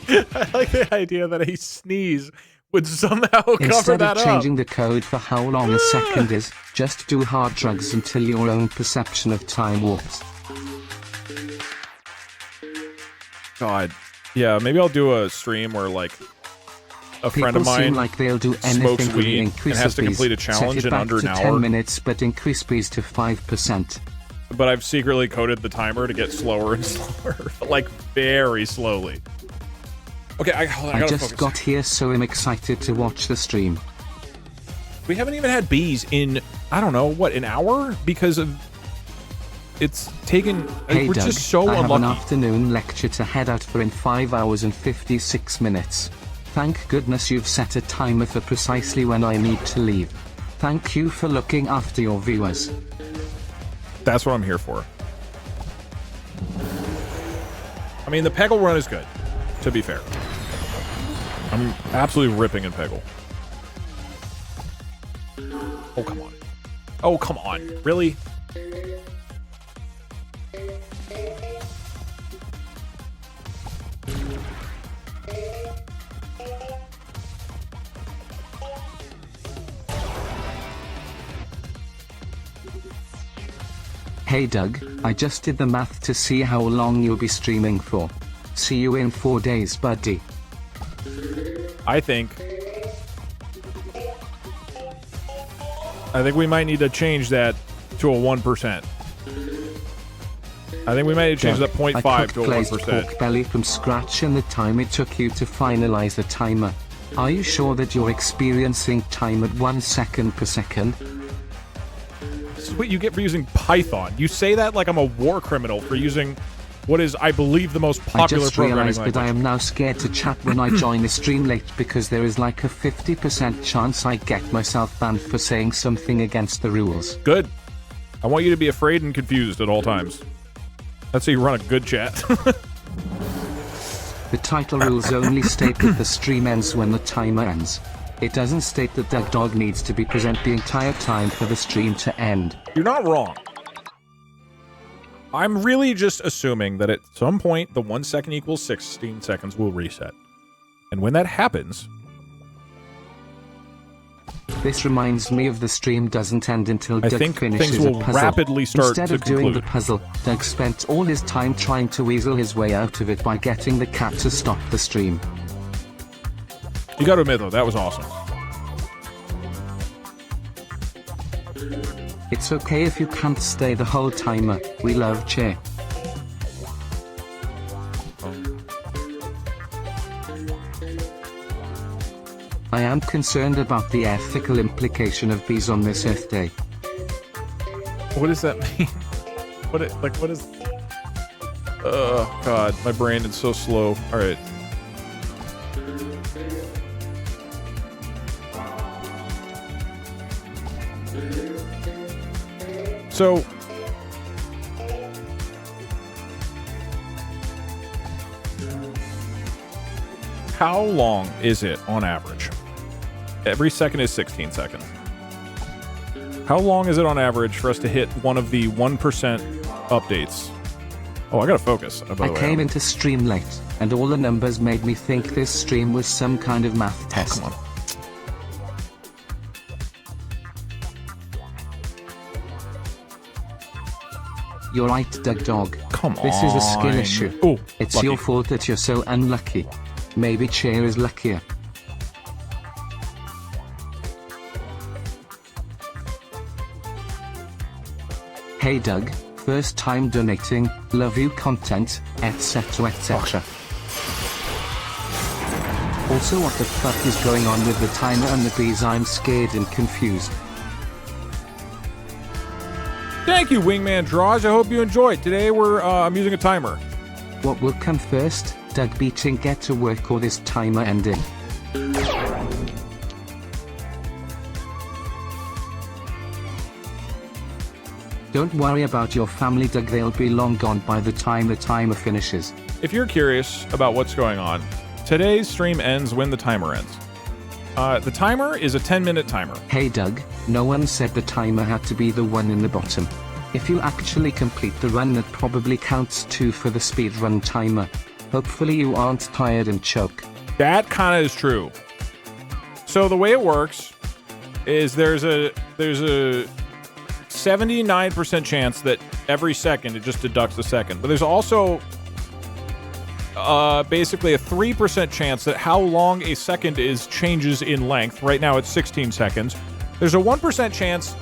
I like the idea that a sneeze would somehow cover Instead that of up. changing the code for how long a second is, just do hard drugs until your own perception of time warps. God. Yeah, maybe I'll do a stream where, like, a friend of People mine seem like they'll do smokes anything with weed and increase has to fees. complete a challenge Set it in back under an to hour. 10 minutes, but increase fees to 5%. But I've secretly coded the timer to get slower and slower. Like, very slowly. Okay, I gotta just focus. got here, so I'm excited to watch the stream. We haven't even had bees in, I don't know, what, an hour? Because of... It's taken... Hey we're Doug, just so I have an unlucky. afternoon lecture to head out for in 5 hours and 56 minutes. Thank goodness you've set a timer for precisely when I need to leave. Thank you for looking after your viewers. That's what I'm here for. I mean, the Peggle run is good, to be fair. I'm absolutely ripping in Peggle. Oh, come on. Oh, come on. Really? Hey Doug, I just did the math to see how long you'll be streaming for. See you in 4 days, buddy. I think we might need to change that to a 1%. I think we might need to change Doug, that 0.5 I to cooked a glazed 1%. pork belly from scratch in the time it took you to finalize the timer. Are you sure that you're experiencing time at 1 second per second? what you get for using Python. You say that like I'm a war criminal for using what is, I believe, the most I popular just programming realized language. that I am now scared to chat when I join the stream late because there is like a 50% chance I get myself banned for saying something against the rules. Good. I want you to be afraid and confused at all times. That's how you run a good chat. The title rules only state that the stream ends when the timer ends. It doesn't state that Doug Dog needs to be present the entire time for the stream to end. You're not wrong. I'm really just assuming that at some point the 1 second equals 16 seconds will reset. And when that happens... This reminds me of the stream doesn't end until I Doug think finishes things will a puzzle. rapidly start Instead to of doing conclude. the puzzle, Doug spent all his time trying to weasel his way out of it by getting the cat to stop the stream. You gotta admit though, that was awesome. It's okay if you can't stay the whole timer. We love Che. I am concerned about the ethical implication of bees on this Earth Day. What does that mean? What is... Oh, God. My brain is so slow. Alright. So... how long is it on average? Every second is 16 seconds. How long is it on average for us to hit one of the 1% updates? Oh, I gotta focus. Oh, by the I way, came into stream late, and all the numbers made me think this stream was some kind of math test. come on. You're right, Doug Dog. Come on. This is a skill issue. Oh, it's lucky. your fault that you're so unlucky. Maybe Chair is luckier. Hey Doug, first time donating, love you content, etc etc. Also, what the fuck is going on with the timer and the bees? I'm scared and confused. Thank you, Wingman Draws. I hope you enjoyed. Today I'm using a timer. What will come first, Doug beating get to work or this timer ending? Don't worry about your family, Doug, they'll be long gone by the time the timer finishes. If you're curious about what's going on, today's stream ends when the timer ends. The timer is a 10-minute timer. Hey Doug, no one said the timer had to be the one in the bottom. If you actually complete the run, that probably counts too for the speedrun timer. Hopefully you aren't tired and choke. That kind of is true. So the way it works is there's a 79% chance that every second it just deducts a second. But there's also basically a 3% chance that how long a second is changes in length. Right now it's 16 seconds. There's a 1% chance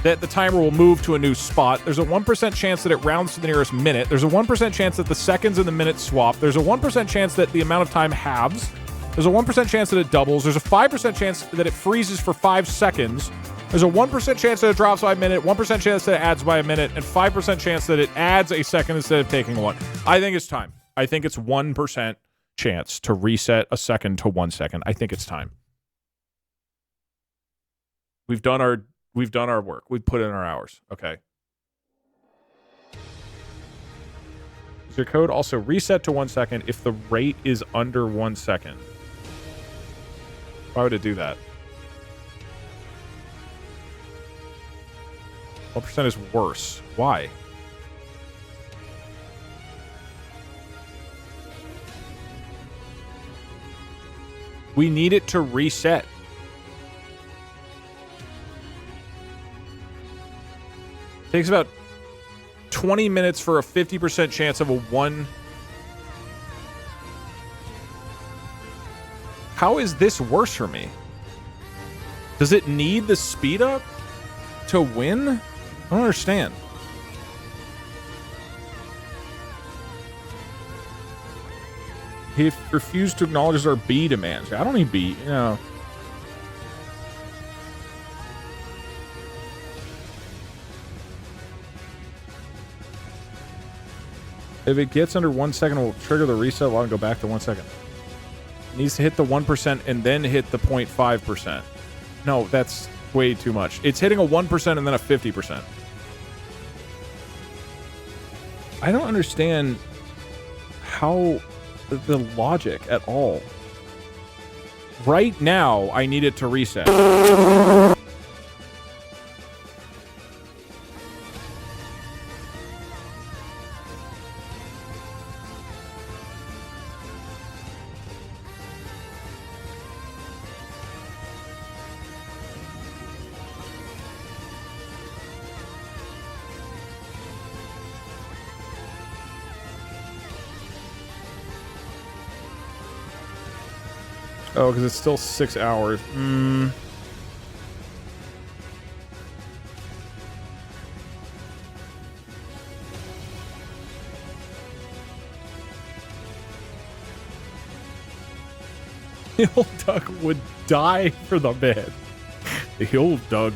that the timer will move to a new spot. There's a 1% chance that it rounds to the nearest minute. There's a 1% chance that the seconds and the minutes swap. There's a 1% chance that the amount of time halves. There's a 1% chance that it doubles. There's a 5% chance that it freezes for 5 seconds. There's a 1% chance that it drops by a minute, 1% chance that it adds by a minute, and 5% chance that it adds a second instead of taking one. I think it's time. I think it's 1% chance to reset a second to 1 second. I think it's time. We've done our work. We've put in our hours. Okay. Is your code also reset to 1 second if the rate is under 1 second? Why would it do that? What percent is worse? Why? We need it to reset. Takes about 20 minutes for a 50% chance of a 1. How is this worse for me? Does it need the speed up to win? I don't understand. He refused to acknowledge our B demands. I don't need B, you know. If it gets under 1 second, it will trigger the reset while and go back to 1 second. It needs to hit the 1% and then hit the 0.5%. No, that's way too much. It's hitting a 1% and then a 50%. I don't understand how the logic at all. Right now, I need it to reset. Oh, because it's still 6 hours. The old Doug would die for the man. The old Doug.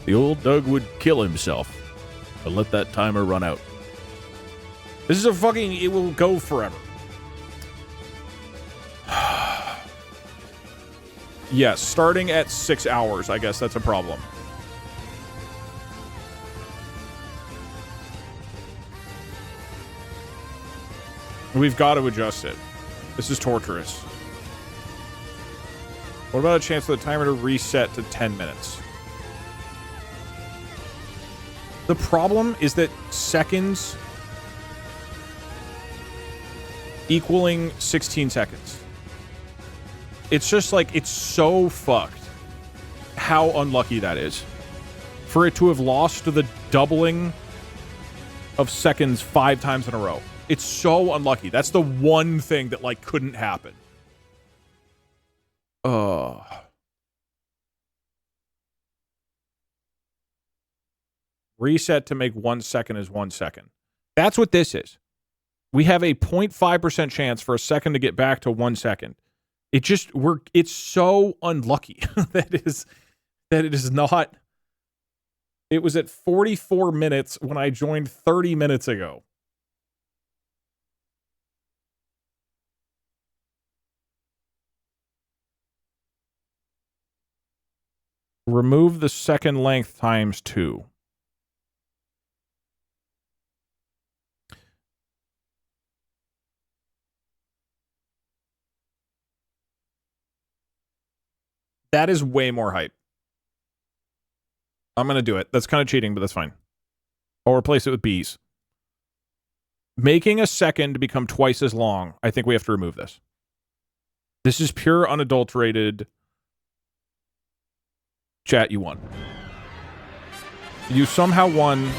The old Doug would kill himself. But let that timer run out. This is a fucking... It will go forever. Yes, starting at 6 hours, I guess that's a problem. We've got to adjust it. This is torturous. What about a chance for the timer to reset to 10 minutes? The problem is that seconds equaling 16 seconds. It's just like, it's so fucked how unlucky that is. For it to have lost to the doubling of seconds 5 times in a row. It's so unlucky. That's the one thing that, like, couldn't happen. Reset to make 1 second is 1 second. That's what this is. We have a 0.5% chance for a second to get back to 1 second. It's so unlucky that it is not. It was at 44 minutes when I joined 30 minutes ago. Remove the second length times 2. That is way more hype. I'm going to do it. That's kind of cheating, but that's fine. I'll replace it with bees. Making a second become twice as long. I think we have to remove this. This is pure, unadulterated. Chat, you won. You somehow won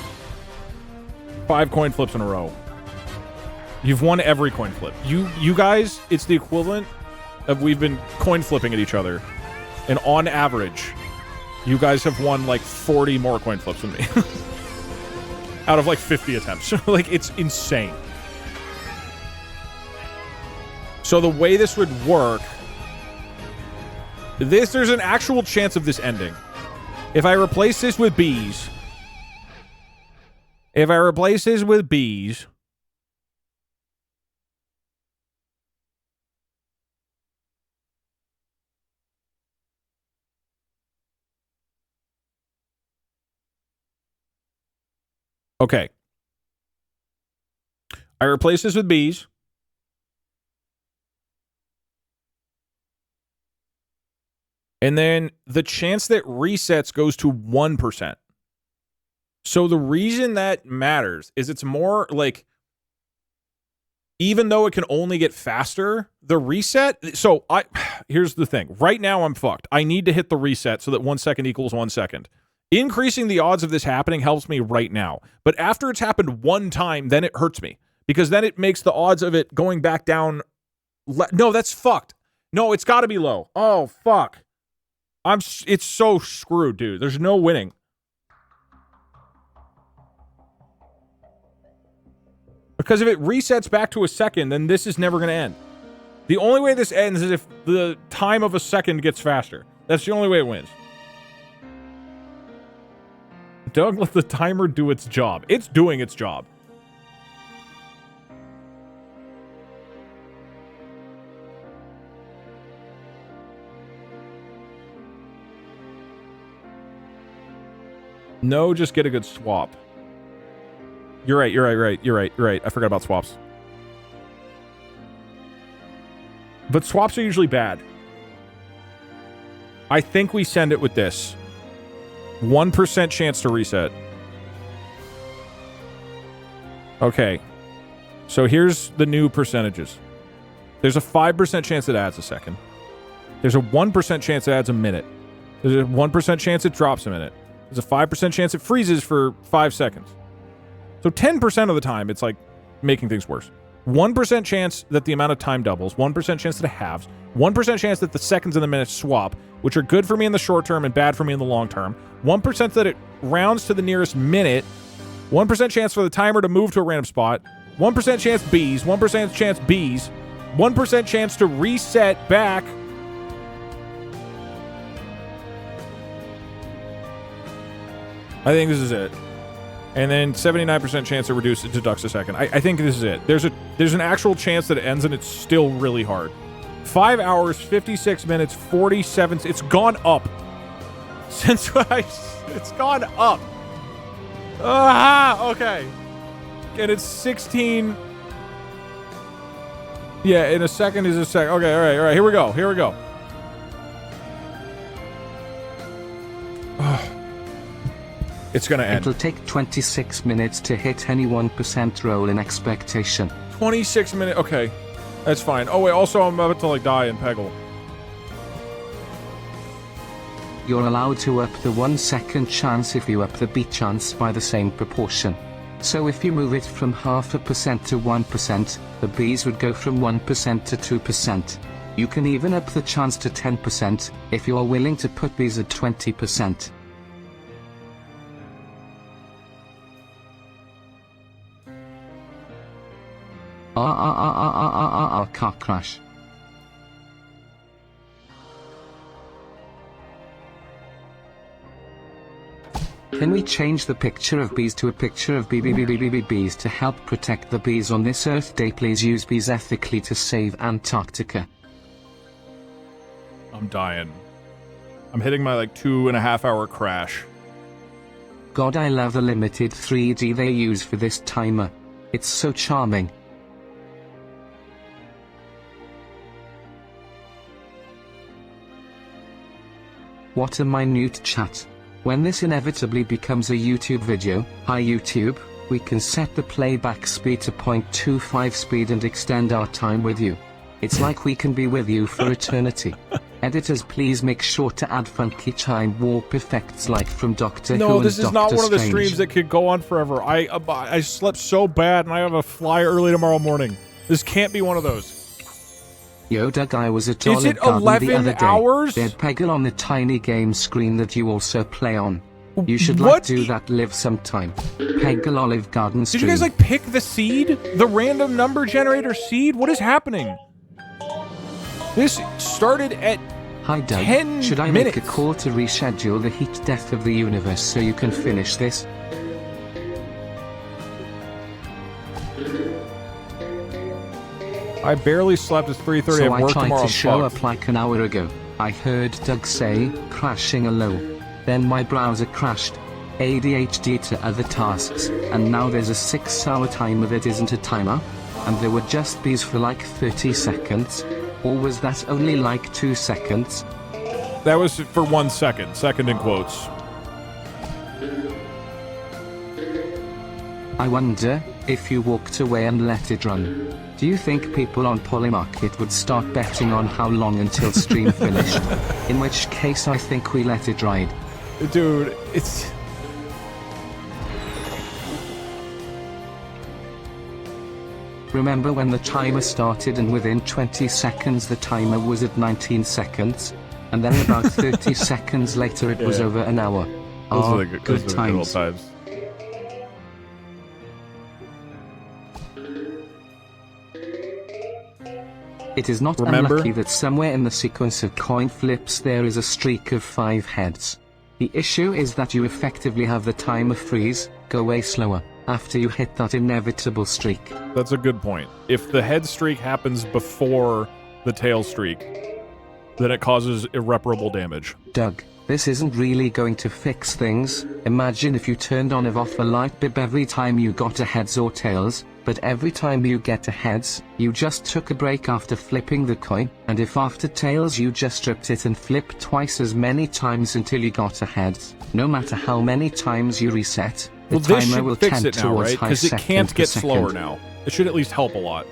5 coin flips in a row. You've won every coin flip. You guys, it's the equivalent of we've been coin flipping at each other. And on average, you guys have won like 40 more coin flips than me. Out of like 50 attempts. Like, it's insane. So the way this would work... There's an actual chance of this ending. If I replace this with bees... Okay. I replace this with bees. And then the chance that resets goes to 1%. So the reason that matters is it's more like, even though it can only get faster, the reset... So here's the thing. Right now I'm fucked. I need to hit the reset so that 1 second equals 1 second. Increasing the odds of this happening helps me right now. But after it's happened one time, then it hurts me. Because then it makes the odds of it going back down... No, that's fucked. No, it's got to be low. Oh, fuck. It's so screwed, dude. There's no winning. Because if it resets back to a second, then this is never going to end. The only way this ends is if the time of a second gets faster. That's the only way it wins. Doug, let the timer do its job. It's doing its job. No, just get a good swap. You're right. I forgot about swaps. But swaps are usually bad. I think we send it with this. 1% chance to reset. Okay. So here's the new percentages. There's a 5% chance it adds a second. There's a 1% chance it adds a minute. There's a 1% chance it drops a minute. There's a 5% chance it freezes for 5 seconds. So 10% of the time, it's like making things worse. 1% chance that the amount of time doubles. 1% chance that it halves. 1% chance that the seconds and the minutes swap, which are good for me in the short term and bad for me in the long term. 1% that it rounds to the nearest minute. 1% chance for the timer to move to a random spot. 1% chance Bs. 1% chance Bs. 1% chance to reset back. I think this is it. And then 79% chance to reduce it deducts a second. I think this is it. There's an actual chance that it ends and it's still really hard. 5 hours, 56 minutes, 47. It's gone up. Since it's gone up. Okay. And it's 16. Yeah, in a second is a second. Okay, all right. Here we go. It's gonna end. It'll take 26 minutes to hit any 1% roll in expectation. 26 minutes. Okay, that's fine. Oh wait, also I'm about to like die in Peggle. You're allowed to up the 1 second chance if you up the beat chance by the same proportion. So if you move it from 0.5% to 1%, the bees would go from 1% to 2%. You can even up the chance to 10% if you are willing to put bees at 20%. Car crash. Can we change the picture of bees to a picture of bees to help protect the bees on this Earth Day? Please use bees ethically to save Antarctica. I'm dying. I'm hitting my like 2.5 hour crash. God, I love the limited 3D they use for this timer. It's so charming. What a minute chat. When this inevitably becomes a YouTube video, hi YouTube, we can set the playback speed to 0.25 speed and extend our time with you. It's like we can be with you for eternity. Editors, please make sure to add funky time warp effects like from Doctor Who and No, this is not one of the Strange. streams that could go on forever. I slept so bad and I have a fly early tomorrow morning. This can't be one of those. Yo, Doug, I was at Is Olive it Garden 11 the other day. hours? They had Peggle on the tiny game screen that you also play on. You should What? like do that live sometime. Peggle Olive Garden stream. Did you guys like pick the seed? The random number generator seed? What is happening? This started at Hi Doug, 10 should I minutes. make a call to reschedule the heat death of the universe so you can finish this? I barely slept. It's 3:30. So I I work tried tomorrow. to I'm show fucked. up like an hour ago. I heard Doug say, crashing a low. Then my browser crashed. ADHD to other tasks, and now there's a 6-hour timer that isn't a timer? And there were just bees for like 30 seconds? Or was that only like 2 seconds? That was for 1 second. Second in quotes. I wonder, if you walked away and let it run, do you think people on Polymarket would start betting on how long until stream finished? In which case I think we let it ride. Dude, it's... Remember when the timer started and within 20 seconds the timer was at 19 seconds? And then about 30 seconds later it was Yeah. over an hour. Those Ah, are the good good old times. times. It is not Remember? unlucky that somewhere in the sequence of coin flips there is a streak of 5 heads. The issue is that you effectively have the timer freeze, go way slower, after you hit that inevitable streak. That's a good point. If the head streak happens before the tail streak, then it causes irreparable damage. Doug, this isn't really going to fix things. Imagine if you turned on or off a light bulb every time you got a heads or tails, but every time you get a heads, you just took a break after flipping the coin, and if after tails you just stripped it and flipped twice as many times until you got a heads, no matter how many times you reset, the timer will fix tend it now, towards right? high Because it can't second get per slower second. now. It should at least help a lot.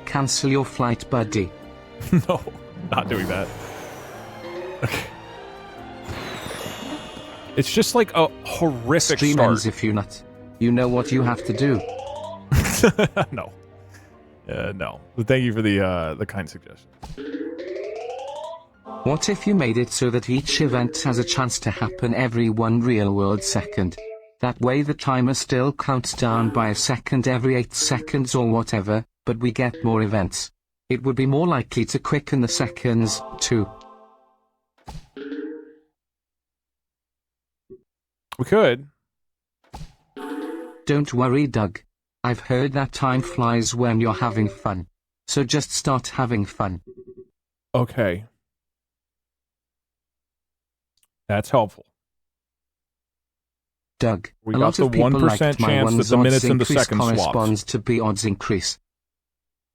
Cancel your flight, buddy. No, not doing that. Okay. It's just like a horrific Stream start. ends if you nut. You know what you have to do. No. No. But thank you for the kind suggestion. What if you made it so that each event has a chance to happen every 1 real-world second? That way the timer still counts down by a second every 8 seconds or whatever, but we get more events. It would be more likely to quicken the seconds, too. We could. Don't worry, Doug. I've heard that time flies when you're having fun. So just start having fun. Okay. That's helpful. Doug, We a got lot the of people 1% liked my chance that one's the odds minutes and the increase seconds swapped. corresponds to B odds increase.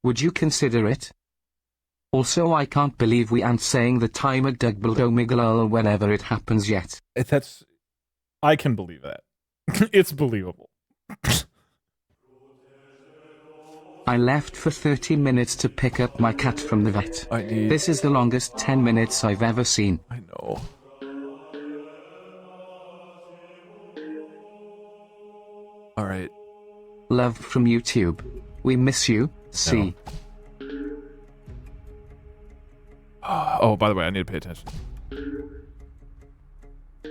Would you consider it? Also, I can't believe we aren't saying the timer Doug will go Miguel whenever it happens yet. That's... I can believe that. It's believable. I left for 30 minutes to pick up my cat from the vet. This is the longest 10 minutes I've ever seen. I know. All right. Love from YouTube. We miss you, C. Oh, by the way, I need to pay attention.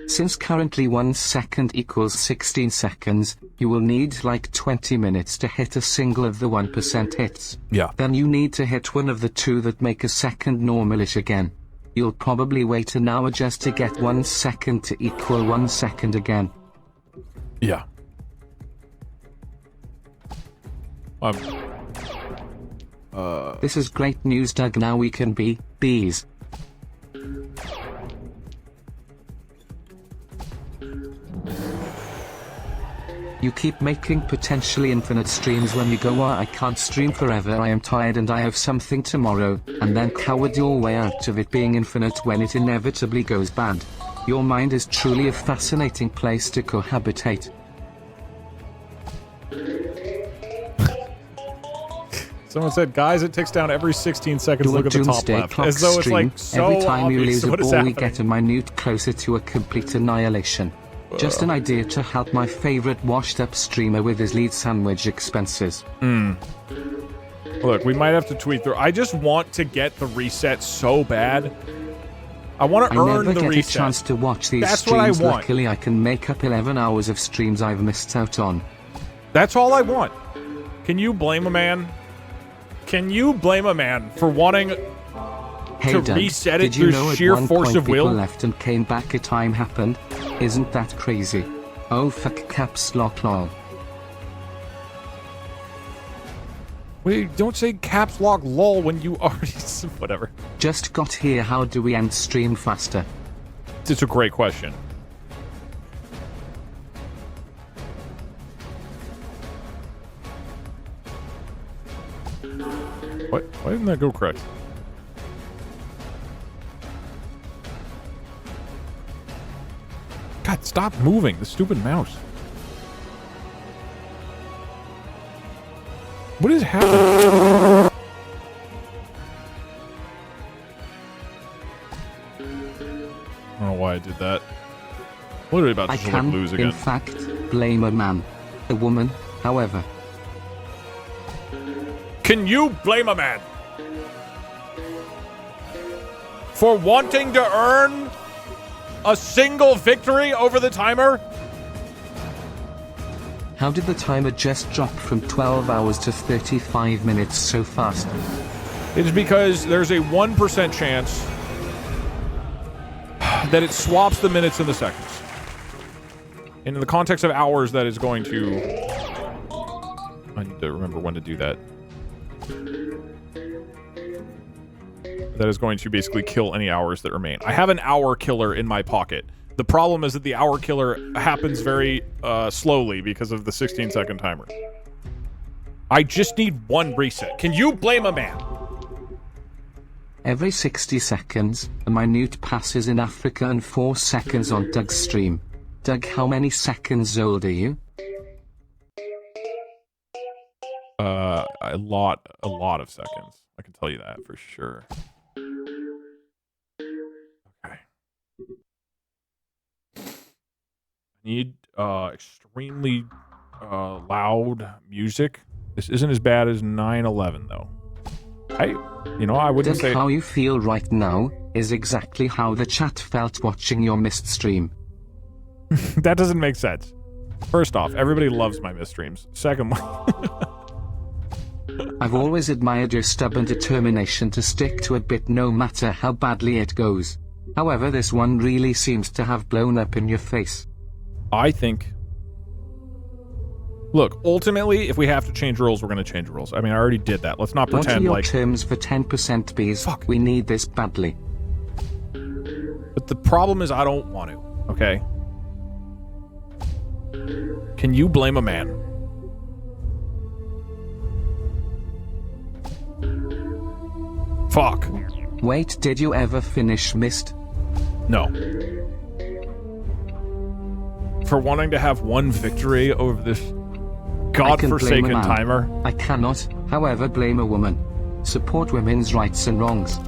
Since currently 1 second equals 16 seconds, you will need like 20 minutes to hit a single of the 1% hits. Yeah. Then you need to hit one of the 2 that make a second normalish again. You'll probably wait an hour just to get 1 second to equal 1 second again. Yeah. This is great news, Doug. Now we can be bees. You keep making potentially infinite streams when you go, I can't stream forever, I am tired and I have something tomorrow, and then coward your way out of it being infinite when it inevitably goes bad. Your mind is truly a fascinating place to cohabitate. Someone said, guys, it ticks down every 16 seconds. Do a Look at the top doomsday left. clock As though it's stream. like so Every time you obvious lose a what is ball we happening. get a minute closer to a complete annihilation. Just an idea to help my favorite washed up streamer with his lead sandwich expenses. Look, we might have to tweet through. I just want to get the reset so bad. I want to I earn never the get reset. a chance to watch these That's what I streams. want. Luckily I can make up 11 hours of streams I've missed out on. That's all I want. Can you blame a man? Can you blame a man for wanting Hey to Doug, reset it did you through know sheer at one force point of people will? left and came back a time happened? Isn't that crazy? Oh fuck, caps lock lol. Wait, don't say caps lock lol when you already... Whatever. Just got here, how do we end stream faster? It's a great question. What? Why didn't that go correct? God, stop moving, the stupid mouse. What is happening? I don't know why I did that. Literally about I to can, lose again. in fact, blame a man. A woman, however. Can you blame a man for wanting to earn a single victory over the timer? How did the timer just drop from 12 hours to 35 minutes so fast? It's because there's a 1% chance that it swaps the minutes and the seconds. And in the context of hours, that is going to... I need to remember when to do that. That is going to basically kill any hours that remain. I have an hour killer in my pocket. The problem is that the hour killer happens very slowly because of the 16-second timer. I just need one reset. Can you blame a man? Every 60 seconds, a minute passes in Africa and 4 seconds on Doug's stream. Doug, how many seconds old are you? A lot of seconds. I can tell you that for sure. Okay. I need extremely loud music. This isn't as bad as 9/11 though. I wouldn't Doug, say how you feel right now is exactly how the chat felt watching your missed stream. that doesn't make sense. First off, everybody loves my missed streams. Second one. I've always admired your stubborn determination to stick to a bit no matter how badly it goes. However, this one really seems to have blown up in your face. I think... Look, ultimately, if we have to change rules, we're going to change rules. I mean, I already did that. Let's not pretend like... What are your terms for 10% bees? Fuck. We need this badly. But the problem is I don't want to, okay? Can you blame a man? Fuck. Wait, did you ever finish Mist? No. For wanting to have one victory over this godforsaken timer? I cannot, however, blame a woman. Support women's rights and wrongs.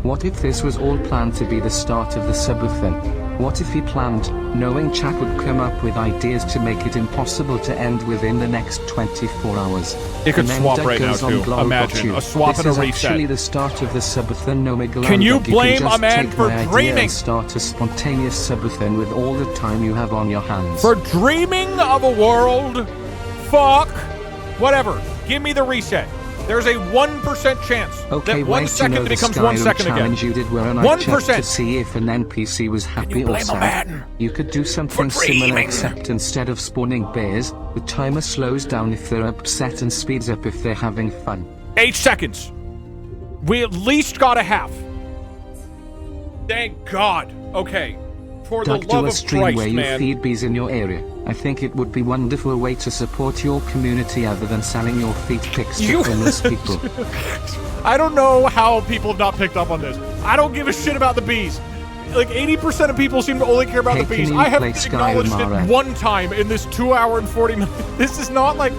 What if this was all planned to be the start of the subathon? What if he planned, knowing chat would come up with ideas to make it impossible to end within the next 24 hours? It could swap right now too. Imagine a swap and a reset. This is actually the start of the subathon. No, can you blame a man for dreaming? Start a spontaneous subathon with all the time you have on your hands. For dreaming of a world? Fuck. Whatever. Give me the reset. There's a 1% chance that 1 second becomes 1 second again. You did where 1% to see if an NPC was happy or sad. You could do something similar, except instead of spawning bears, the timer slows down if they're upset and speeds up if they're having fun. 8 seconds. We at least got a half. Thank God. Okay. For the love of Christ, where you man. Feed bees in your area. I think it would be a wonderful way to support your community other than selling your feet pics to homeless people. I don't know how people have not picked up on this. I don't give a shit about the bees. Like 80% of people seem to only care about the bees. I haven't acknowledged it one time in this 2 hour and 40 minutes. This is not like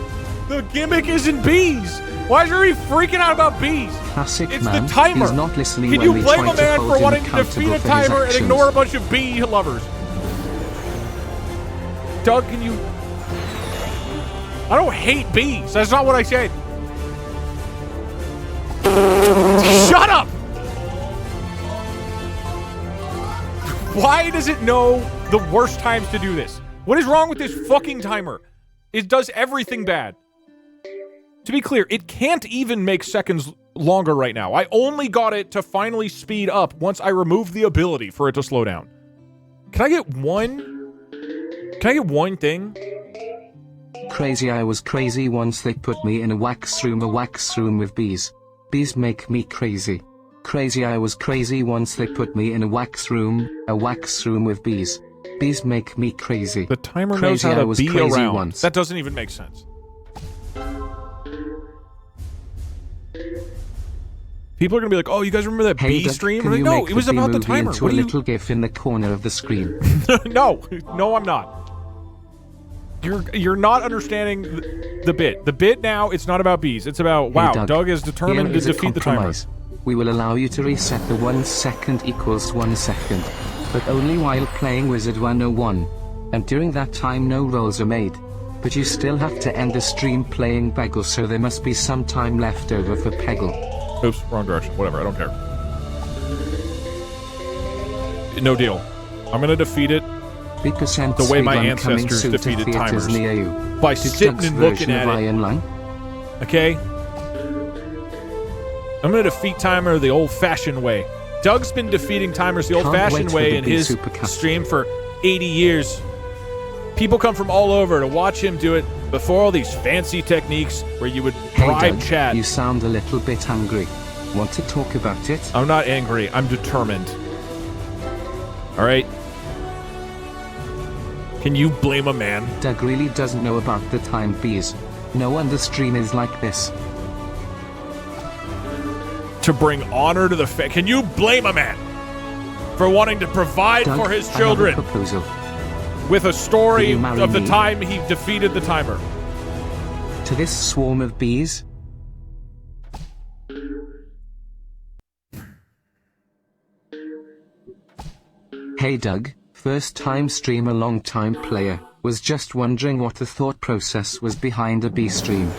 the gimmick isn't bees. Why is everybody freaking out about bees? Classic it's man. the timer. He's not listening. Can you blame a man for wanting to defeat a timer and ignore a bunch of bee lovers? Doug, can you... I don't hate bees. That's not what I said. Shut up! Why does it know the worst times to do this? What is wrong with this fucking timer? It does everything bad. To be clear, it can't even make seconds longer right now. I only got it to finally speed up once I removed the ability for it to slow down. Can I get one... Can I get one thing? Crazy, I was crazy once they put me in a wax room with bees. Bees make me crazy. Crazy, I was crazy once they put me in a wax room with bees. Bees make me crazy. The timer knows how to be around. Once. That doesn't even make sense. People are gonna be like, "Oh, you guys remember that bee stream?" I'm like, no, it was about the timer. What a little GIF in the corner of the screen. No, I'm not. You're not understanding the bit. The bit now, it's not about bees. It's about, wow, Doug is determined to defeat the timer. We will allow you to reset the 1 second equals 1 second, but only while playing Wizard 101. And during that time, no rolls are made. But you still have to end the stream playing Peggle, so there must be some time left over for Peggle. Oops, wrong direction. Whatever, I don't care. No deal. I'm gonna defeat it 50% The way my speedrun coming ancestors soon to defeated theaters timers. near you. By Did sitting Doug's and looking version at of it. Iron Lung? Okay? I'm gonna defeat Timer the old-fashioned way. Doug's been defeating timers the Can't old-fashioned wait for way the in big his supercut. stream for 80 years. People come from all over to watch him do it before all these fancy techniques where you would Hey bribe Doug, chat. you sound a little bit angry. Want to talk about it? I'm not angry. I'm determined. All right? Can you blame a man? Doug really doesn't know about the time bees. No wonder stream is like this. To bring honor to the Can you blame a man for wanting to provide Doug, for his I have a children proposal. with a story Will you marry of the me? time he defeated the timer? To this swarm of bees? Hey Doug, first time streamer, long time player, was just wondering what the thought process was behind a bee stream.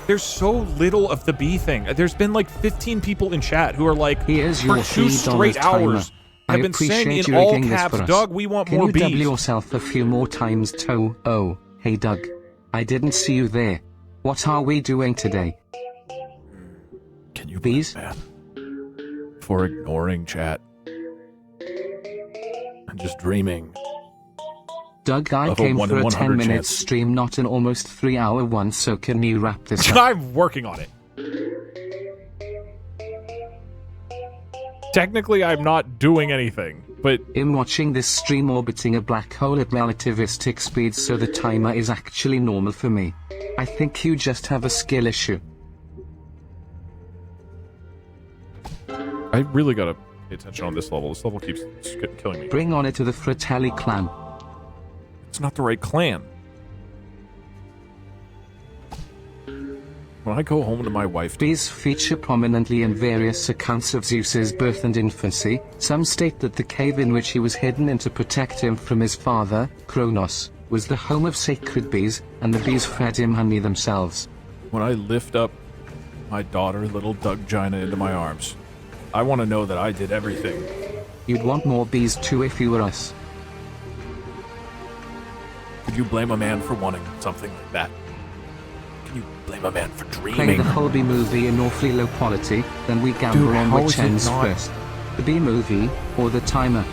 There's so little of the bee thing. There's been like 15 people in chat who are like, Here's for your 2 $3 straight timer. hours, I have been saying appreciate in you all rigging this caps, for us. Doug, we want Can more you bees. double yourself a few more times, Toe? Oh, hey Doug. I didn't see you there. What are we doing today? Can you Bees? man? For ignoring chat. I'm just dreaming. Doug, I Of a came 1 for in a 100 10-minute chance. stream, not an almost 3-hour one, so can you wrap this up? I'm working on it. Technically, I'm not doing anything, but In watching this stream orbiting a black hole at relativistic speeds, so the timer is actually normal for me. I think you just have a skill issue. I really gotta pay attention on this level. This level keeps killing me. Bring on it to the Fratelli clan. It's not the right clan. When I go home to my wife... Bees feature prominently in various accounts of Zeus's birth and infancy. Some state that the cave in which he was hidden in to protect him from his father, Kronos, was the home of sacred bees, and the bees fed him honey themselves. When I lift up my daughter, little Doug Gina, into my arms, I want to know that I did everything. You'd want more bees too if you were us. Could you blame a man for wanting something like that? Can you blame a man for Play dreaming? the whole bee movie in awfully low quality, then we gamble Dude, on how which is it ends not? first. The bee movie, or the timer.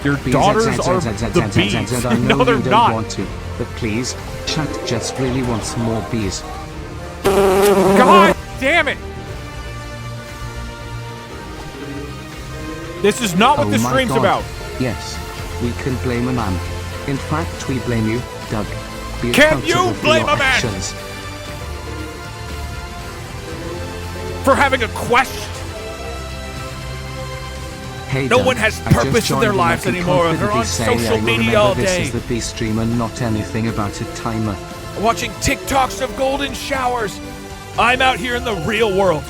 Your daughters are the bees. I know No, they're you don't not. want to, but please, chat just really wants more bees. God damn it! This is not what Oh this my stream's God. about. Yes, we can blame a man. In fact, we blame you, Doug. Be Can you accountable for blame your a man? actions. For having a question. Hey, No Doug, one has I just purpose in their joined and I lives can anymore. They're confidently on say social I will media remember all this day. is the bee streamer, not anything about a timer. Watching TikToks of golden showers. I'm out here in the real world.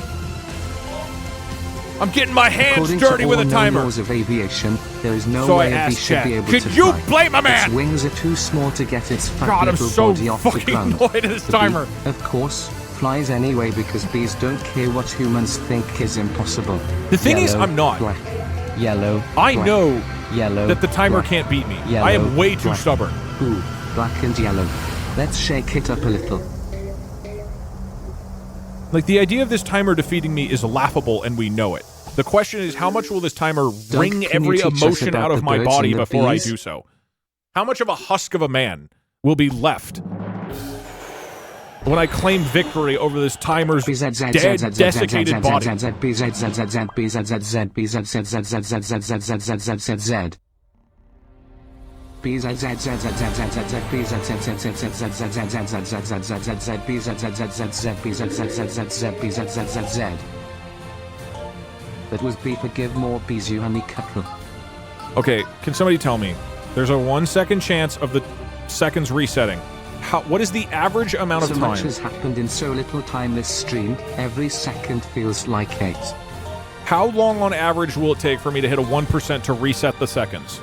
I'm getting my hands According dirty to with all a known timer. laws of aviation, there is no So I way a bee asked should chat, be able could to you fly. blame a man? Its wings are too small to get its fat God, I'm little so body off the fucking ground. annoyed at this The bee, timer. of course, flies anyway because bees don't care what humans think is impossible. The thing is, Yellow, I'm not. Black, yellow. I black, know yellow. that the timer black, can't beat me. Yellow, I am way too black. stubborn. Ooh, black and yellow. Let's shake it up a little. Like, the idea of this timer defeating me is laughable, and we know it. The question is, how much will this timer wring can you every teach us emotion about out of the my birds body and the before I bees? do so? How much of a husk of a man will be left when I claim victory over this timer's dead, desiccated body? That was B for give more bees you honey cuttle. Okay, can somebody tell me? There's a 1 second chance of the seconds resetting. What is the average amount of So time? much has happened in so little time this stream, every second feels like 8. How long on average will it take for me to hit a 1% to reset the seconds?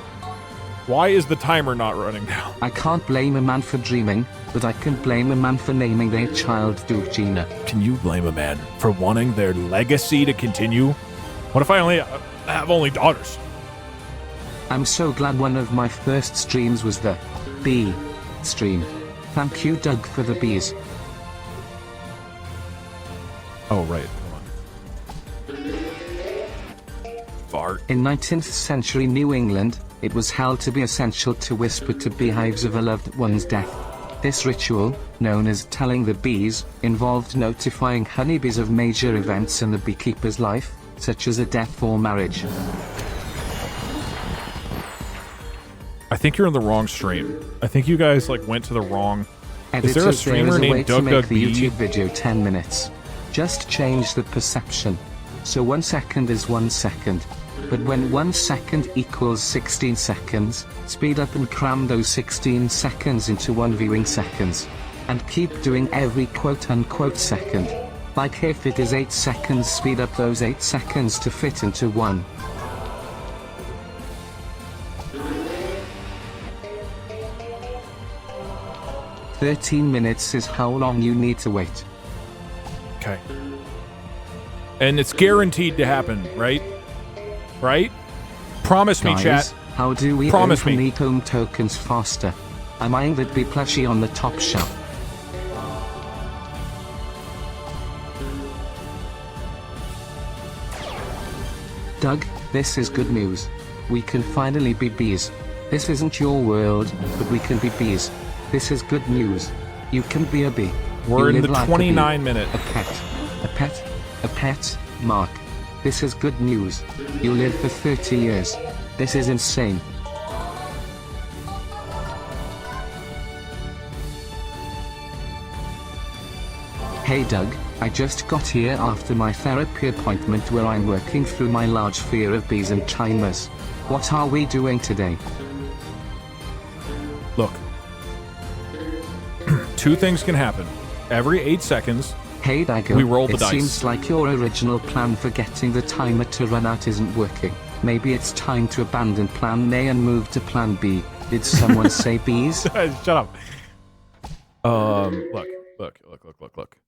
Why is the timer not running now? I can't blame a man for dreaming, but I can blame a man for naming their child Gina. Can you blame a man for wanting their legacy to continue? What if I only... have only daughters. I'm so glad one of my first streams was the bee stream. Thank you, Doug, for the bees. Oh, right. Hold on. Bart. In 19th century New England, it was held to be essential to whisper to beehives of a loved one's death. This ritual, known as telling the bees, involved notifying honeybees of major events in the beekeeper's life, such as a death or marriage. I think you're in the wrong stream. I think you guys like went to the wrong. Is there a Editors, streamer there is a way named to Doug make Doug the B? YouTube video 10 minutes. Just change the perception. So 1 second is 1 second. But when 1 second equals 16 seconds, speed up and cram those 16 seconds into 1 viewing seconds. And keep doing every quote-unquote second. Like if it is 8 seconds, speed up those 8 seconds to fit into 1. "13 minutes is how long you need to wait." Okay. And it's guaranteed to happen, right? Right? Promise me, Guys, chat. how do we Promise earn me. honeycomb tokens faster? I'm eyeing that bee plushie on the top shelf. Doug, this is good news. We can finally be bees. This isn't your world, but we can be bees. This is good news. You can be a bee. We're You in live the like a 29 bee. minute. A pet. A pet. A pet. Mark. This is good news. You live for 30 years. This is insane. Hey Doug, I just got here after my therapy appointment where I'm working through my large fear of bees and chimers. What are we doing today? Look. Two things can happen. Every 8 seconds, Hey Dagger, we roll the it dice. seems like your original plan for getting the timer to run out isn't working. Maybe it's time to abandon plan A and move to plan B. Did someone say bees? Shut up. Look.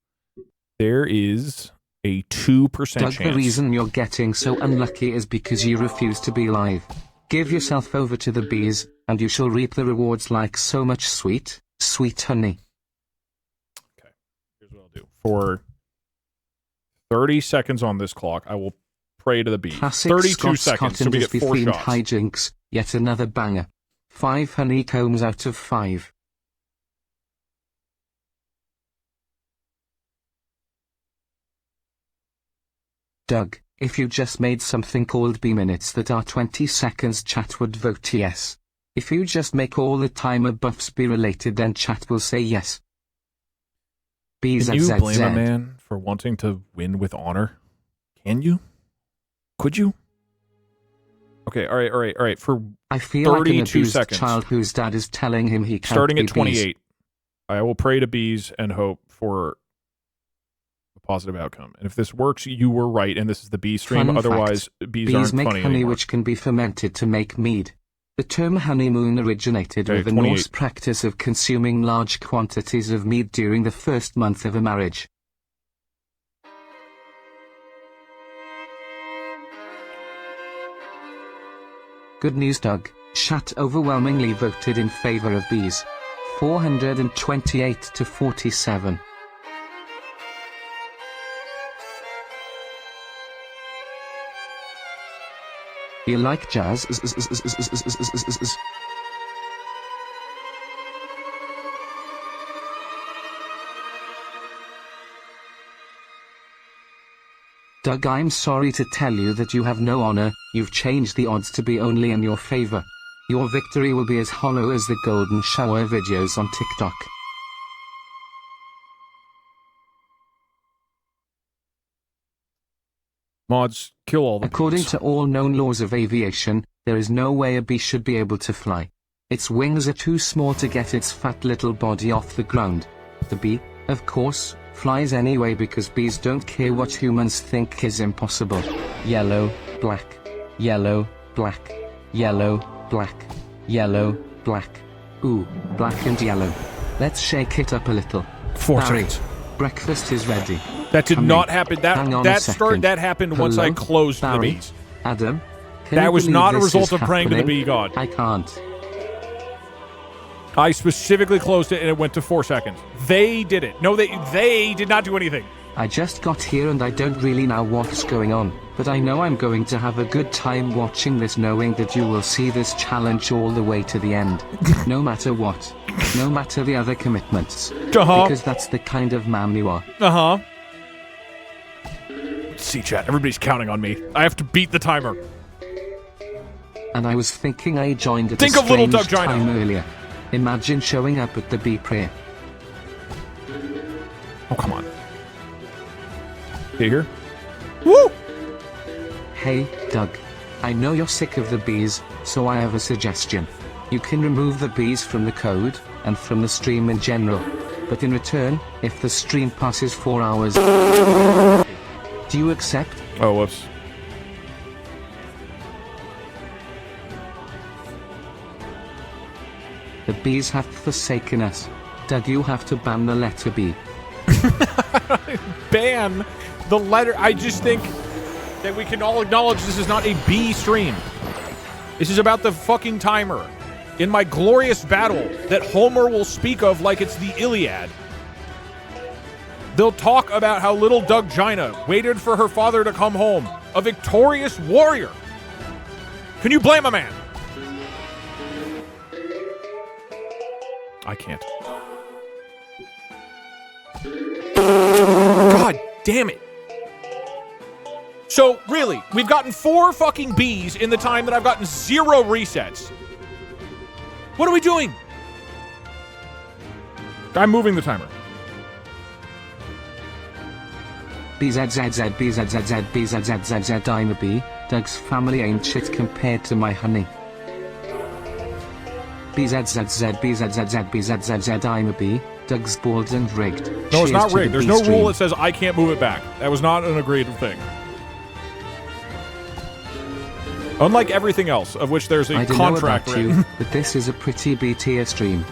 There is a 2% Doug, chance. the reason you're getting so unlucky is because you refuse to be live. Give yourself over to the bees, and you shall reap the rewards like so much sweet, sweet honey. Okay. Here's what I'll do. For 30 seconds on this clock, I will pray to the bees. Classic 32 Scott seconds, so Scott we and get 4 themed shots. hijinks, yet another banger. 5 honeycombs out of 5. Doug, if you just made something called bee minutes that are 20 seconds, chat would vote yes. If you just make all the timer buffs be related, then chat will say yes. Bees Can you ZZZ. blame a man for wanting to win with honor? Can you? Could you? Okay, all right. For I feel like an 32 abused seconds. child whose dad is telling him he can't starting be at 28, I will pray to bees and hope for a positive outcome. And if this works, you were right, and this is the bee stream. Fun Otherwise, fact, bees bees aren't make funny honey anymore. which can be fermented to make mead. The term honeymoon originated Okay, with the 28. Norse practice of consuming large quantities of mead during the first month of a marriage. Good news, Doug. Chat overwhelmingly voted in favor of bees. 428 to 47. You like jazz? Doug, I'm sorry to tell you that you have no honor. You've changed the odds to be only in your favor. Your victory will be as hollow as the golden shower videos on TikTok. Mods, kill all the According bees. to all known laws of aviation, there is no way a bee should be able to fly. Its wings are too small to get its fat little body off the ground. The bee, of course, flies anyway because bees don't care what humans think is impossible. Yellow, black. Yellow, black. Yellow, black. Yellow, black. Ooh, black and yellow. Let's shake it up a little. 4 Barry, seconds. breakfast is ready. That did Come not in. happen. Hang on a That second. happened once I Hello, closed Barry? the bees. Adam? Can That you was believe not a this result is of praying to the happening? bee god. I can't. I specifically closed it and it went to 4 seconds. They did it. No, they did not do anything. I just got here and I don't really know what's going on, but I know I'm going to have a good time watching this, knowing that you will see this challenge all the way to the end. No matter what. No matter the other commitments. Because that's the kind of man you are. See, chat, everybody's counting on me. I have to beat the timer. And I was thinking I joined at Think a of little strange Doug Gino. time earlier. Imagine showing up at the bee prayer. Oh, come on. You here? Woo! Hey, Doug. I know you're sick of the bees, so I have a suggestion. You can remove the bees from the code, and from the stream in general. But in return, if the stream passes 4 hours... Do you accept? Oh, whoops. The bees have forsaken us. Doug, you have to ban the letter B. Ban the letter. I just think that we can all acknowledge this is not a B stream. This is about the fucking timer. In my glorious battle that Homer will speak of like it's the Iliad. They'll talk about how little Doug Gina waited for her father to come home. A victorious warrior. Can you blame a man? I can't. God damn it. So, really, we've gotten 4 fucking Bs in the time that I've gotten 0 resets. What are we doing? I'm moving the timer. BZZZ BZZZ BZZZZ I'm a bee. Doug's family ain't shit compared to my honey. BZZZ BZZZ BZZZ I'm a bee. Doug's bald and rigged. No, it's not Cheers to rigged. the There's bee no stream. rule that says I can't move it back. That was not an agreed thing. Unlike everything else, of which there's a I don't contract know about written. you, but this is a pretty B tier stream.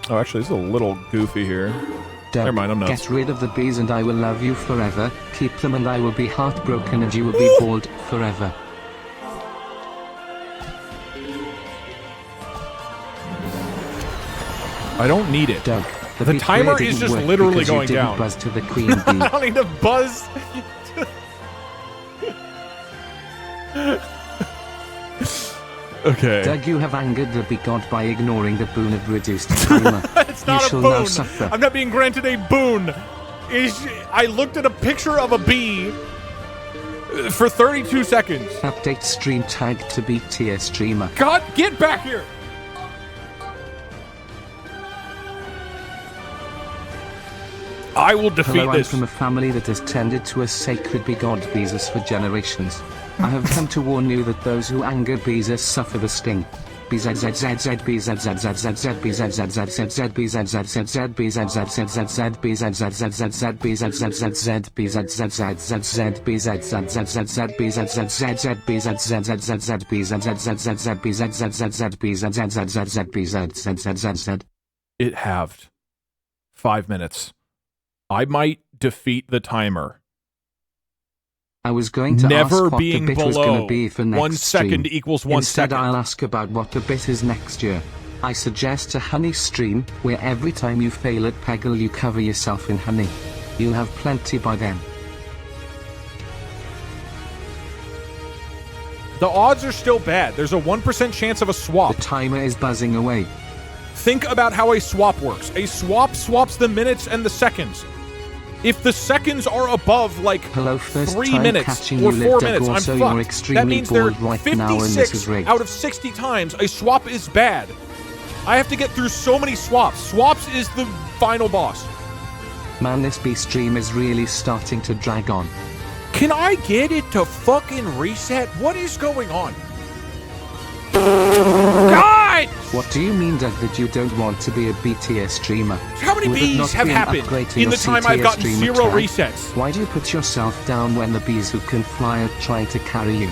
Oh, actually, this is a little goofy here. Doug, Never mind, I'm nuts. get rid of the bees and I will love you forever. Keep them and I will be heartbroken and you will be bald forever. I don't need it. Doug, The bee timer prayer is didn't just work literally because you going didn't down. Buzz to the queen bee. I don't need to buzz. Okay. Doug, you have angered the bee god by ignoring the boon of reduced timer. It's not you a shall now boon. suffer. I'm not being granted a boon. I looked at a picture of a bee for 32 seconds. Update stream tag to B tier streamer. God, get back here. I will defeat Hello, I'm this. from a family that has tended to a sacred bee god Beezus for generations. I have come to warn you that those who anger Beezus suffer the sting. BZZZZ BZZZZ BZZZZ BZZZZ BZZZZ BZZZZ BZZZZ BZZZZ BZZZZ BZZZZ BZZZZ BZZZZ BZZZZ. It halved. 5 minutes. I might defeat the timer. I was going to Never ask what the being bit was going below to be for next 1 second stream. equals 1 Instead, second. I'll ask about what the bit is next year. I suggest a honey stream, where every time you fail at Peggle you cover yourself in honey. You'll have plenty by then. The odds are still bad. There's a 1% chance of a swap. The timer is buzzing away. Think about how a swap works. A swap swaps the minutes and the seconds. If the seconds are above, like, Hello, first 3 time minutes catching or you, 4 Doug. minutes, I'm Also, you're fucked. extremely That means there bold right now, and this 56 is rigged. out of 60 times a swap is bad. I have to get through so many swaps. Swaps is the final boss. Man, this B stream is really starting to drag on. Can I get it to fucking reset? What is going on? God! What do you mean, Doug, that you don't want to be a B tier streamer? How many Would it bees not have be an happened upgrade to in your the time C I've tier gotten streamer 0 tag? resets? Why do you put yourself down when the bees who can fly are trying to carry you?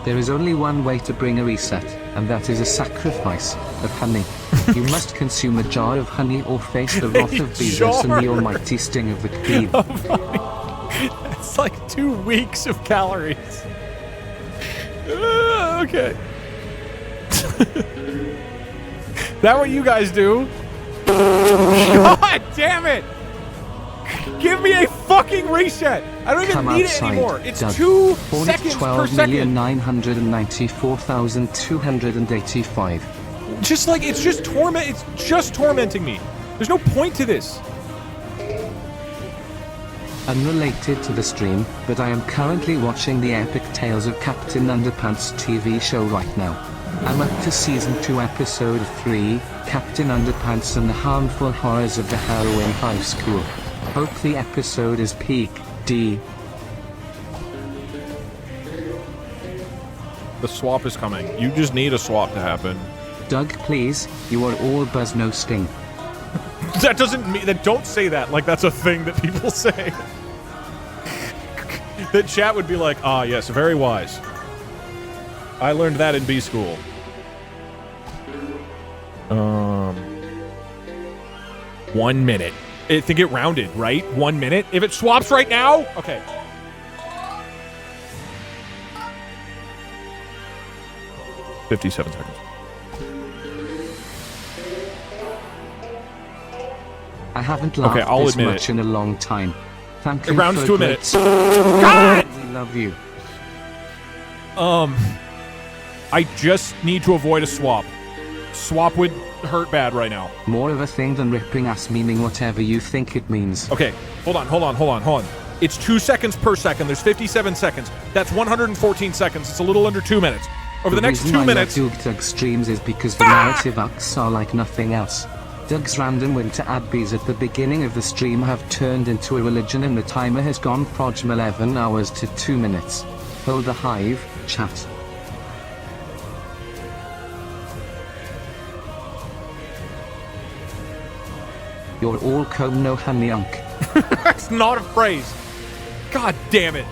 There is only one way to bring a reset, and that is a sacrifice of honey. You must consume a jar of honey or face the wrath of Bezos and the almighty sting of the queen. It's like 2 weeks of calories. Okay. That what you guys do? God damn it! Give me a fucking reset! I don't even Come need outside, it anymore. It's Doug. 2 Hornet seconds per second. 12,994,285. Just like it's just tormenting me. There's no point to this. Unrelated to the stream, but I am currently watching the epic tales of Captain Underpants TV show right now. I'm up to season 2 episode 3, Captain Underpants and the harmful horrors of the Harrowing High School. Hope the episode is peak D. The swap is coming. You just need a swap to happen. Doug, please, you are all buzz no sting. That doesn't mean that. Don't say that like that's a thing that people say. That chat would be like, ah, yes, very wise. I learned that in B school. 1 minute. I think it rounded, right? 1 minute. If it swaps right now, okay. $57 seconds. I haven't laughed I'll this admit much in a long time. Thank you. It rounds for to a great minute. God! We love you. I just need to avoid a swap. Swap would hurt bad right now. More of a thing than ripping ass meaning whatever you think it means. Okay, hold on. It's 2 seconds per second. There's 57 seconds. That's 114 seconds. It's a little under 2 minutes. Over the next 2 minutes... The reason I love Doug streams is because the narrative arcs are like nothing else. Doug's random winter adbees at the beginning of the stream have turned into a religion and the timer has gone from 11 hours to 2 minutes. Hold the hive, chat. You're all comb no honey unk. That's not a phrase. God damn it.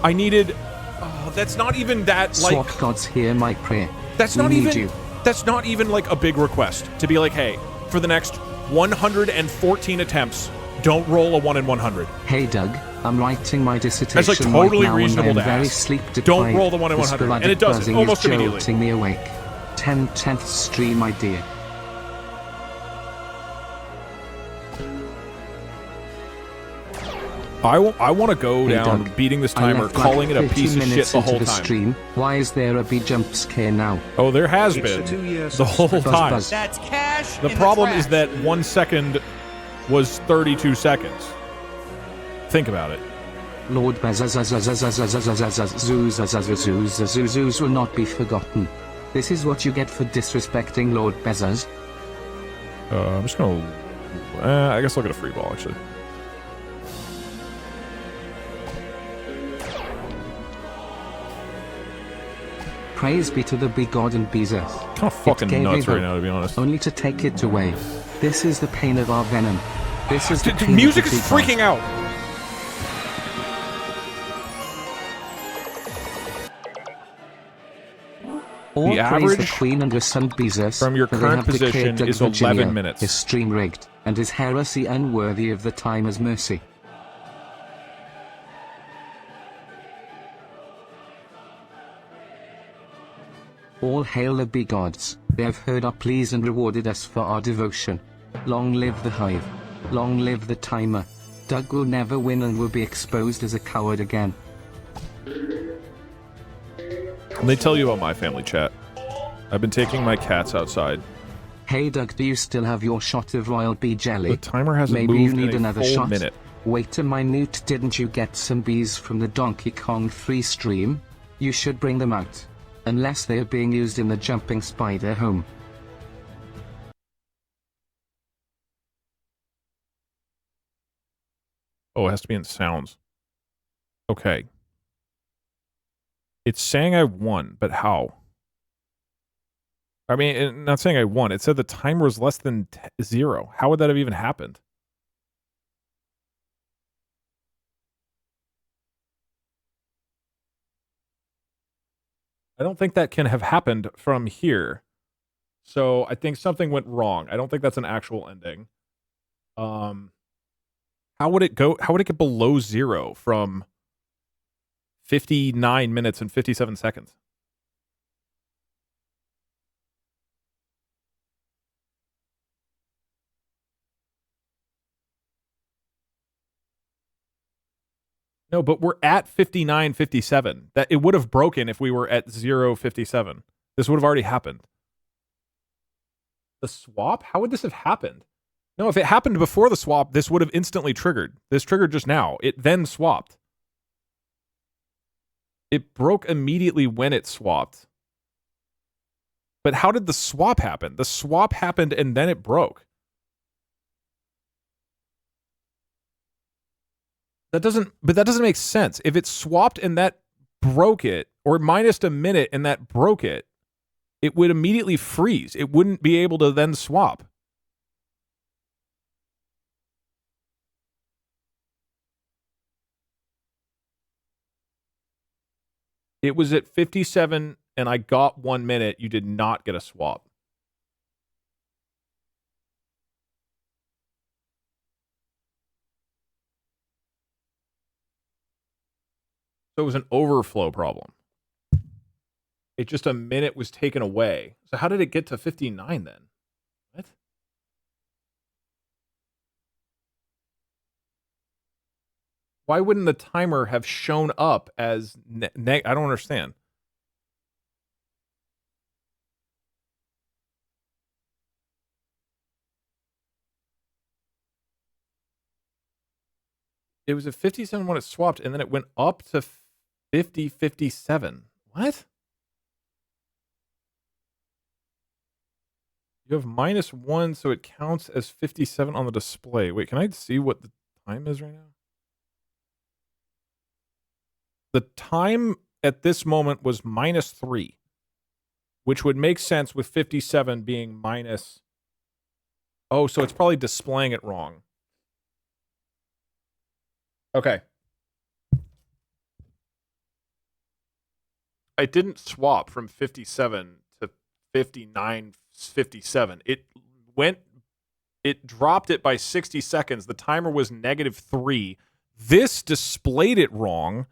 I needed... Oh, that's not even that, like... Swap gods hear my prayer. That's not even... That's not even, like, a big request. To be like, hey, for the next 114 attempts, don't roll a 1 in 100. Hey, Doug, I'm writing my dissertation that's, like, totally right now reasonable and to I am very ask. sleep deprived. Don't roll the 1 in 100. And it does it almost immediately. Jolting me awake. 10th stream idea. I want to go down Doug, beating this timer, calling it a piece of shit the whole time. Stream. Why is there a big jump scare now? Oh, there has been the whole time. Buzz. That's cash. The problem is that 1 second was 32 seconds. Think about it. Lord Bezos will not be forgotten. This is what you get for disrespecting Lord Bezos. I'm just gonna... I guess I'll get a free ball, actually. Praise be to the big God and Bezos. Kind of fucking nuts right now, to be honest. Only to take it away. This is the pain of our venom. This is the The music is freaking out. All the praise average the Queen and her son Bezos from your for they current have declared position is Virginia 11 minutes. is stream rigged and is heresy unworthy of the timer's mercy. All hail the big gods, they have heard our pleas and rewarded us for our devotion. Long live the hive. Long live the timer. Doug will never win and will be exposed as a coward again. And they tell you about my family, chat. I've been taking my cats outside. Hey Doug, do you still have your shot of royal bee jelly? The timer hasn't Maybe moved you need in a another full shot. minute. Wait a minute, didn't you get some bees from the Donkey Kong 3 stream? You should bring them out. Unless they are being used in the jumping spider home. Oh, it has to be in sounds. Okay. It's saying I won, but how? I mean, not saying I won. It said the timer was less than 0. How would that have even happened? I don't think that can have happened from here. So I think something went wrong. I don't think that's an actual ending. How would it go? How would it get below 0 from 59 minutes and 57 seconds? No, but we're at 59:57. That it would have broken if we were at 0:57. This would have already happened. The swap? How would this have happened? No, if it happened before the swap, this would have instantly triggered. This triggered just now. It then swapped. It broke immediately when it swapped. But how did the swap happen? The swap happened and then it broke. That doesn't make sense. If it swapped and that broke it, or minused a minute and that broke it, it would immediately freeze. It wouldn't be able to then swap. It was at 57 and I got 1 minute. You did not get a swap. So it was an overflow problem. It just a minute was taken away. So how did it get to 59 then? What? Why wouldn't the timer have shown up as I don't understand. It was at 57 when it swapped, and then it went up to 57. What? You have -1, so it counts as 57 on the display. Wait, can I see what the time is right now? The time at this moment was -3, which would make sense with 57 being minus. Oh, so it's probably displaying it wrong. Okay. I didn't swap from 57 to 59:57. It dropped it by 60 seconds. The timer was -3. This displayed it wrong.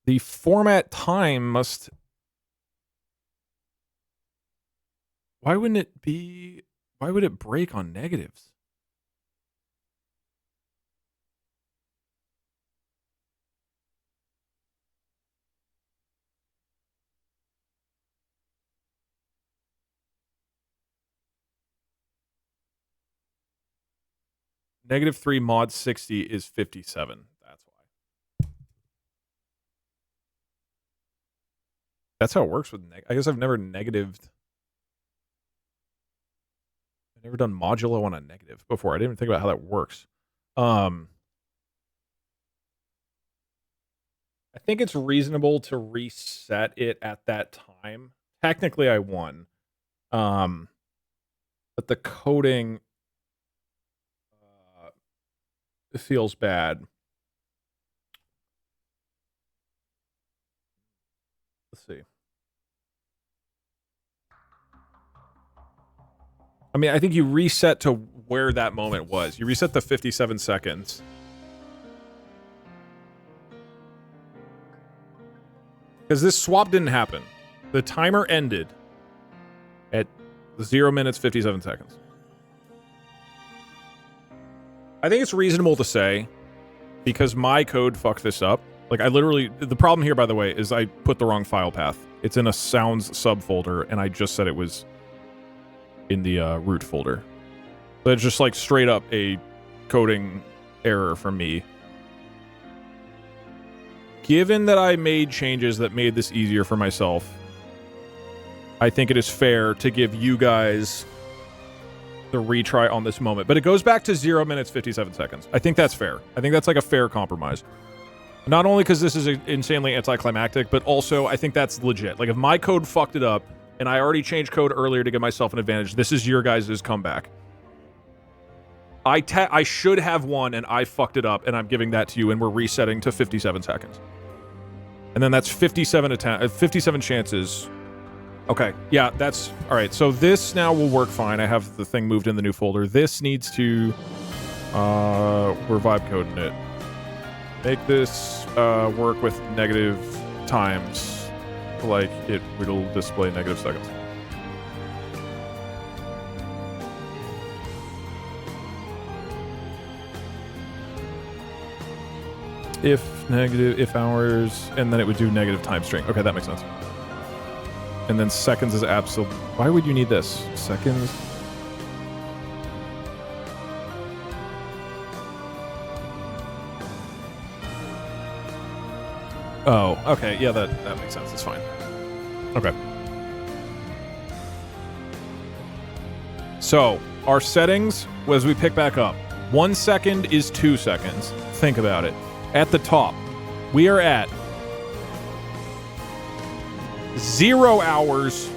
The format time must. Why wouldn't it be? Why would it break on negatives? -3 mod 60 is 57. That's why. That's how it works with I guess I've never negatived. I've never done modulo on a negative before. I didn't even think about how that works. I think it's reasonable to reset it at that time. Technically, I won. But the coding it feels bad. Let's see. I mean, I think you reset to where that moment was. You reset the 57 seconds. Because this swap didn't happen. The timer ended at 0 minutes, 57 seconds. I think it's reasonable to say, because my code fucked this up. Like, I literally... The problem here, by the way, is I put the wrong file path. It's in a sounds subfolder, and I just said it was in the root folder. So it's just, like, straight up a coding error from me. Given that I made changes that made this easier for myself, I think it is fair to give you guys the retry on this moment. But it goes back to 0 minutes, 57 seconds. I think that's fair. I think that's like a fair compromise. Not only because this is insanely anticlimactic, but also I think that's legit. Like, if my code fucked it up, and I already changed code earlier to give myself an advantage, this is your guys' comeback. I should have one, and I fucked it up, and I'm giving that to you, and we're resetting to 57 seconds. And then that's 57 chances. Okay, yeah, that's... All right, so this now will work fine. I have the thing moved in the new folder. This needs to... we're vibe coding it. Make this work with negative times. Like, it'll display negative seconds. If hours, and then it would do negative time string. Okay, that makes sense. And then seconds is absolute. Why would you need this? Seconds? Oh, okay. Yeah, that makes sense. It's fine. Okay. So, our settings, as we pick back up, 1 second is 2 seconds. Think about it. At the top, we are at 0 hours,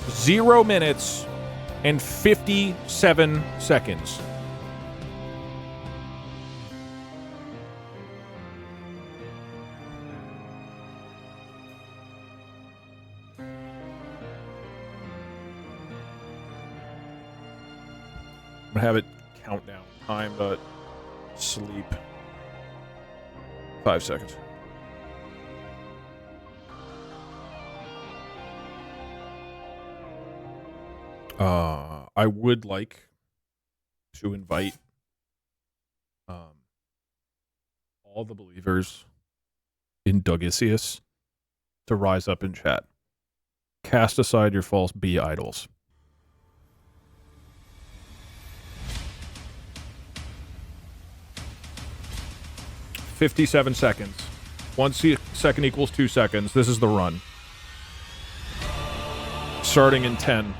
0 minutes, and 57 seconds. I'm gonna have it count down. Time, but sleep. 5 seconds. I would like to invite all the believers in Dougisius to rise up in chat. Cast aside your false B idols. $57 seconds. 1 second equals 2 seconds. This is the run. Starting in 10.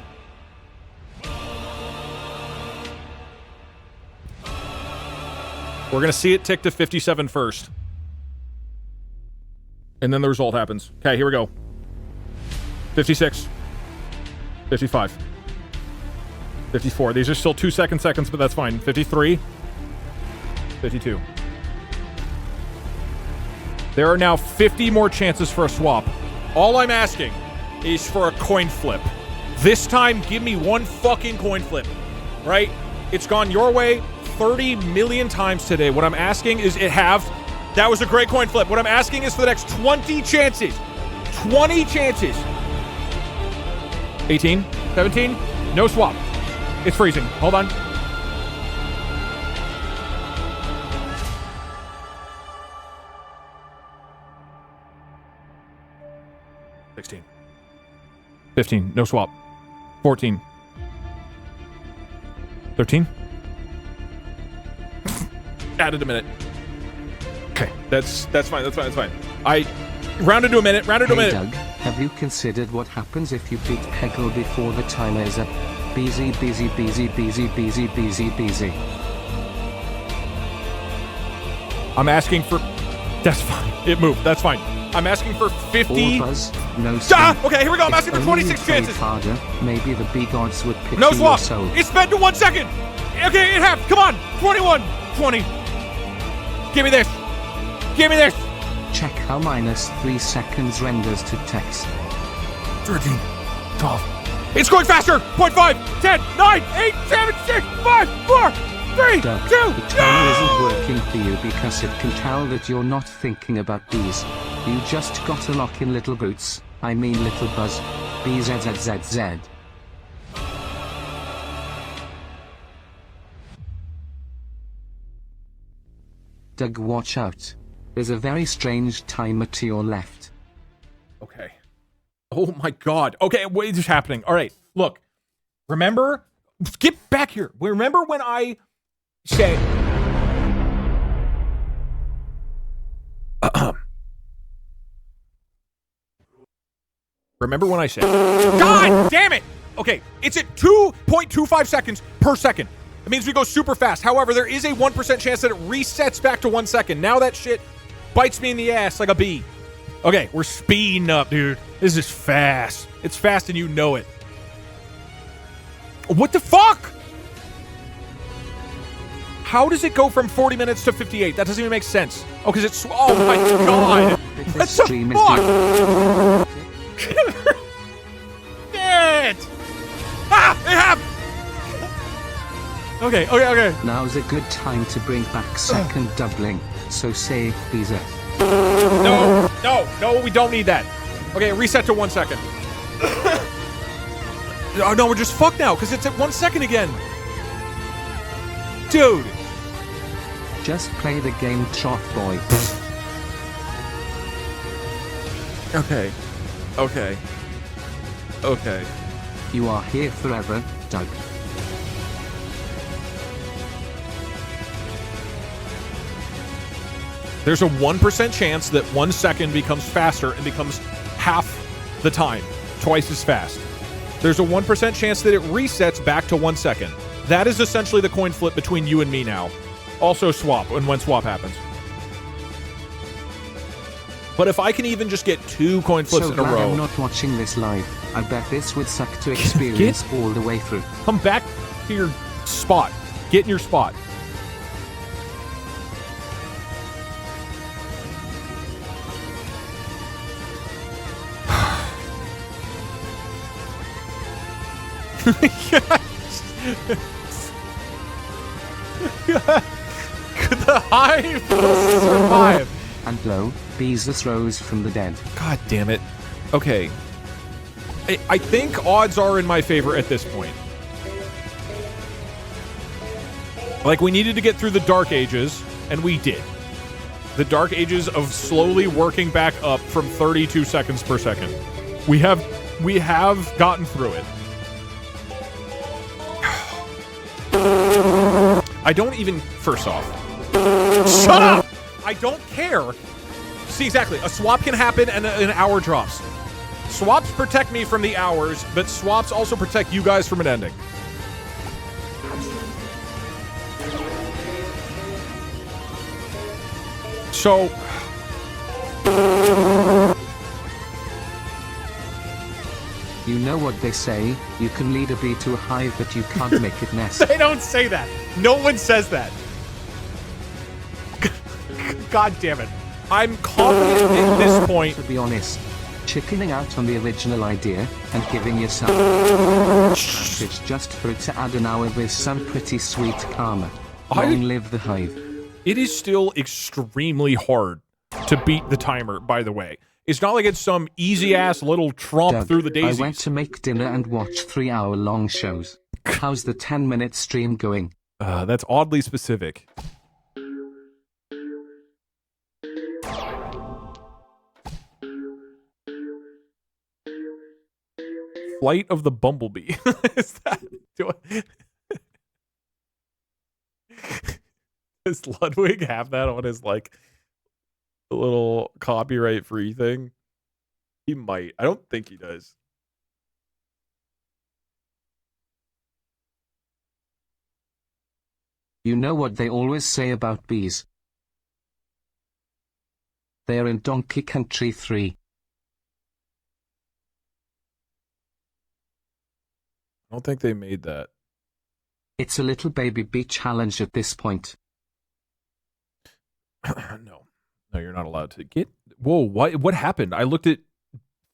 We're going to see it tick to 57 first. And then the result happens. Okay, here we go. 56. 55. 54. These are still 2 seconds, but that's fine. 53. 52. There are now 50 more chances for a swap. All I'm asking is for a coin flip. This time, give me one fucking coin flip, right? It's gone your way 30 million times today. What I'm asking is it halved. That was a great coin flip. What I'm asking is for the next 20 chances. 20 chances. 18, 17, no swap. It's freezing. Hold on. $16. $15, no swap. $14. $13. Added a minute. Okay, that's fine. I rounded to a minute. Hey Doug, have you considered what happens if you beat Peggle before the timer is up? Busy. I'm asking for... That's fine. It moved. That's fine. I'm asking for 50... Buzz, no okay, here we go. I'm asking for 26 chances. Harder, maybe the B gods would pick no swap. Soul. It's sped to 1 second. Okay, it halved. Come on. 21. 20. Give me this. Give me this. Check how -3 seconds renders to text. 13. 12. It's going faster. 0.5. 10. 9. 8. 7. 6. 5. 4. 3. Doug, 2. the timer isn't working for you because it can tell that you're not thinking about bees. You just got to lock in little boots. I mean little buzz. BZZZZ. Doug, watch out. There's a very strange timer to your left. Okay. Oh my god. Okay, what is happening? All right, look. Remember? Get back here. Remember when I said... Remember when I said... God damn it! Okay, it's at 2.25 seconds per second. It means we go super fast. However, there is a 1% chance that it resets back to 1 second. Now that shit bites me in the ass like a bee. Okay, we're speeding up, dude. This is fast. It's fast and you know it. What the fuck? How does it go from 40 minutes to 58? That doesn't even make sense. Oh, because it's... Oh, my God. What the fuck? Shit! Ah! It happened! Okay. Now's a good time to bring back second doubling. So say, Visa. No, we don't need that. Okay, reset to 1 second. Oh, no, we're just fucked now, because it's at 1 second again. Dude. Just play the game, Trough Boy. Okay. You are here forever, Doug. There's a 1% chance that 1 second becomes faster and becomes half the time, twice as fast. There's a 1% chance that it resets back to 1 second. That is essentially the coin flip between you and me now. Also swap, when swap happens. But if I can even just get 2 coin flips in a row... I'm not watching this live. I bet this would suck to experience all the way through. Come back to your spot. Get in your spot. Could the hive survive? And lo, Beezus rose from the dead. God damn it. Okay. I think odds are in my favor at this point. Like, we needed to get through the Dark Ages, and we did. The Dark Ages of slowly working back up from 32 seconds per second. We have gotten through it. I don't even... First off. Shut up! I don't care. See, exactly. A swap can happen and an hour drops. Swaps protect me from the hours, but swaps also protect you guys from an ending. So... You know what they say, you can lead a bee to a hive, but you can't make it nest. They don't say that. No one says that. God damn it. I'm confident at this point. To be honest, chickening out on the original idea and giving yourself a package just for it to add an hour with some pretty sweet karma. Long live the hive. It is still extremely hard to beat the timer, by the way. It's not like it's some easy-ass little tromp Doug, through the daisies. I went to make dinner and watch 3-hour-long shows. How's the 10-minute stream going? That's oddly specific. Flight of the Bumblebee. Is that... Does Ludwig have that on his, like... little copyright free thing? He might. I don't think he does. You know what they always say about bees? They're in Donkey Country 3. I don't think they made that. It's a little baby bee challenge at this point. No, you're not allowed to get. Whoa, what happened? I looked at.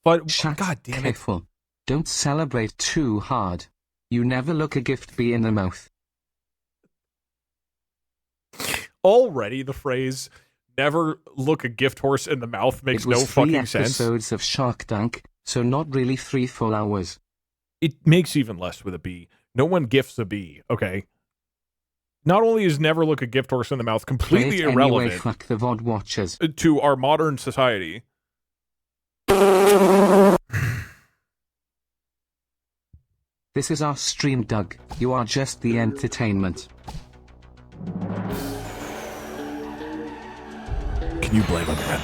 But God damn it! Careful. Don't celebrate too hard. You never look a gift bee in the mouth. Already, the phrase "never look a gift horse in the mouth" makes no fucking sense. It was 3 episodes of Shark Tank, so not really 3 full hours. It makes even less with a bee. No one gifts a bee, okay? Not only is never look a gift horse in the mouth completely irrelevant anyway, fuck the VOD watchers. To our modern society. This is our stream, Doug. You are just the entertainment. Can you blame a man?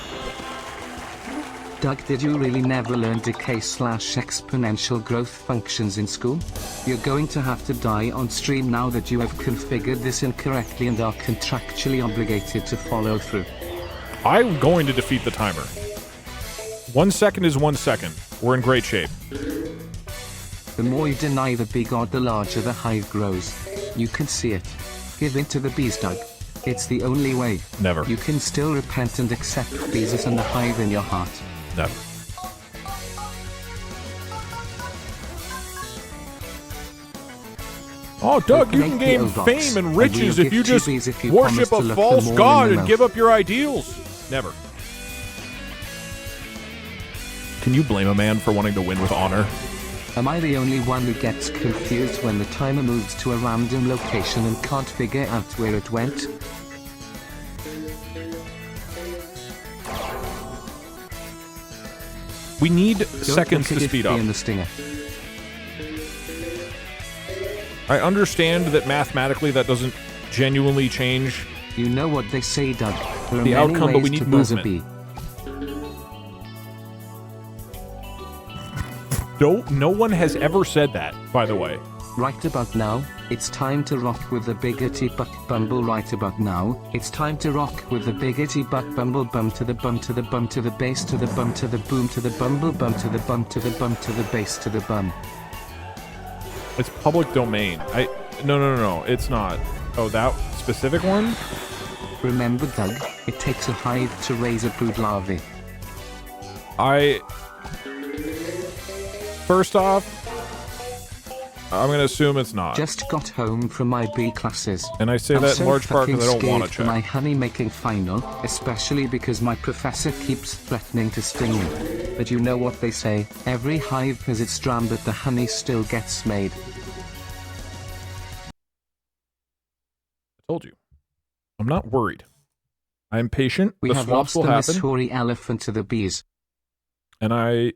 Doug, did you really never learn decay/exponential growth functions in school? You're going to have to die on stream now that you have configured this incorrectly and are contractually obligated to follow through. I'm going to defeat the timer. 1 second is 1 second. We're in great shape. The more you deny the bee god, the larger the hive grows. You can see it. Give in to the bees, Doug. It's the only way. Never. You can still repent and accept Jesus and the hive in your heart. Never. Oh, Doug, you can gain fame and riches if you just worship a false god and give up your ideals. Never. Can you blame a man for wanting to win with honor? Am I the only one who gets confused when the timer moves to a random location and can't figure out where it went? We need Don't seconds look to at speed it up. being the stinger. I understand that mathematically that doesn't genuinely change You know what they say, Doug. There are the many outcome, but we ways need to buzz a movement. bee. No one has ever said that, by the way. Right about now, it's time to rock with the biggity buck bumble. Right about now, it's time to rock with the biggity buck bumble. Bum to the bum to the bum to the bass to the bum to the boom to the bumble bum to the bum to the bum to the bass to the bum. It's public domain. No, it's not. Oh, that specific one? Remember, Doug, it takes a hive to raise a brood larvae. First off, I'm going to assume it's not. Just got home from my bee classes. And I say I'm that so in large part because I don't fucking want to scared for my check. honey making final, especially because my professor keeps threatening to sting me. But you know what they say, every hive has its dram, but the honey still gets made. I told you. I'm not worried. I'm patient. We The have swaps lost will the happen. Missouri elephant to the bees. And I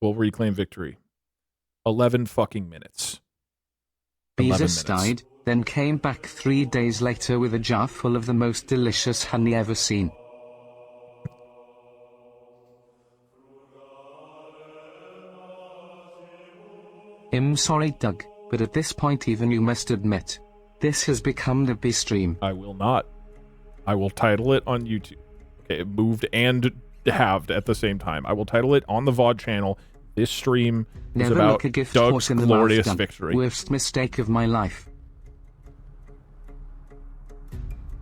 will reclaim victory. 11 fucking minutes. 11 Beezus minutes. died, then came back 3 days later with a jar full of the most delicious honey ever seen. I'm sorry, Doug, but at this point even you must admit, this has become the bee stream. I will not. I will title it on YouTube. Okay, it moved and halved at the same time. I will title it on the VOD channel. This stream is Never about look a gift Doug's horse in the glorious mouth, Doug. victory. Worst mistake of my life.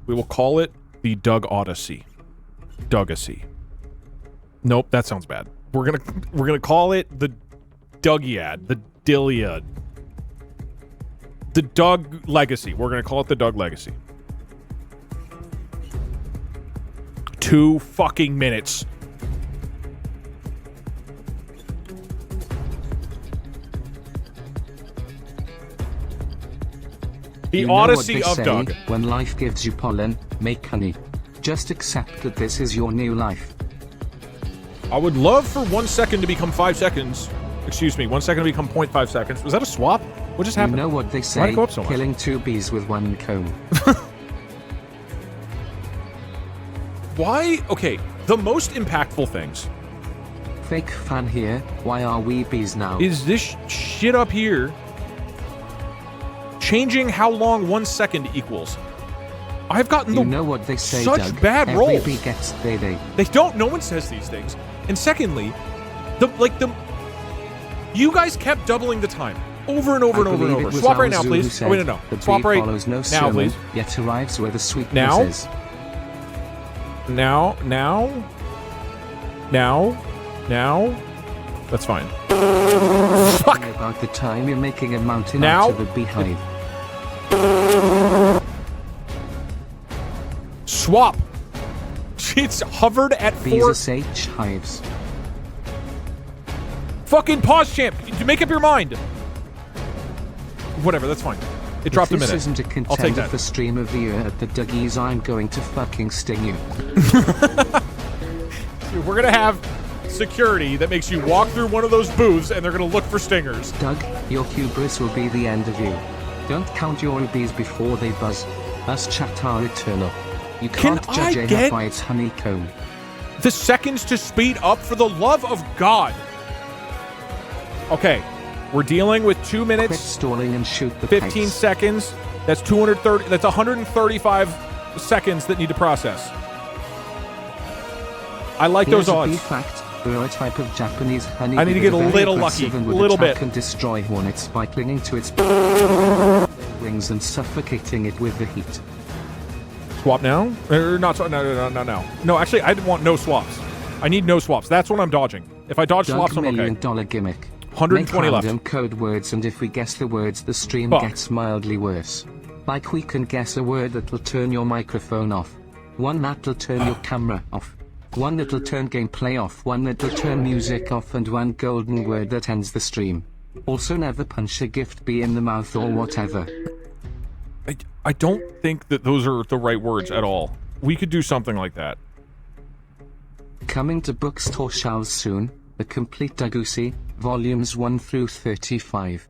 We will call it the Doug Odyssey. Dougacy. Nope, that sounds bad. We're gonna call it the Dougiad, the Diliad. The Doug Legacy. We're gonna call it the Doug Legacy. 2 fucking minutes. The You know what Odyssey they of say, Doug. when life gives you pollen, make honey. Just accept that this is your new life. I would love for 1 second to become 5 seconds. Excuse me, 1 second to become 0.5 seconds. Was that a swap? What just happened? You know what they Why'd say, it go up so much? killing 2 bees with 1 comb. Why? Okay, the most impactful things Fake fan here, why are we bees now? is this shit up here changing how long 1 second equals. I've gotten You know what they say, such Doug, bad every rolls. bee gets they. They don't. No one says these things. And secondly, you guys kept doubling the time over and over I and over and believe it over. was Swap right now, Alzu who please. said, Oh, wait, no. the Swap bee right follows no now, sermon, please. yet arrives where the sweetness Now? is. Now. That's fine. Fuck. About the time you're making a mountain Now? out of a beehive. Swap. It's hovered at 4. Bees H hives. Fucking pause, champ. Make up your mind. Whatever, that's fine. It dropped a If minute. this isn't a I'll take contender that. for stream of the year at the Dougies, I'm going to fucking sting you. We're gonna have security that makes you walk through one of those booths and they're gonna look for stingers. Doug, your hubris will be the end of you. Don't count your bees before they buzz. Us chat are eternal. You Can can't judge I a get- hive by its honeycomb. The seconds to speed up, for the love of God. Okay, we're dealing with 2 Quit minutes, stalling and shoot the 15 pace. seconds. That's 230. That's 135 seconds that need to process. I like Here's those a odds. bee fact. There are a type of Japanese honey. I need to get a little lucky, a little bit. Can destroy hornets by clinging to its wings and suffocating it with the heat. Swap now? Or not? No. No, actually, I want no swaps. I need no swaps. That's what I'm dodging. If I dodge swaps, I'm okay. $1 million gimmick. 120 Make left. random code words, and if we guess the words, the stream Fuck. gets mildly worse. Like we can guess a word that'll turn your microphone off, one that'll turn your camera off, one that'll turn gameplay off, one that'll turn music off, and one golden word that ends the stream. Also, never punch a gift bee in the mouth or whatever. I don't think that those are the right words at all. We could do something like that. Coming to bookstore shelves soon, The Complete Dagusi, volumes 1 through 35.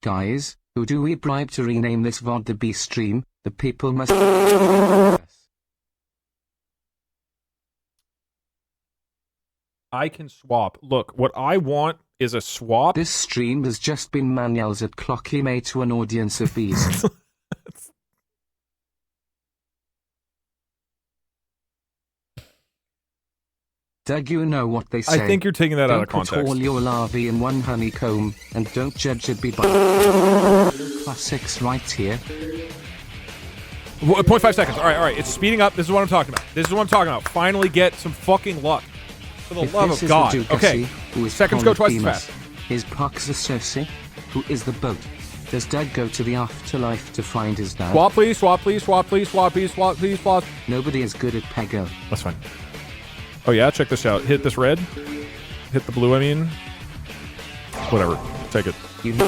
Guys, who do we bribe to rename this VOD the B stream? The people must... I can swap. Look, what I want is a swap. This stream has just been Manuel's at Clocky made to an audience of bees. Doug, you know what they say. I think you're taking that out of Don't put context. all your larvae in one honeycomb, and don't judge it by classics right here. 0.5 seconds. All right. It's speeding up. This is what I'm talking about. Finally get some fucking luck. For the If love this of is God. the Duke Okay. who is Seconds go twice as Polyphemus, fast. Is Pox a Circe? Who is the boat? Does Doug go to the afterlife to find his dad? Swap, please. Swap, please. Swap, please. Swap, please. Swap, please. Swap. Nobody is good at Peggle. That's fine. Oh, yeah? Check this out. Hit this red. Hit the blue, I mean. Whatever. Take it. You know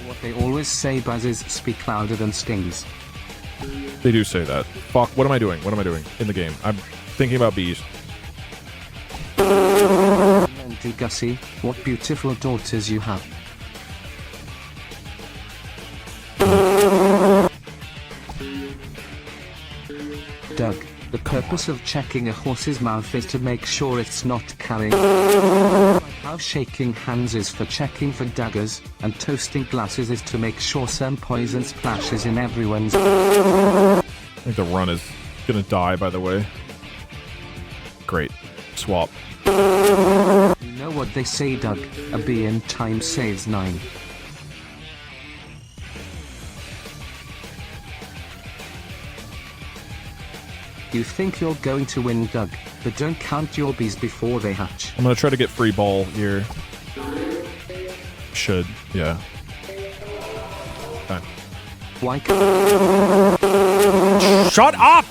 what they always say, buzzes speak louder than stings. They do say that. Fuck. What am I doing? What am I doing in the game? I'm thinking about bees. And Gussie, what beautiful daughters you have. Doug, the purpose of checking a horse's mouth is to make sure it's not carrying. How shaking hands is for checking for daggers, and toasting glasses is to make sure some poison splashes in everyone's. I think the run is gonna die, by the way. Great. Swap. You know what they say, Doug, a bee in time saves 9. You think you're going to win, Doug, but don't count your bees before they hatch. I'm gonna try to get free ball here. Should. Yeah. Okay. Why can't... Shut up!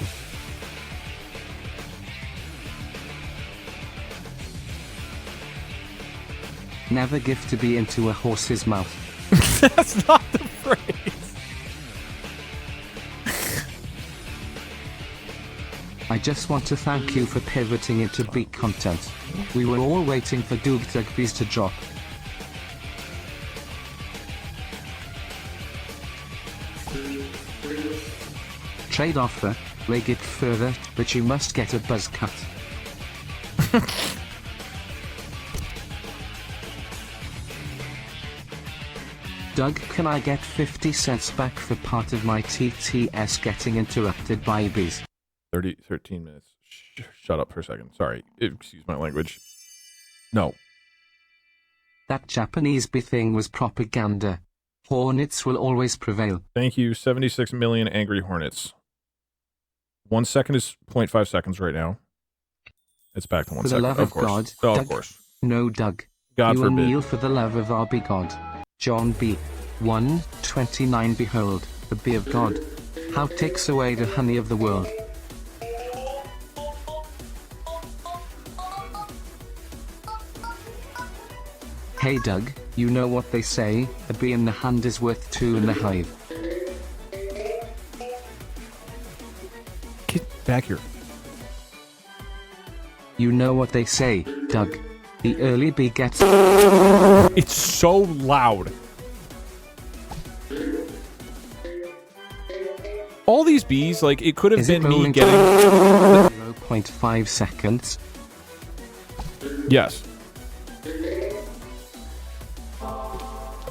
Never give to be into a horse's mouth. That's not the phrase. I just want to thank you for pivoting into beat content. We were all waiting for Doug Bees to drop. Trade offer, rig it further, but you must get a buzz cut. Doug, can I get 50 cents back for part of my TTS getting interrupted by bees? 13 minutes. Shut up for a second. Sorry. Excuse my language. No. That Japanese bee thing was propaganda. Hornets will always prevail. Thank you. 76 million angry hornets. 1 second is 0.5 seconds right now. It's back to 1 For the second. love of God, Oh, Doug. of course. No, Doug. God You will forbid. kneel for the love of our bee God. John B. 1:29. Behold, the bee of God. How takes away the honey of the world. Hey Doug, you know what they say, a bee in the hand is worth 2 in the hive. Get back here. You know what they say, Doug. The early bee gets... It's so loud. All these bees, like, it could have Is it been me rolling getting... 0.5 seconds. Yes.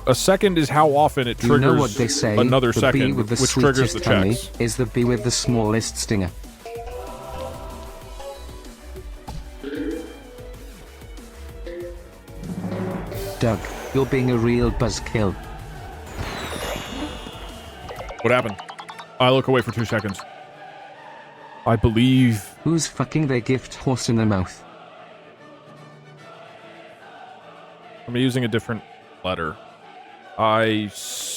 A second is how often it triggers you know what they say, another the second, bee with the which triggers the sweetest honey checks. is the bee with the smallest stinger. Doug, you're being a real buzzkill. What happened? I look away for 2 seconds. I believe... Who's fucking their gift horse in the mouth? I'm using a different letter. I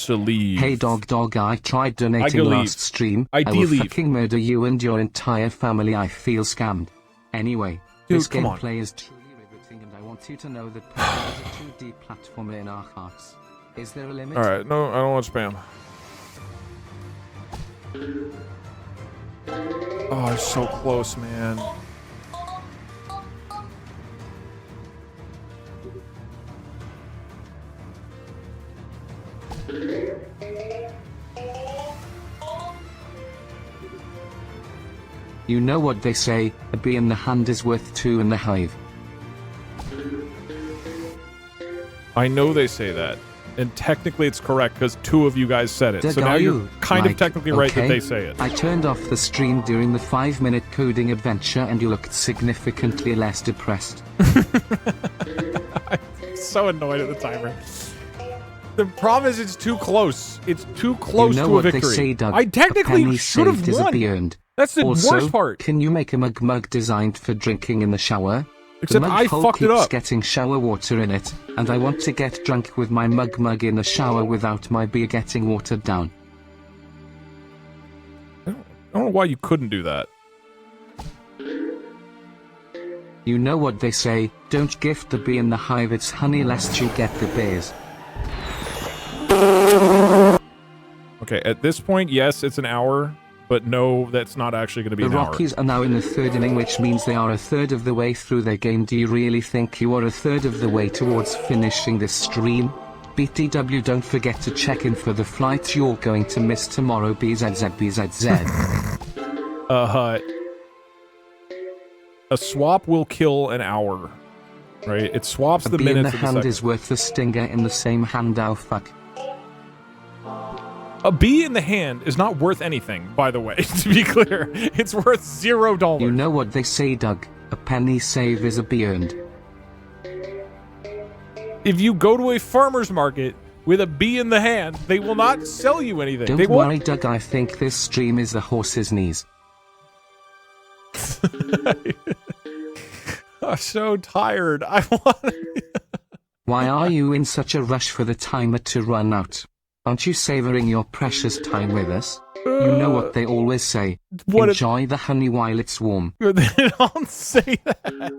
believe. Hey dog, I tried donating believe. last stream. I will believe. fucking murder you and your entire family. I feel scammed. Anyway, Dude, this come on. gameplay is truly riveting and I want you to know that Peggle is a 2D platformer in our hearts. Is there a limit? Alright, no, I don't want spam. Oh, it's so close, man. You know what they say, a bee in the hand is worth 2 in the hive. I know they say that. And technically it's correct because 2 of you guys said it. Doug, So now are you're you, kind of like, technically right that okay? they say it. I turned off the stream during the 5-minute coding adventure and you looked significantly less depressed. I'm so annoyed at the timer. The problem is it's too close. It's too close you know to a what victory. They say, Doug, I technically a penny should have saved is a won. bee earned. That's the Also, worst part. Can you make a mug designed for drinking in the shower? Except the mug I hole fucked it keeps up. Getting shower water in it, and I want to get drunk with my mug in the shower without my beer getting watered down. I don't know why you couldn't do that. You know what they say, don't gift the bee in the hive its honey lest you get the bears. Okay, at this point, yes, it's an hour, but no, that's not actually going to be The an hour. Rockies are now in the 3rd inning, which means they are a third of the way through their game. Do you really think you are a third of the way towards finishing this stream? BTW, don't forget to check in for the flight you're going to miss tomorrow. BZZBZZ. A swap will kill an hour, right? It swaps A the bee in the minutes of the hand second. is worth the stinger in the same hand. Oh fuck. A bee in the hand is not worth anything, by the way, to be clear. It's worth $0. You know what they say, Doug, a penny saved is a bee earned. If you go to a farmer's market with a bee in the hand, they will not sell you anything. Don't they won't. worry, Doug, I think this stream is the horse's knees. I'm so tired. I want. Why are you in such a rush for the timer to run out? Aren't you savoring your precious time with us? You know what they always say. Enjoy the honey while it's warm. They don't say that.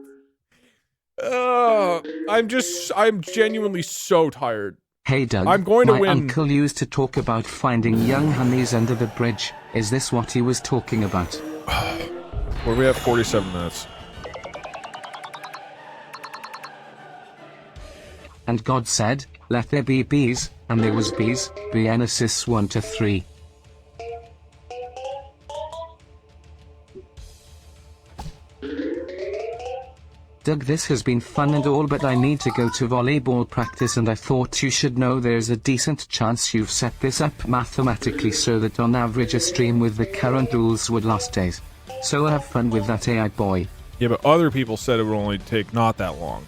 I'm genuinely so tired. Hey Doug, I'm going to my win. uncle used to talk about finding young honeys under the bridge. Is this what he was talking about? Where we have 47 minutes. And God said, let there be bees, and there was bees, Genesis 1-3. Doug, this has been fun and all, but I need to go to volleyball practice, and I thought you should know there's a decent chance you've set this up mathematically so that on average a stream with the current rules would last days. So have fun with that, AI boy. Yeah, but other people said it would only take not that long.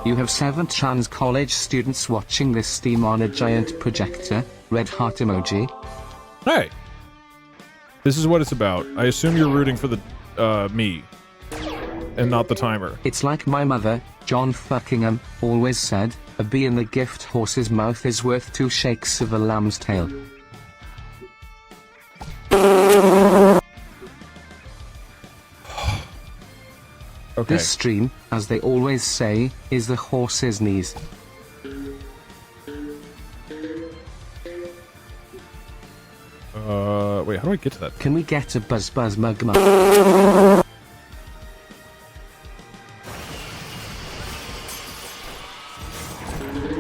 You have 7 trans college students watching this stream on a giant projector. Red heart emoji. Hey, this is what it's about. I assume you're rooting for the me, and not the timer. It's like my mother, John Fuckingham, always said, a bee in the gift horse's mouth is worth 2 shakes of a lamb's tail. Okay. This stream, as they always say, is the horse's knees. Wait, how do I get to that? Can we get a buzz mug?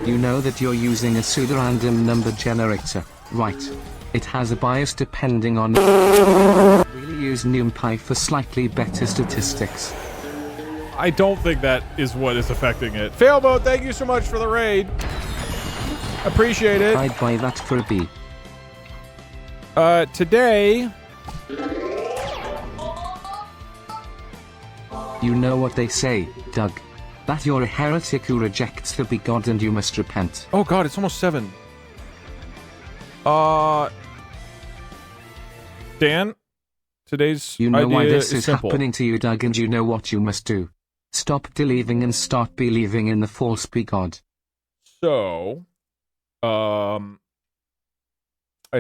You know that you're using a pseudo-random number generator, right? It has a bias depending on... Really use NumPy for slightly better statistics. I don't think that is what is affecting it. Failboat, thank you so much for the raid. Appreciate it. I'd buy that for a B. Today... You know what they say, Doug. That you're a heretic who rejects the big God and you must repent. Oh god, it's almost 7. Dan, today's You know idea why this is is simple. happening to you, Doug, and you know what you must do. Stop believing and start believing in the false big God. So, I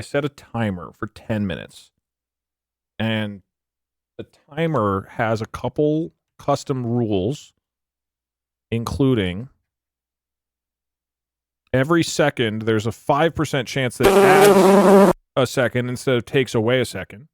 set a timer for 10 minutes. And the timer has a couple custom rules, including every second there's a 5% chance that it adds a second instead of takes away a second.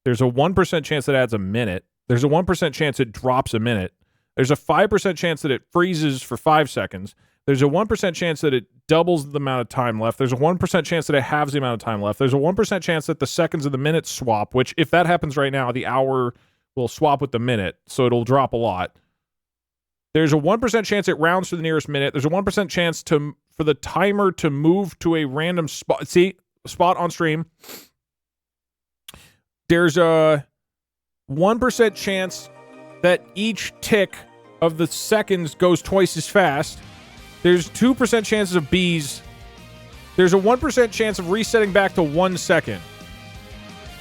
There's a 1% chance that adds a minute. There's a 1% chance it drops a minute. There's a 5% chance that it freezes for 5 seconds. There's a 1% chance that it doubles the amount of time left. There's a 1% chance that it halves the amount of time left. There's a 1% chance that the seconds and the minutes swap, which if that happens right now, the hour will swap with the minute, so it'll drop a lot. There's a 1% chance it rounds to the nearest minute. There's a 1% chance for the timer to move to a random spot. See, spot on stream. There's a 1% chance that each tick of the seconds goes twice as fast. There's 2% chances of bees. There's a 1% chance of resetting back to 1 second.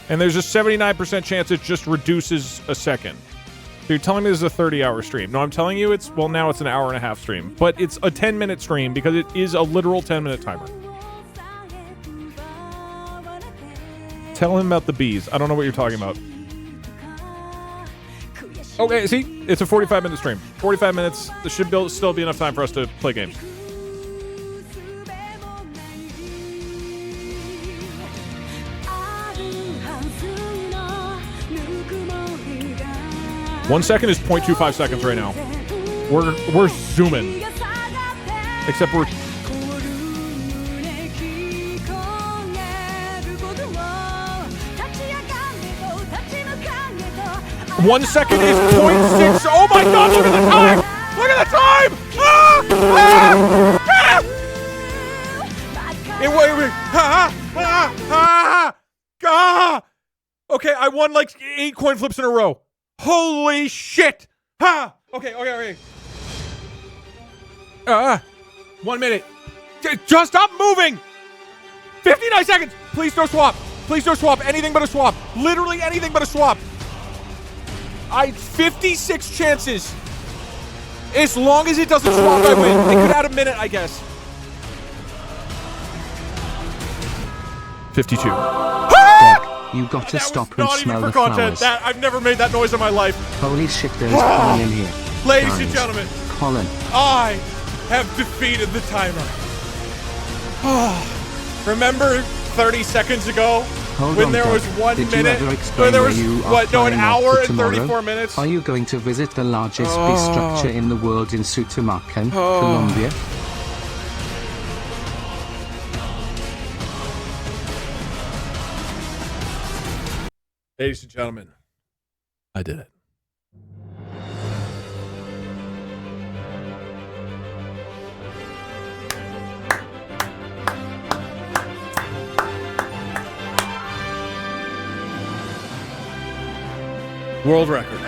And there's a 79% chance it just reduces a second. So you're telling me this is a 30-hour stream. No, I'm telling you now it's an hour and a half stream. But it's a 10-minute stream because it is a literal 10-minute timer. Tell him about the bees. I don't know what you're talking about. Okay, see? It's a 45-minute stream. 45 minutes. There should still be enough time for us to play games. One second is 0.25 seconds right now. We're zooming. Except we're... 1 second is 0.6. Oh my god, look at the time! Look at the time! Ah! Ah! Ah! Okay, I won like 8 coin flips in a row. Holy shit! Ha! Okay. 1 minute. Just stop moving! 59 seconds! Please don't swap. Please don't swap. Anything but a swap. Literally anything but a swap. 56 chances. As long as it doesn't swap, I win. It could add a minute, I guess. 52. You got to stop and not smell even the for content. flowers. I've never made that noise in my life. Holy shit, there's Colin in here. Ladies Guys, and gentlemen, Colin. I have defeated the timer. Remember 30 seconds ago Hold when on, there Doug. was 1 Did minute? You ever explain There was, where you are what, no, an flying off hour to and tomorrow? 34 minutes? Are you going to visit the largest bee structure in the world in Sutamacan, Colombia? Ladies and gentlemen, I did it. World record.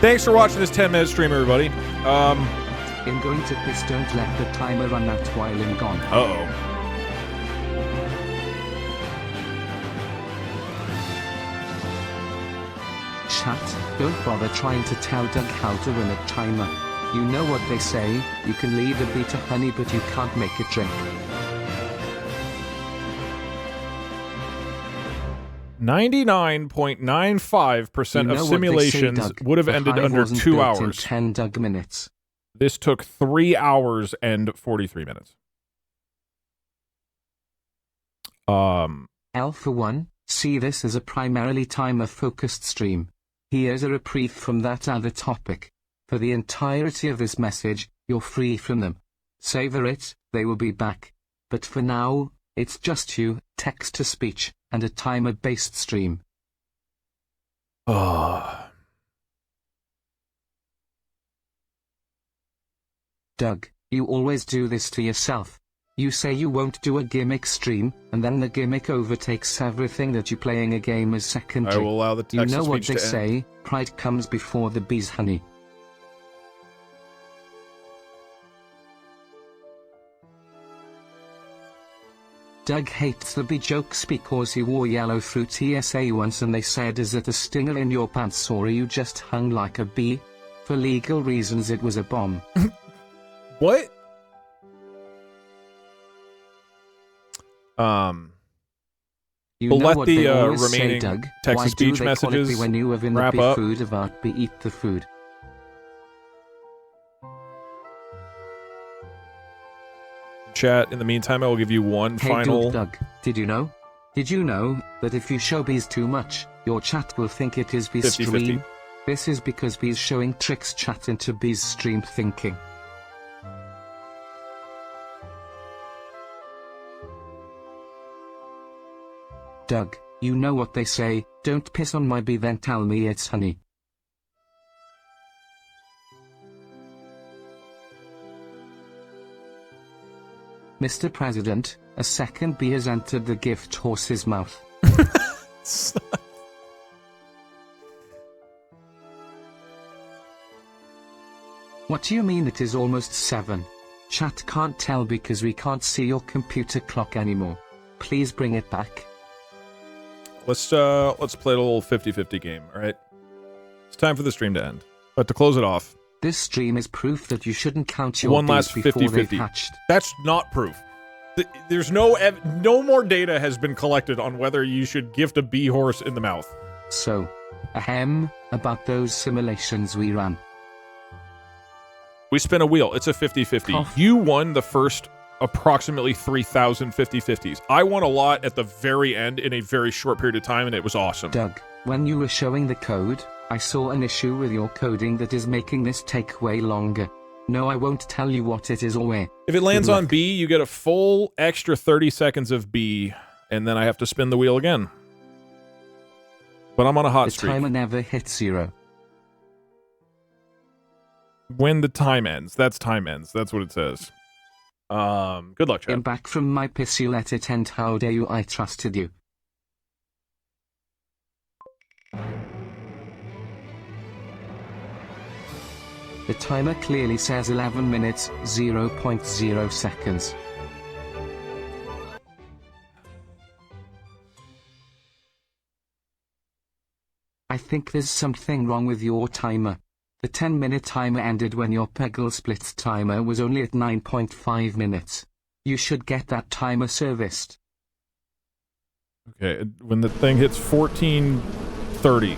Thanks for watching this 10-minute stream, everybody. In going to piss, don't let the timer run out while in gone. Uh-oh. Chat, don't bother trying to tell Doug how to win a timer. You know what they say, you can lead a bee to honey but you can't make it drink. 99.95% of simulations would have ended under 2 hours. 10 Doug minutes. This took 3 hours and 43 minutes. Alpha 1, see this as a primarily timer-focused stream. Here's a reprieve from that other topic. For the entirety of this message, you're free from them. Savor it, they will be back. But for now, it's just you, text-to-speech, and a timer-based stream. Doug, you always do this to yourself. You say you won't do a gimmick stream, and then the gimmick overtakes everything that you playing a game as secondary. I will allow the text You know to what speech they to say, end. pride comes before the bees, honey. Doug hates the bee jokes because he wore yellow through TSA once and they said, is it a stinger in your pants or are you just hung like a bee? For legal reasons it was a bomb. What? You We'll know let what the they always remaining say, Doug? text Why to speech do they call it messages bee when you have in the wrap bee up. food about bee eat the food? Chat, in the meantime, I will give you one Hey final... Doug, did you know? Did you know that if you show bees too much, your chat will think it is bees 50-50. stream? This is because bees showing tricks chat into bees stream thinking. Doug, you know what they say, don't piss on my bee then tell me it's honey. Mr. President, a second bee has entered the gift horse's mouth. What do you mean it is almost 7? Chat can't tell because we can't see your computer clock anymore. Please bring it back. Let's play a little 50-50 game, alright? It's time for the stream to end. But to close it off... This stream is proof that you shouldn't count your one bees last before 50-50. they've hatched. That's not proof. There's no more data has been collected on whether you should gift a bee horse in the mouth. So, ahem, about those simulations we ran. We spin a wheel. It's a 50-50. Cough. You won the first approximately 3,000 50-50s. I won a lot at the very end in a very short period of time, and it was awesome. Doug, when you were showing the code, I saw an issue with your coding that is making this take way longer. No, I won't tell you what it is or where. If it lands Good on luck. B, you get a full extra 30 seconds of B, and then I have to spin the wheel again. But I'm on a hot The streak. timer never hits 0. When the time ends. That's time ends. That's what it says. Good luck, I'm chat. back from my piss, you let it end. How dare you? I trusted you. The timer clearly says 11 minutes, 0.0 seconds. I think there's something wrong with your timer. The 10-minute timer ended when your Peggle splits timer was only at 9.5 minutes. You should get that timer serviced. Okay, when the thing hits 14:30.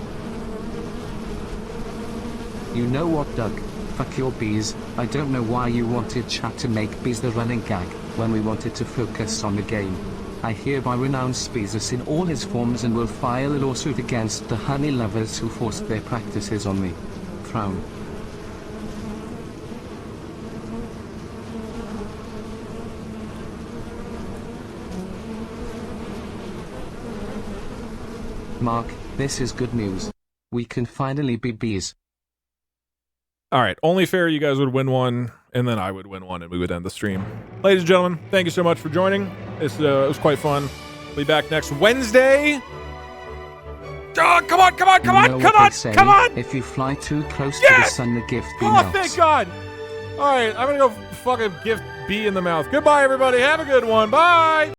You know what, Doug? Fuck your bees. I don't know why you wanted chat to make bees the running gag, when we wanted to focus on the game. I hereby renounce Beezus in all his forms and will file a lawsuit against the honey lovers who forced their practices on me. Frown. Mark, this is good news. We can finally be bees. All right, only fair you guys would win one, and then I would win one, and we would end the stream. Ladies and gentlemen, thank you so much for joining. It was quite fun. Be back next Wednesday. Oh, come on, come on, come You on, know come what on, they say, come on! If you fly too close to Yes! the sun, the gift be Oh, melts. thank God! All right, I'm gonna go fucking gift B in the mouth. Goodbye, everybody. Have a good one. Bye!